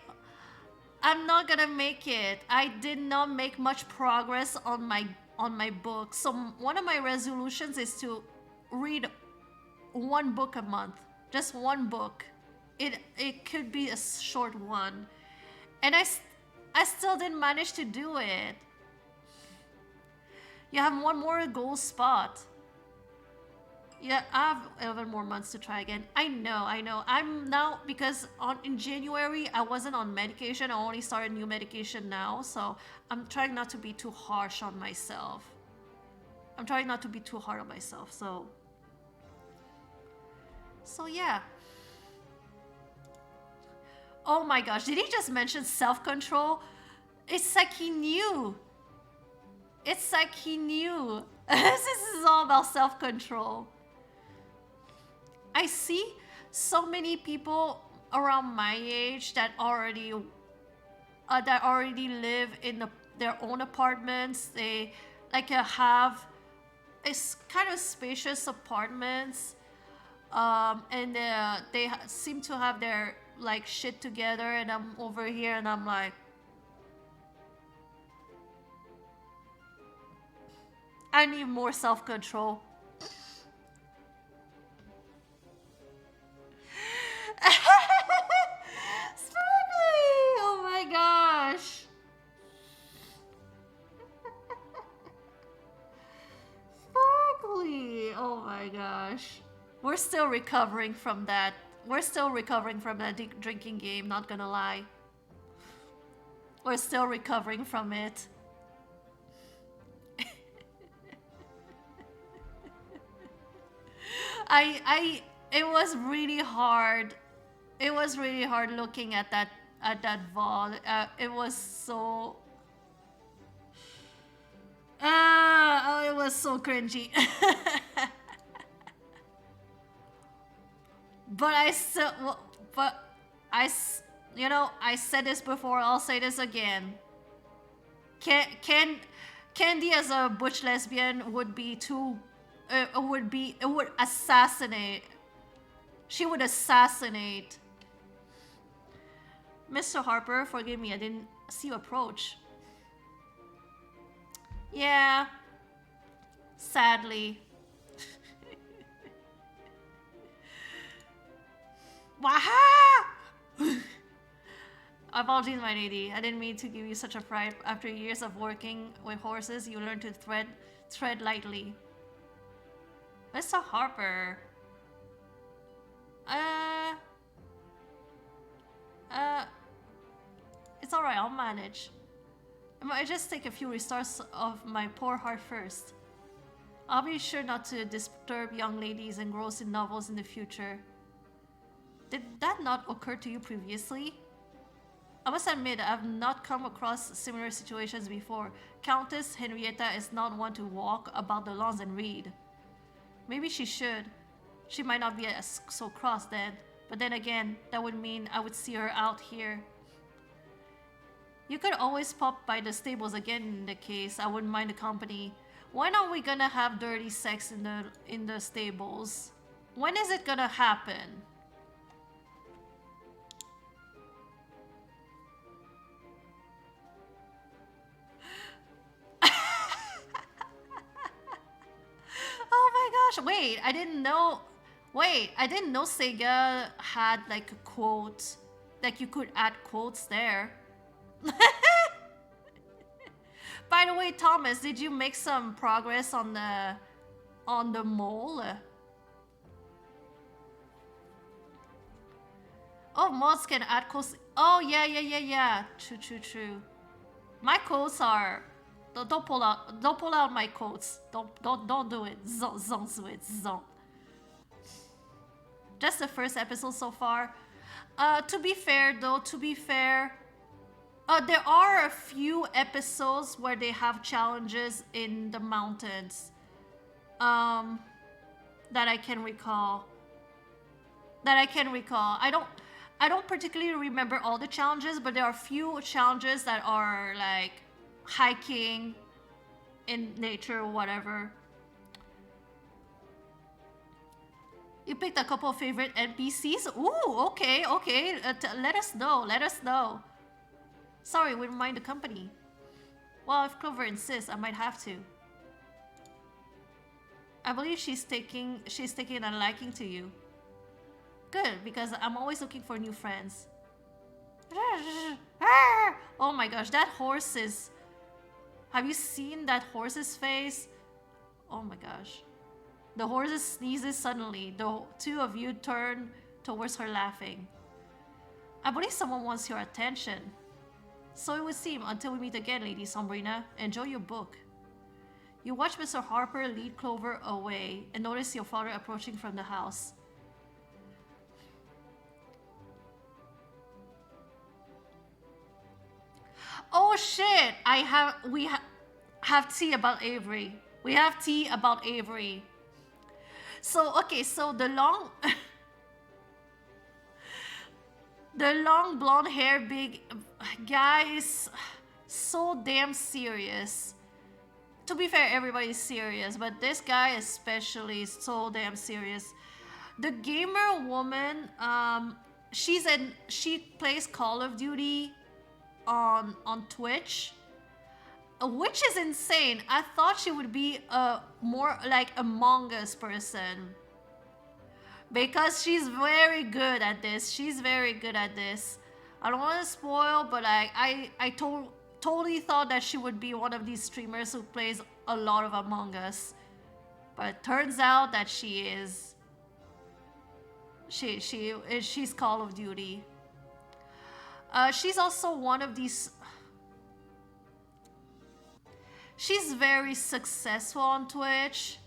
not gonna make it. I did not make much progress on my book. So one of my resolutions is to read one book a month. Just one book. It could be a short one. And I still didn't manage to do it. You have one more goal spot. Yeah, I have 11 more months to try again. I know. I'm now, because in January, I wasn't on medication. I only started new medication now. So I'm trying not to be too harsh on myself. So yeah. Oh my gosh, did he just mention self-control? It's like he knew. This is all about self-control. I see so many people around my age that already live in their own apartments. They have it's kind of spacious apartments, and they seem to have their shit together, and I'm over here and I'm like, I need more self-control. Sparkly! Oh my gosh. Sparkly! Oh my gosh. We're still recovering from that. Drinking game, not gonna lie. We're still recovering from it. It was really hard. It was really hard looking at that VOD. It was so it was so cringy. But I said this before, I'll say this again. Candy as a butch lesbian would be too, would assassinate. She would assassinate. Mr. Harper, forgive me, I didn't see you approach. Yeah. Sadly. Waha! Apologies, my lady. I didn't mean to give you such a fright. After years of working with horses, you learn to tread lightly. Mr. Harper. It's alright, I'll manage. I might just take a few restarts of my poor heart first. I'll be sure not to disturb young ladies engrossed in novels in the future. Did that not occur to you previously? I must admit, I've not come across similar situations before. Countess Henrietta is not one to walk about the lawns and read. Maybe she should. She might not be so cross then. But then again, that would mean I would see her out here. You could always pop by the stables again in the case. I wouldn't mind the company. When are we gonna have dirty sex in the stables? When is it gonna happen? Oh my gosh, wait, I didn't know Sega had like a quote, like you could add quotes there. By the way, Thomas, did you make some progress on the mole? Oh, mods can add codes. Oh, yeah. True. My codes are... Don't pull out my codes. Don't do it. Zong do it. Zong. Just the first episode so far. To be fair, there are a few episodes where they have challenges in the mountains. That I can recall. I don't particularly remember all the challenges, but there are a few challenges that are like hiking in nature or whatever. You picked a couple of favorite NPCs? Ooh, okay. Let us know. Sorry, wouldn't mind the company. Well, if Clover insists, I might have to. I believe she's taking a liking to you. Good, because I'm always looking for new friends. Oh my gosh, that horse is... Have you seen that horse's face? Oh my gosh. The horse sneezes suddenly. The two of you turn towards her laughing. I believe someone wants your attention. So it would seem, until we meet again, Lady Sombrina. Enjoy your book. You watch Mr. Harper lead Clover away and notice your father approaching from the house. Oh shit! We have tea about Avery. We have tea about Avery. So okay, so the long the long blonde hair big guy is so damn serious. To be fair, everybody's serious, but this guy especially is so damn serious. The gamer woman, she plays Call of Duty on Twitch, which is insane. I thought she would be a more like Among Us person, because she's very good at this. I don't want to spoil, but I totally thought that she would be one of these streamers who plays a lot of Among Us, but it turns out that she's Call of Duty. She's also one of these... She's very successful on Twitch,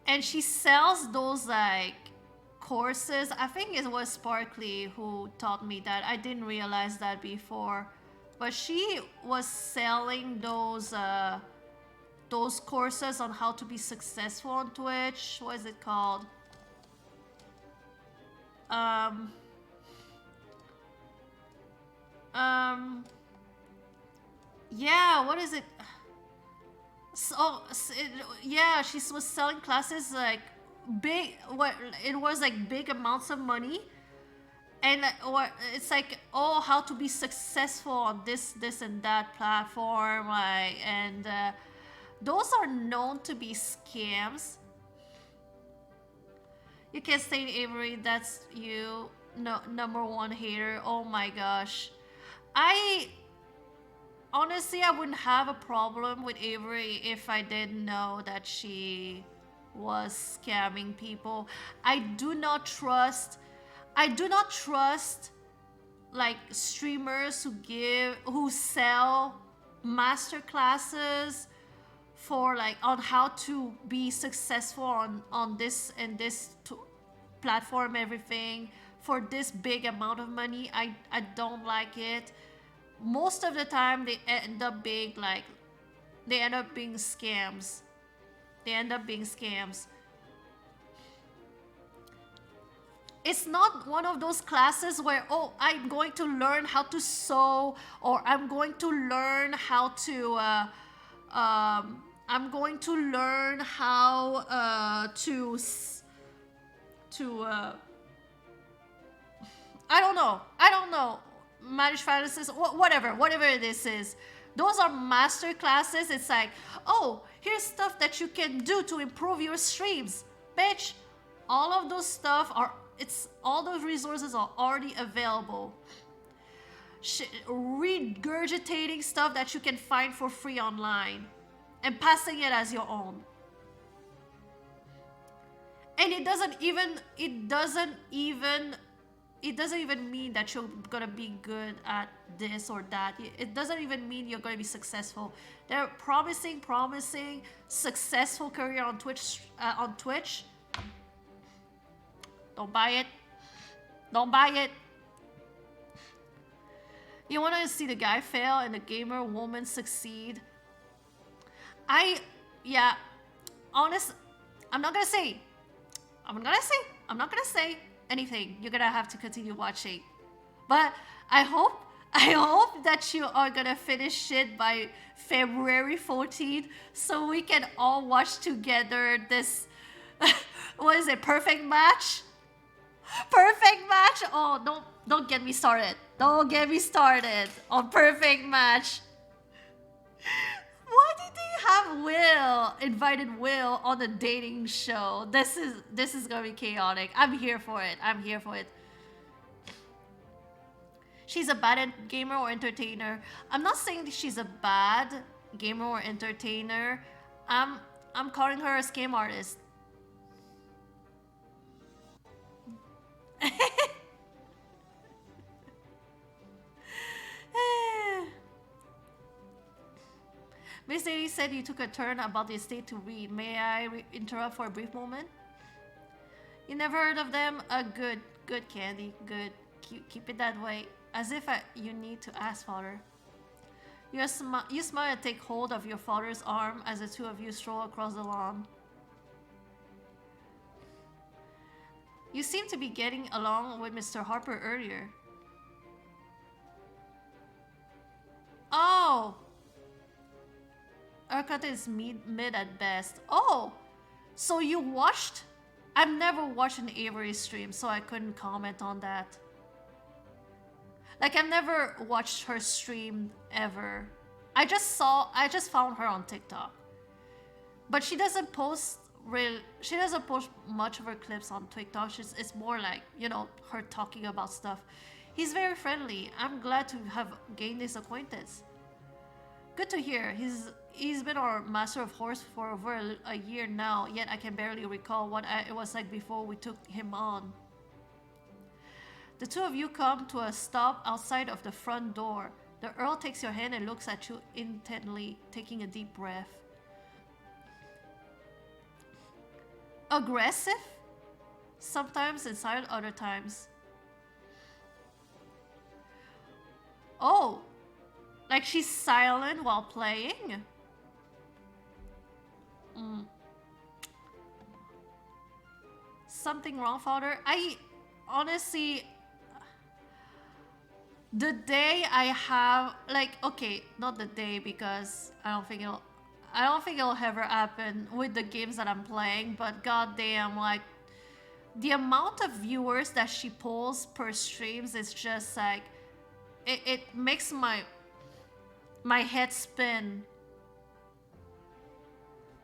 and she sells those like courses. I think it was Sparkly who taught me that. I didn't realize that before, but she was selling those courses on how to be successful on Twitch. What is it called? Yeah, what is it? Yeah, she was selling classes like big, it was like big amounts of money, and it's like, oh, how to be successful on this and that platform, like, and those are known to be scams. You can't stay in Avery, that's you. No, #1 hater. Oh my gosh. Honestly, I wouldn't have a problem with Avery if I didn't know that she was scamming people. I do not trust like streamers who sell master classes for like on how to be successful on this and this platform, everything, for this big amount of money. I don't like it. Most of the time they end up being scams. It's not one of those classes where, oh, I'm going to learn how to sew, or I'm going to learn how to I don't know, manage finances, whatever this is. Those are master classes. It's like, oh, here's stuff that you can do to improve your streams. Bitch, all of those stuff all those resources are already available. regurgitating stuff that you can find for free online and passing it as your own. And it doesn't even mean that you're gonna be good at this or that. It doesn't even mean you're gonna be successful. They're promising successful career on Twitch. Don't buy it. Don't buy it. You want to see the guy fail and the gamer woman succeed? Honest, I'm not gonna say anything. You're gonna have to continue watching. But I hope that you are gonna finish it by February 14th so we can all watch together this, what is it, perfect match? Perfect match? Oh, don't get me started. Don't get me started on perfect match. Why did they have invited Will on a dating show? This is gonna be chaotic. I'm here for it. She's a bad gamer or entertainer. I'm not saying that she's a bad gamer or entertainer. I'm calling her a scam artist. Miss Lady said you took a turn about the estate to read. May I interrupt for a brief moment? You never heard of them? Good, Candy. Good. Keep it that way. As if you need to ask, Father. You smile and take hold of your father's arm as the two of you stroll across the lawn. You seem to be getting along with Mr. Harper earlier. Oh! Urquhart is mid at best. Oh! So you watched? I've never watched an Avery stream, so I couldn't comment on that. Like, I've never watched her stream ever. I just found her on TikTok. But she doesn't post much of her clips on TikTok. It's more like, you know, her talking about stuff. He's very friendly. I'm glad to have gained this acquaintance. Good to hear. He's been our master of horse for over a year now, yet I can barely recall what it was like before we took him on. The two of you come to a stop outside of the front door. The Earl takes your hand and looks at you intently, taking a deep breath. Aggressive? Sometimes and silent other times. Oh, like she's silent while playing? Something wrong, Father? I honestly, the day I have, like, okay, not the day, because I don't think it'll ever happen with the games that I'm playing, but goddamn, like, the amount of viewers that she pulls per streams is just like, it makes my head spin.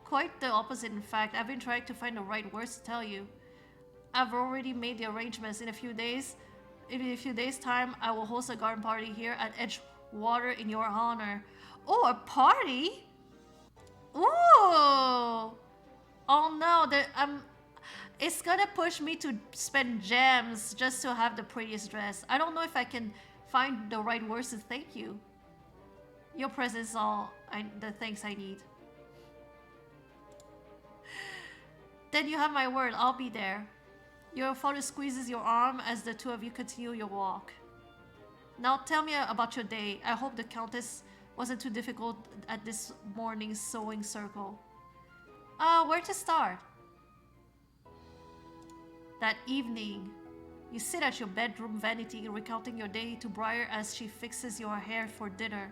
Quite the opposite, in fact. I've been trying to find the right words to tell you. I've already made the arrangements. In a few days time, I will host a garden party here at Edgewater in your honor. Oh, a party? Ooh! Oh no, it's gonna push me to spend gems just to have the prettiest dress. I don't know if I can find the right words to thank you. Your presence is all the thanks I need. Then you have my word, I'll be there. Your father squeezes your arm as the two of you continue your walk. Now tell me about your day. I hope the Countess wasn't too difficult at this morning's sewing circle. Where to start? That evening, you sit at your bedroom vanity recounting your day to Briar as she fixes your hair for dinner.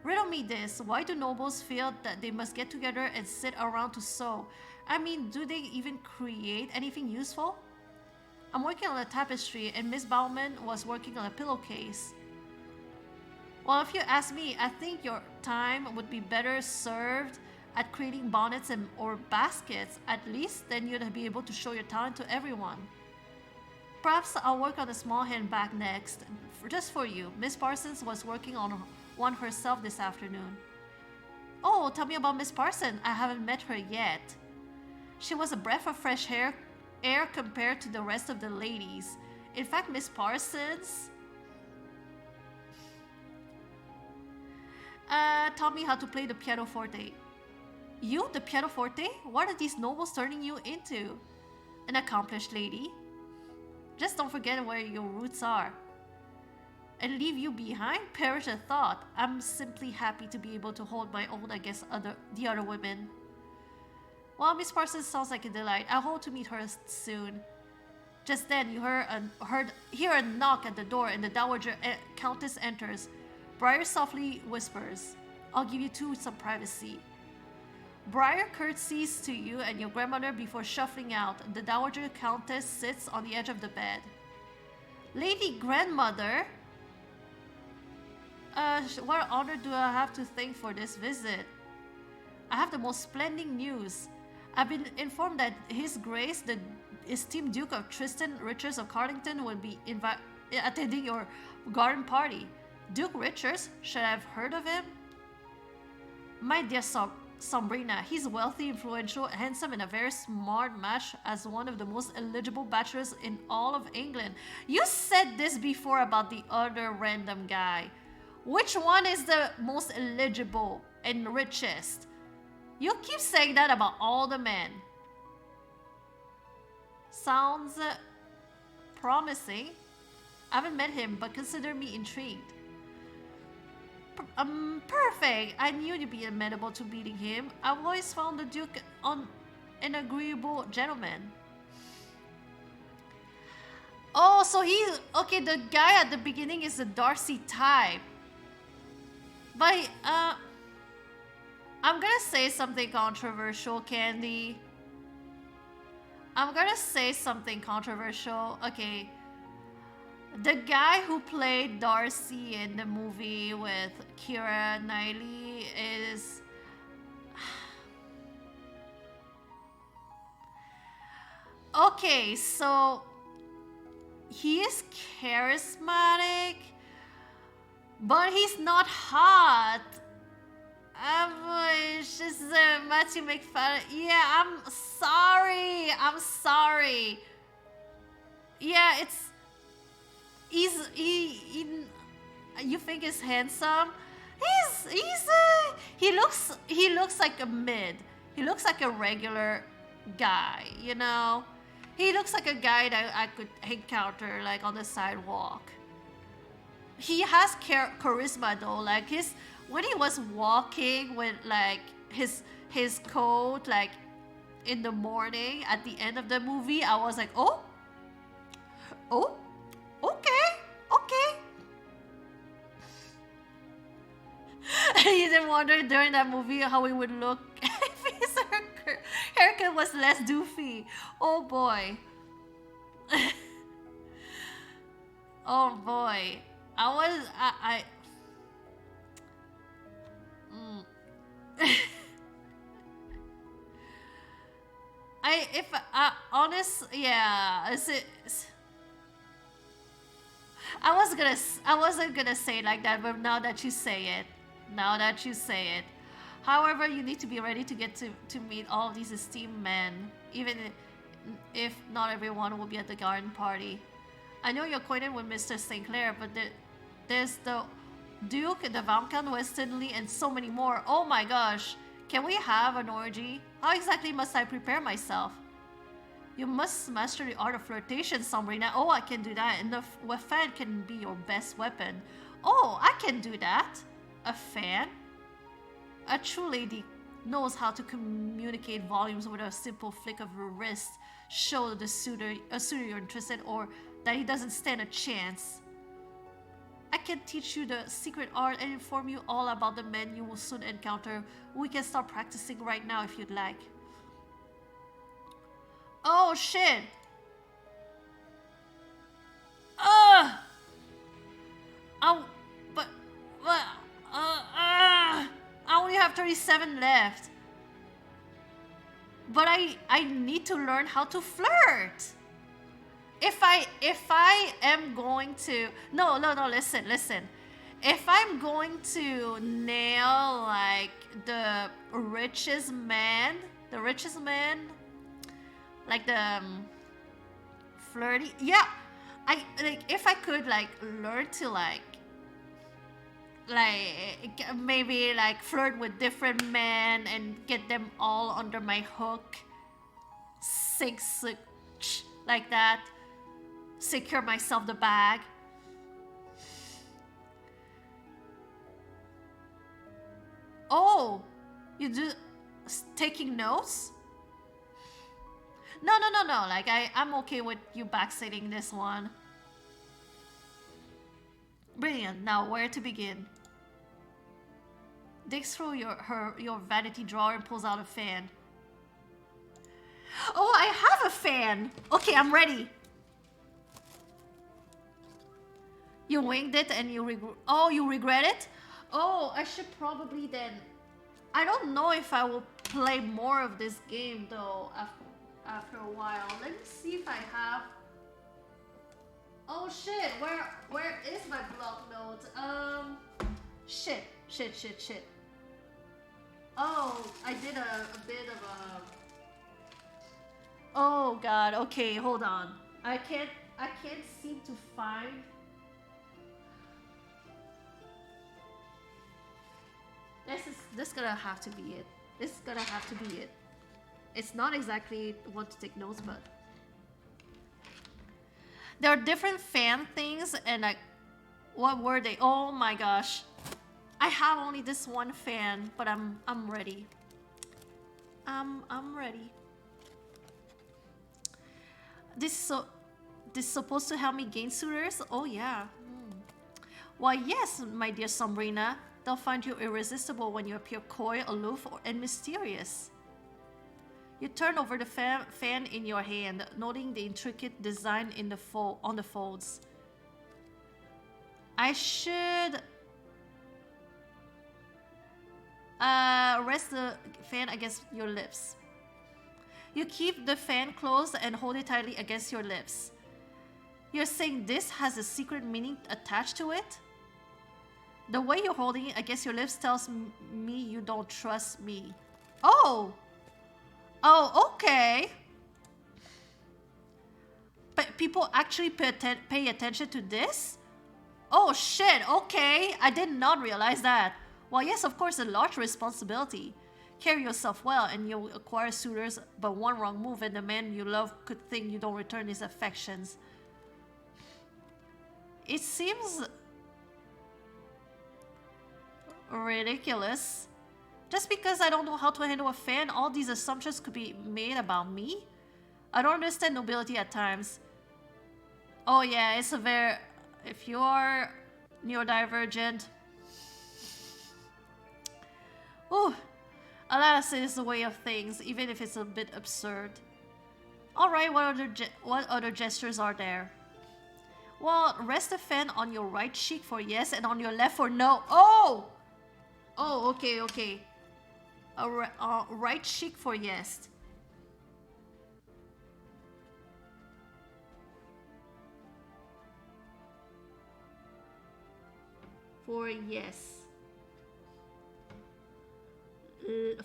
Riddle me this, why do nobles feel that they must get together and sit around to sew? I mean, do they even create anything useful? I'm working on a tapestry and Miss Bauman was working on a pillowcase. Well, if you ask me, I think your time would be better served at creating bonnets or baskets. At least then you'd be able to show your talent to everyone. Perhaps I'll work on a small handbag next, just for you. Miss Parsons was working on one herself this afternoon. Oh, tell me about Miss Parsons. I haven't met her yet. She was a breath of fresh air compared to the rest of the ladies. In fact, Miss Parsons taught me how to play the pianoforte. You, the pianoforte? What are these nobles turning you into? An accomplished lady. Just don't forget where your roots are. And leave you behind? Perish a thought. I'm simply happy to be able to hold my own against the other women. Well, Miss Parsons sounds like a delight. I hope to meet her soon. Just then, you hear a knock at the door, and the Dowager Countess enters. Briar softly whispers, "I'll give you two some privacy." Briar curtsies to you and your grandmother before shuffling out. The Dowager Countess sits on the edge of the bed. Lady Grandmother? What honor do I have to thank for this visit? I have the most splendid news. I've been informed that His Grace, the esteemed Duke of Tristan Richards of Carlington, will be attending your garden party. Duke Richards? Should I have heard of him? My dear Sombrina, he's wealthy, influential, handsome, and a very smart match as one of the most eligible bachelors in all of England. You said this before about the other random guy. Which one is the most eligible and richest? You keep saying that about all the men. Sounds promising. I haven't met him, but consider me intrigued. Perfect. I knew you'd be amenable to meeting him. I've always found the Duke an agreeable gentleman. Oh, so okay, the guy at the beginning is the Darcy type. But, I'm gonna say something controversial, Candy. I'm gonna say something controversial. Okay. The guy who played Darcy in the movie with Keira Knightley is... Okay, so... he is charismatic, but he's not hot. It's just Matthew McFadden. Yeah, I'm sorry. Yeah, it's... you think he's handsome? He looks like a mid. He looks like a regular guy, you know? He looks like a guy that I could encounter like on the sidewalk. He has charisma though, like when he was walking with like his coat like in the morning at the end of the movie, I was like, oh, okay. You didn't wonder during that movie how he would look if his haircut was less doofy. Oh boy. Oh boy. I wasn't gonna say it like that, but now that you say it. However, you need to be ready to get to meet all of these esteemed men, even if not everyone will be at the garden party. I know you're acquainted with Mr. St. Clair, but there's the Duke, the Viscount Westonleigh, and so many more. Oh my gosh, can we have an orgy? How exactly must I prepare myself? You must master the art of flirtation, Sombrina. Oh, I can do that, and a fan can be your best weapon. Oh, I can do that. A fan? A true lady knows how to communicate volumes with a simple flick of her wrist. Show the suitor you're interested, or that he doesn't stand a chance. I can teach you the secret art and inform you all about the men you will soon encounter. We can start practicing right now if you'd like. Oh shit! I only have 37 left. But I need to learn how to flirt. if I am going to no, listen. If I'm going to nail like the richest man, like the flirty, yeah, I like if I could like learn to like maybe like flirt with different men and get them all under my hook, like that, secure myself the bag. Oh, you do taking notes? No. Like I'm okay with you backseating this one. Brilliant. Now where to begin? Digs through your vanity drawer and pulls out a fan. Oh, I have a fan. Okay, I'm ready. You winged it and you regret it? Oh, I should probably then. I don't know if I will play more of this game though after a while. Let me see if I have. Oh shit! Where is my block note? Shit. Oh, I did a bit of a. Oh god. Okay, hold on. I can't seem to find. This gonna have to be it. This is gonna have to be it. It's not exactly want to take notes, but there are different fan things and like, what were they? Oh my gosh, I have only this one fan, but I'm ready. I'm ready. This supposed to help me gain suitors? Oh yeah. Why yes, my dear Sombrina. They'll find you irresistible when you appear coy, aloof, and mysterious. You turn over the fan in your hand, noting the intricate design in the on the folds. I should rest the fan against your lips. You keep the fan closed and hold it tightly against your lips. You're saying this has a secret meaning attached to it? The way you're holding it against your lips tells me you don't trust me. Oh! Oh, okay. But people actually pay attention to this? Oh shit, okay. I did not realize that. Well, yes, of course, a large responsibility. Carry yourself well and you'll acquire suitors, but one wrong move and the man you love could think you don't return his affections. It seems ridiculous. Just because I don't know how to handle a fan, all these assumptions could be made about me? I don't understand nobility at times. Oh yeah, it's a very... If you are neurodivergent... Ooh, alas, it is the way of things, even if it's a bit absurd. Alright, what other gestures are there? Well, rest the fan on your right cheek for yes and on your left for no. Oh! Oh, okay. Right cheek for yes. For yes.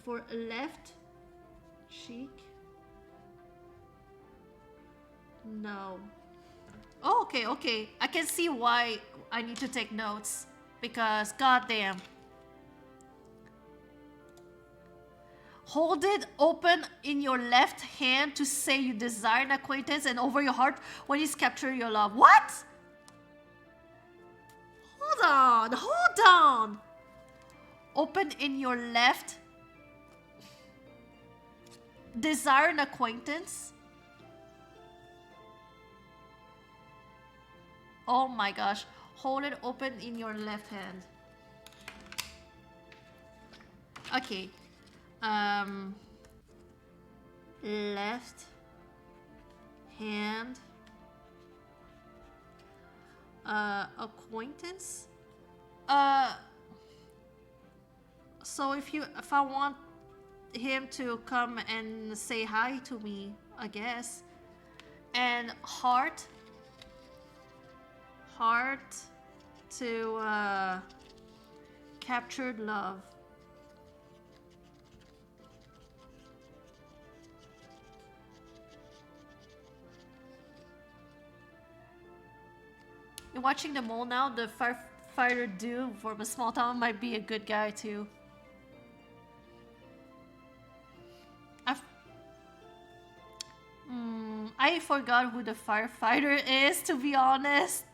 For left cheek. No. Oh, okay. I can see why I need to take notes. Because, goddamn. Hold it open in your left hand to say you desire an acquaintance and over your heart when he's captured your love. What? Hold on. Open in your left. Desire an acquaintance. Oh my gosh. Hold it open in your left hand. Okay. Left hand. Acquaintance. So if I want him to come and say hi to me, I guess, and heart to captured love. You're watching the mole now. The firefighter dude from a small town might be a good guy too. I forgot who the firefighter is, to be honest.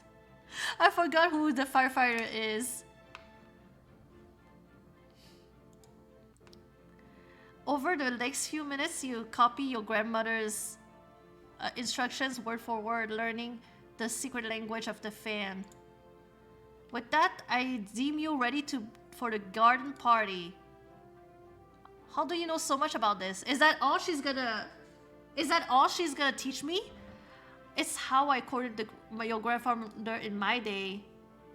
I forgot who the firefighter is. Over the next few minutes, you copy your grandmother's instructions word for word, learning the secret language of the fan. With that, I deem you ready for the garden party. How do you know so much about this? Is that all she's gonna teach me? It's how I courted your grandfather in my day.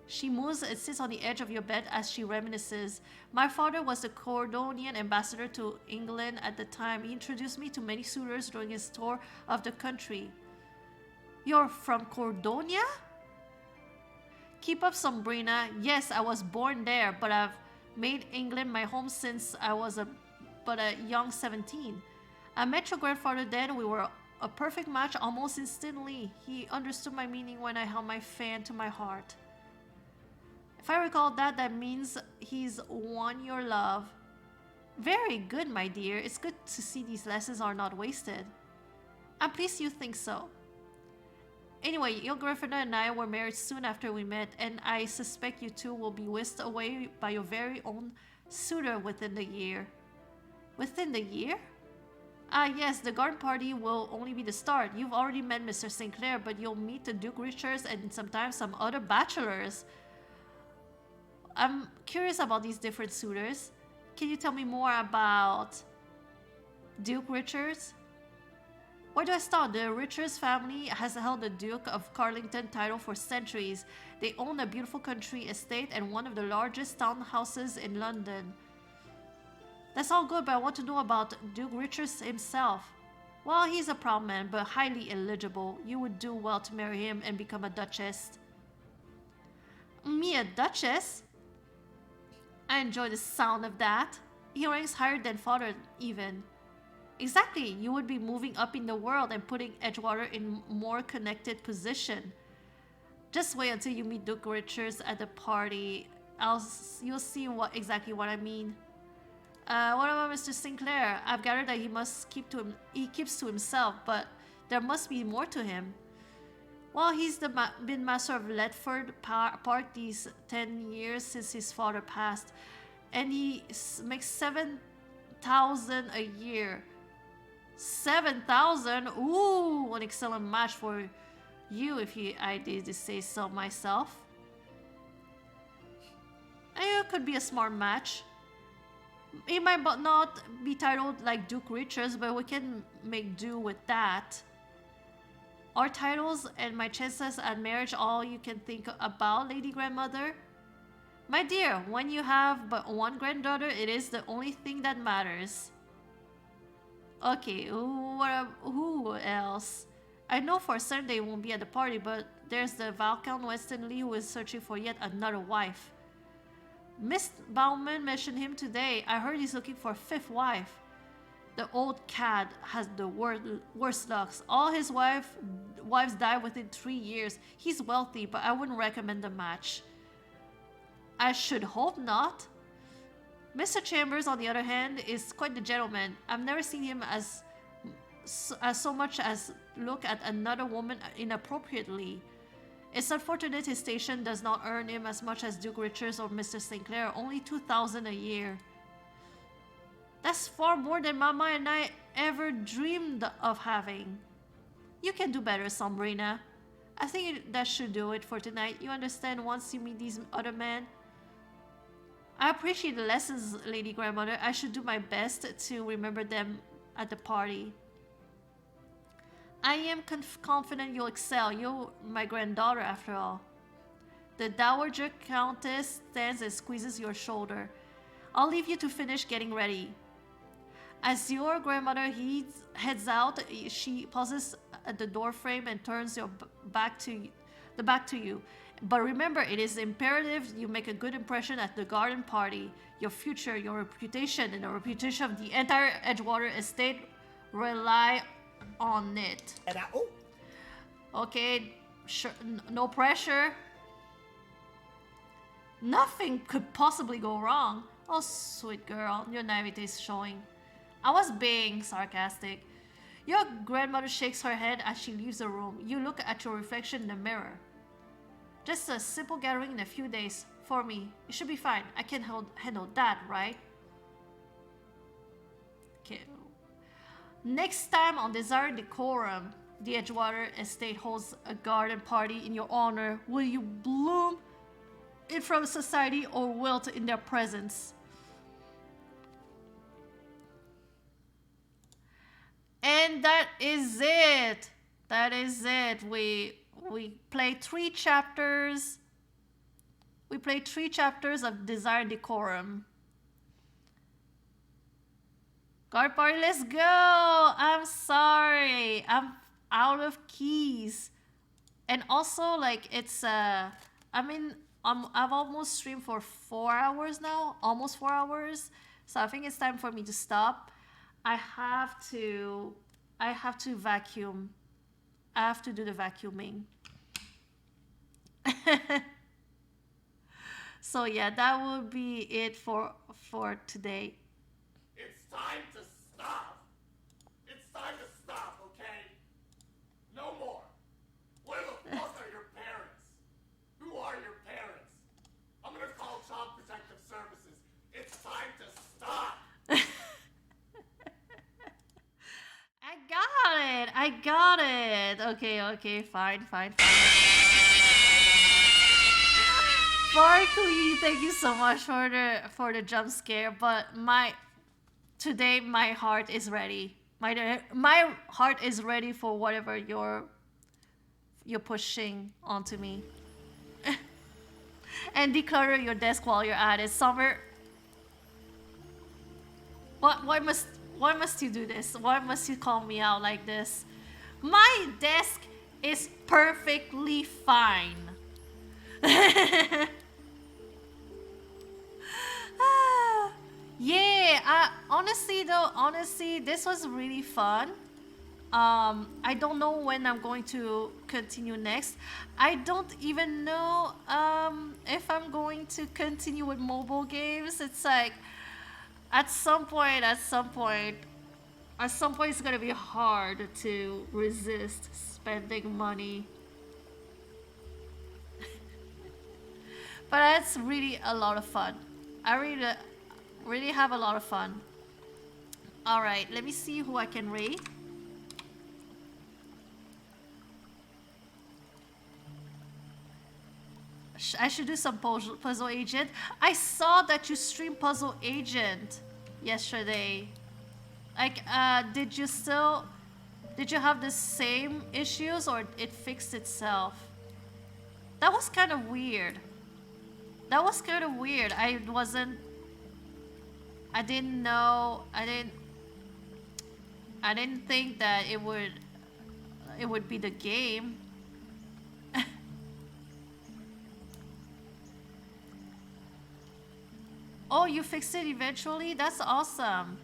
She moves and sits on the edge of your bed as she reminisces. My father was the Cordonian ambassador to England at the time. He introduced me to many suitors during his tour of the country. You're from Cordonia? Keep up, Sombrina. Yes, I was born there, but I've made England my home since I was but a young 17. I met your grandfather then. We were a perfect match almost instantly. He understood my meaning when I held my fan to my heart. If I recall that means he's won your love. Very good, my dear. It's good to see these lessons are not wasted. I'm pleased you think so. Anyway, your grandfather and I were married soon after we met, and I suspect you two will be whisked away by your very own suitor within the year. Within the year? Yes, the garden party will only be the start. You've already met Mr. Sinclair, but you'll meet the Duke Richards and sometimes some other bachelors. I'm curious about these different suitors. Can you tell me more about Duke Richards? Where do I start? The Richards family has held the Duke of Carlington title for centuries. They own a beautiful country estate and one of the largest townhouses in London. That's all good, but I want to know about Duke Richards himself. Well, he's a proud man, but highly eligible. You would do well to marry him and become a duchess. Me, a duchess? I enjoy the sound of that. He ranks higher than father, even. Exactly, you would be moving up in the world and putting Edgewater in more connected position. Just wait until you meet Duke Richards at the party. You'll see exactly what I mean. What about Mr. Sinclair? I've gathered that he keeps to himself, but there must be more to him. Well, he's been master of Letford Park these 10 years since his father passed, and he makes 7,000 a year. 7,000? Ooh, an excellent match for you, if I did say so myself. It could be a smart match. It might not be titled like Duke Richards, but we can make do with that. Are titles and my chances at marriage all you can think about, Lady Grandmother? My dear, when you have but one granddaughter, it is the only thing that matters. Okay, who else? I know for certain they won't be at the party, but there's the Viscount Westonleigh who is searching for yet another wife. Miss Bauman mentioned him today. I heard he's looking for a fifth wife. The old cad has the worst lucks. All his wives died within 3 years. He's wealthy, but I wouldn't recommend the match. I should hope not. Mr. Chambers, on the other hand, is quite the gentleman. I've never seen him as so much as look at another woman inappropriately. It's unfortunate his station does not earn him as much as Duke Richards or Mr. Sinclair, only 2,000 a year. That's far more than Mama and I ever dreamed of having. You can do better, Sombrina. I think that should do it for tonight. You understand, once you meet these other men. I appreciate the lessons, Lady Grandmother. I should do my best to remember them at the party. I am confident you'll excel. You're my granddaughter, after all. The Dowager Countess stands and squeezes your shoulder. I'll leave you to finish getting ready. As your grandmother heads out, she pauses at the door frame and turns your back to you. But remember, it is imperative you make a good impression at the garden party. Your future, your reputation, and the reputation of the entire Edgewater estate rely on it. And Okay, sure, no pressure. Nothing could possibly go wrong. Oh, sweet girl, your naivete is showing. I was being sarcastic. Your grandmother shakes her head as she leaves the room. You look at your reflection in the mirror. Just a simple gathering in a few days. For me, it should be fine. I can handle that, right? Okay. Next time on Desire Decorum, the Edgewater Estate holds a garden party in your honor. Will you bloom in front of society or wilt in their presence? And that is it. That is it. We played 3 chapters. We played 3 chapters of Desire Decorum. Guard party, let's go. I'm sorry. I'm out of keys. And also, like, it's I mean, I've almost streamed for 4 hours now, almost 4 hours. So I think it's time for me to stop. I have to vacuum. I have to do the vacuuming. So yeah, that will be it for today. It's time to stop. It's time to stop, okay? No more. Where the fuck are your parents? Who are your parents? I'm gonna call Child Protective Services. It's time to stop. I got it. Okay, fine. Barkley, thank you so much for the jump scare, but today my heart is ready. My heart is ready for whatever you're pushing onto me. And declutter your desk while you're at it. Summer, why must you do this? Why must you call me out like this? My desk is perfectly fine. Yeah, honestly, this was really fun. I don't know when I'm going to continue next. I don't even know if I'm going to continue with mobile games. It's like at some point it's gonna be hard to resist spending money. But it's really a lot of fun. I really have a lot of fun. Alright, let me see who I can raid. I should do some Puzzle Agent. I saw that you streamed Puzzle Agent yesterday. Like, did you have the same issues or it fixed itself? That was kind of weird. I didn't know. I didn't think that it would be the game. Oh, you fixed it eventually? That's awesome.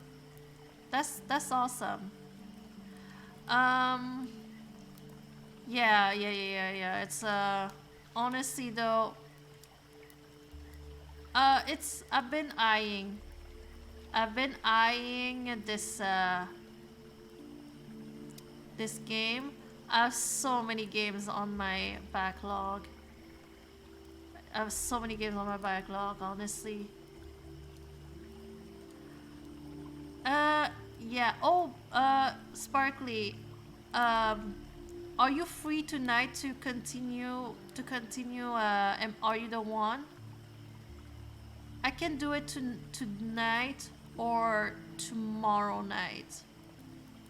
That's awesome. Yeah. It's honestly though, I've been eyeing this game. I have so many games on my backlog. Honestly. Yeah. Oh, Sparkly. Are you free tonight to continue? Are you the one? I can do it tonight or tomorrow night,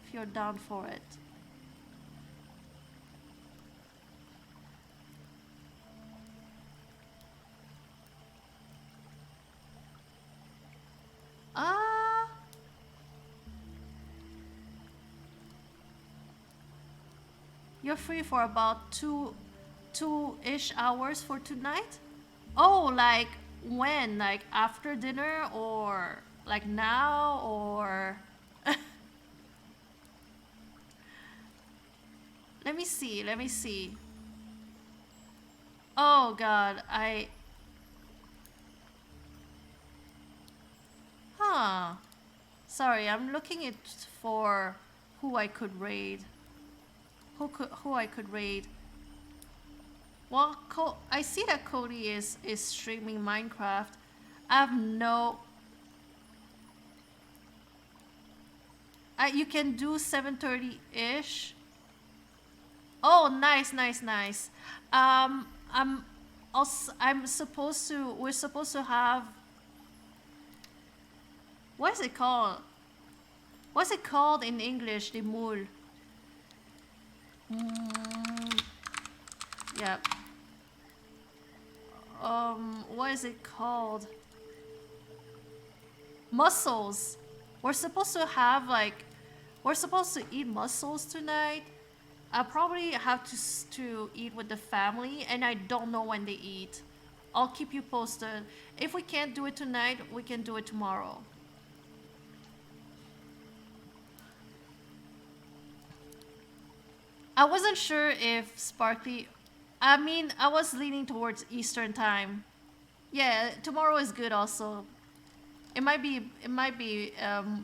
if you're down for it. You're free for about two-ish hours for tonight? Oh, like when? Like after dinner or like now or let me see, let me see. Oh god, Huh. Sorry, I'm looking it for who I could raid. Who I could raid. Well, I see that Cody is streaming Minecraft. I have no. You can do 7:30-ish. Oh, nice, nice, nice. I'm also supposed to. We're supposed to have. What is it called? What's it called in English? The mule. Yeah. What is it called? Mussels. We're supposed to have like, we're supposed to eat mussels tonight. I probably have to eat with the family, and I don't know when they eat. I'll keep you posted. If we can't do it tonight, we can do it tomorrow. I wasn't sure if Sparkly. I mean, I was leaning towards Eastern time. Yeah, tomorrow is good also. It might be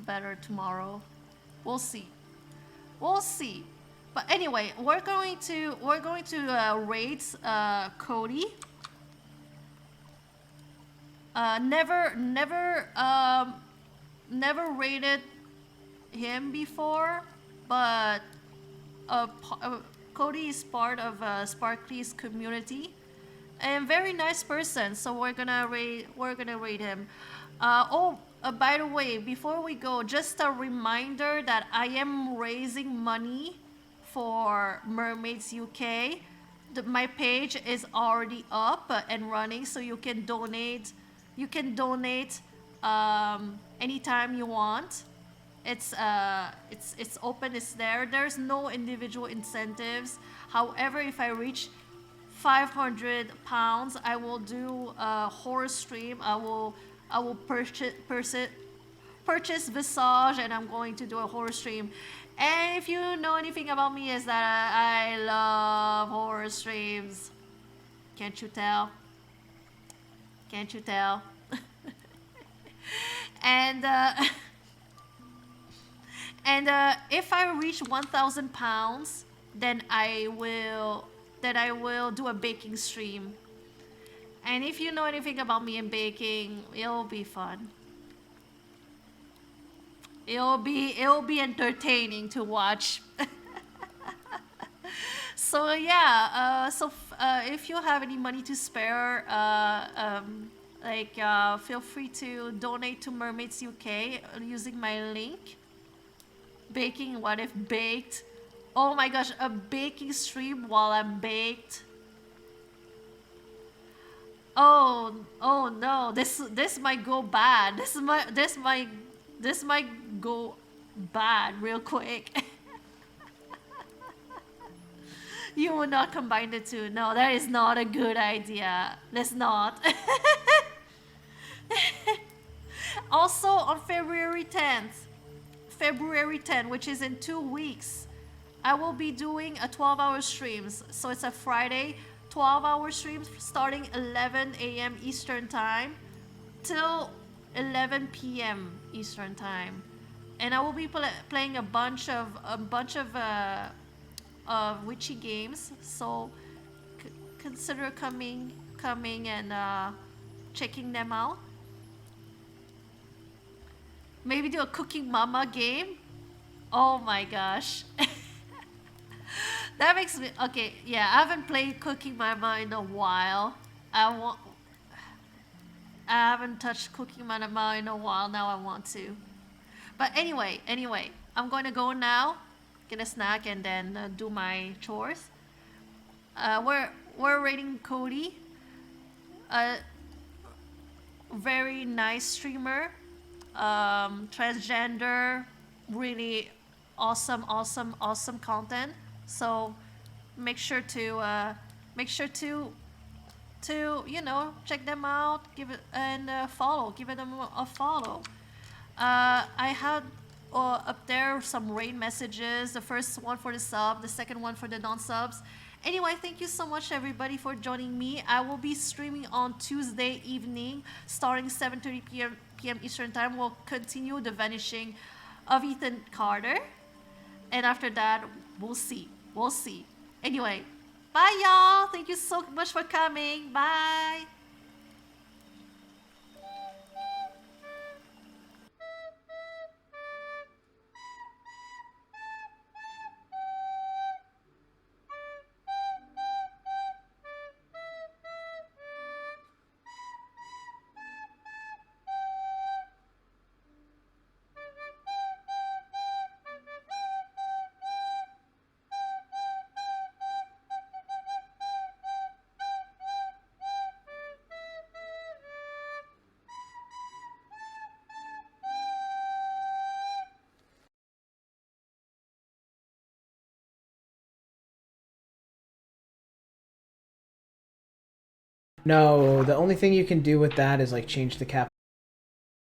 better tomorrow. We'll see. We'll see. But anyway, we're going to raid Cody. Never raided him before, but Cody is part of Sparkly's community, and very nice person. So we're gonna raid him. By the way, before we go, just a reminder that I am raising money for Mermaids UK. My page is already up and running, so you can donate. You can donate anytime you want. It's open. It's there. There's no individual incentives. However, if I reach 500 pounds, I will do a horror stream. I will purchase Visage, and I'm going to do a horror stream. And if you know anything about me, is that I love horror streams. Can't you tell? Can't you tell? And if I reach 1,000 pounds, then I will do a baking stream. And if you know anything about me and baking, it'll be fun. It'll be entertaining to watch. So yeah, if you have any money to spare, feel free to donate to Mermaids UK using my link. Baking, what if baked? Oh my gosh, a baking stream while I'm baked. Oh no, this might go bad. This might go bad real quick. You will not combine the two. No, that is not a good idea. Let's not. Also on February 10th, which is in 2 weeks, I will be doing a 12-hour streams. So it's a Friday 12-hour streams starting 11 a.m. Eastern time till 11 p.m. Eastern time, and I will be playing a bunch of witchy games. So consider coming and checking them out. Maybe do a Cooking Mama game. Oh my gosh. That makes me okay. Yeah, I haven't played Cooking Mama in a while. I haven't touched Cooking Mama in a while. Now I want to. But anyway, I'm going to go now, get a snack, and then do my chores. We're rating Cody. Very nice streamer. Transgender. Really awesome content. So make sure to you know, check them out, give it and give them a follow. I had up there some raid messages. The first one for the sub, the second one for the non-subs. Anyway, thank you so much everybody for joining me. I will be streaming on Tuesday evening, starting 7:30 p.m. Eastern Time. We'll continue the vanishing of Ethan Carter, and after that, we'll see. We'll see. Anyway, bye y'all. Thank you so much for coming. Bye. No, the only thing you can do with that is like change the cap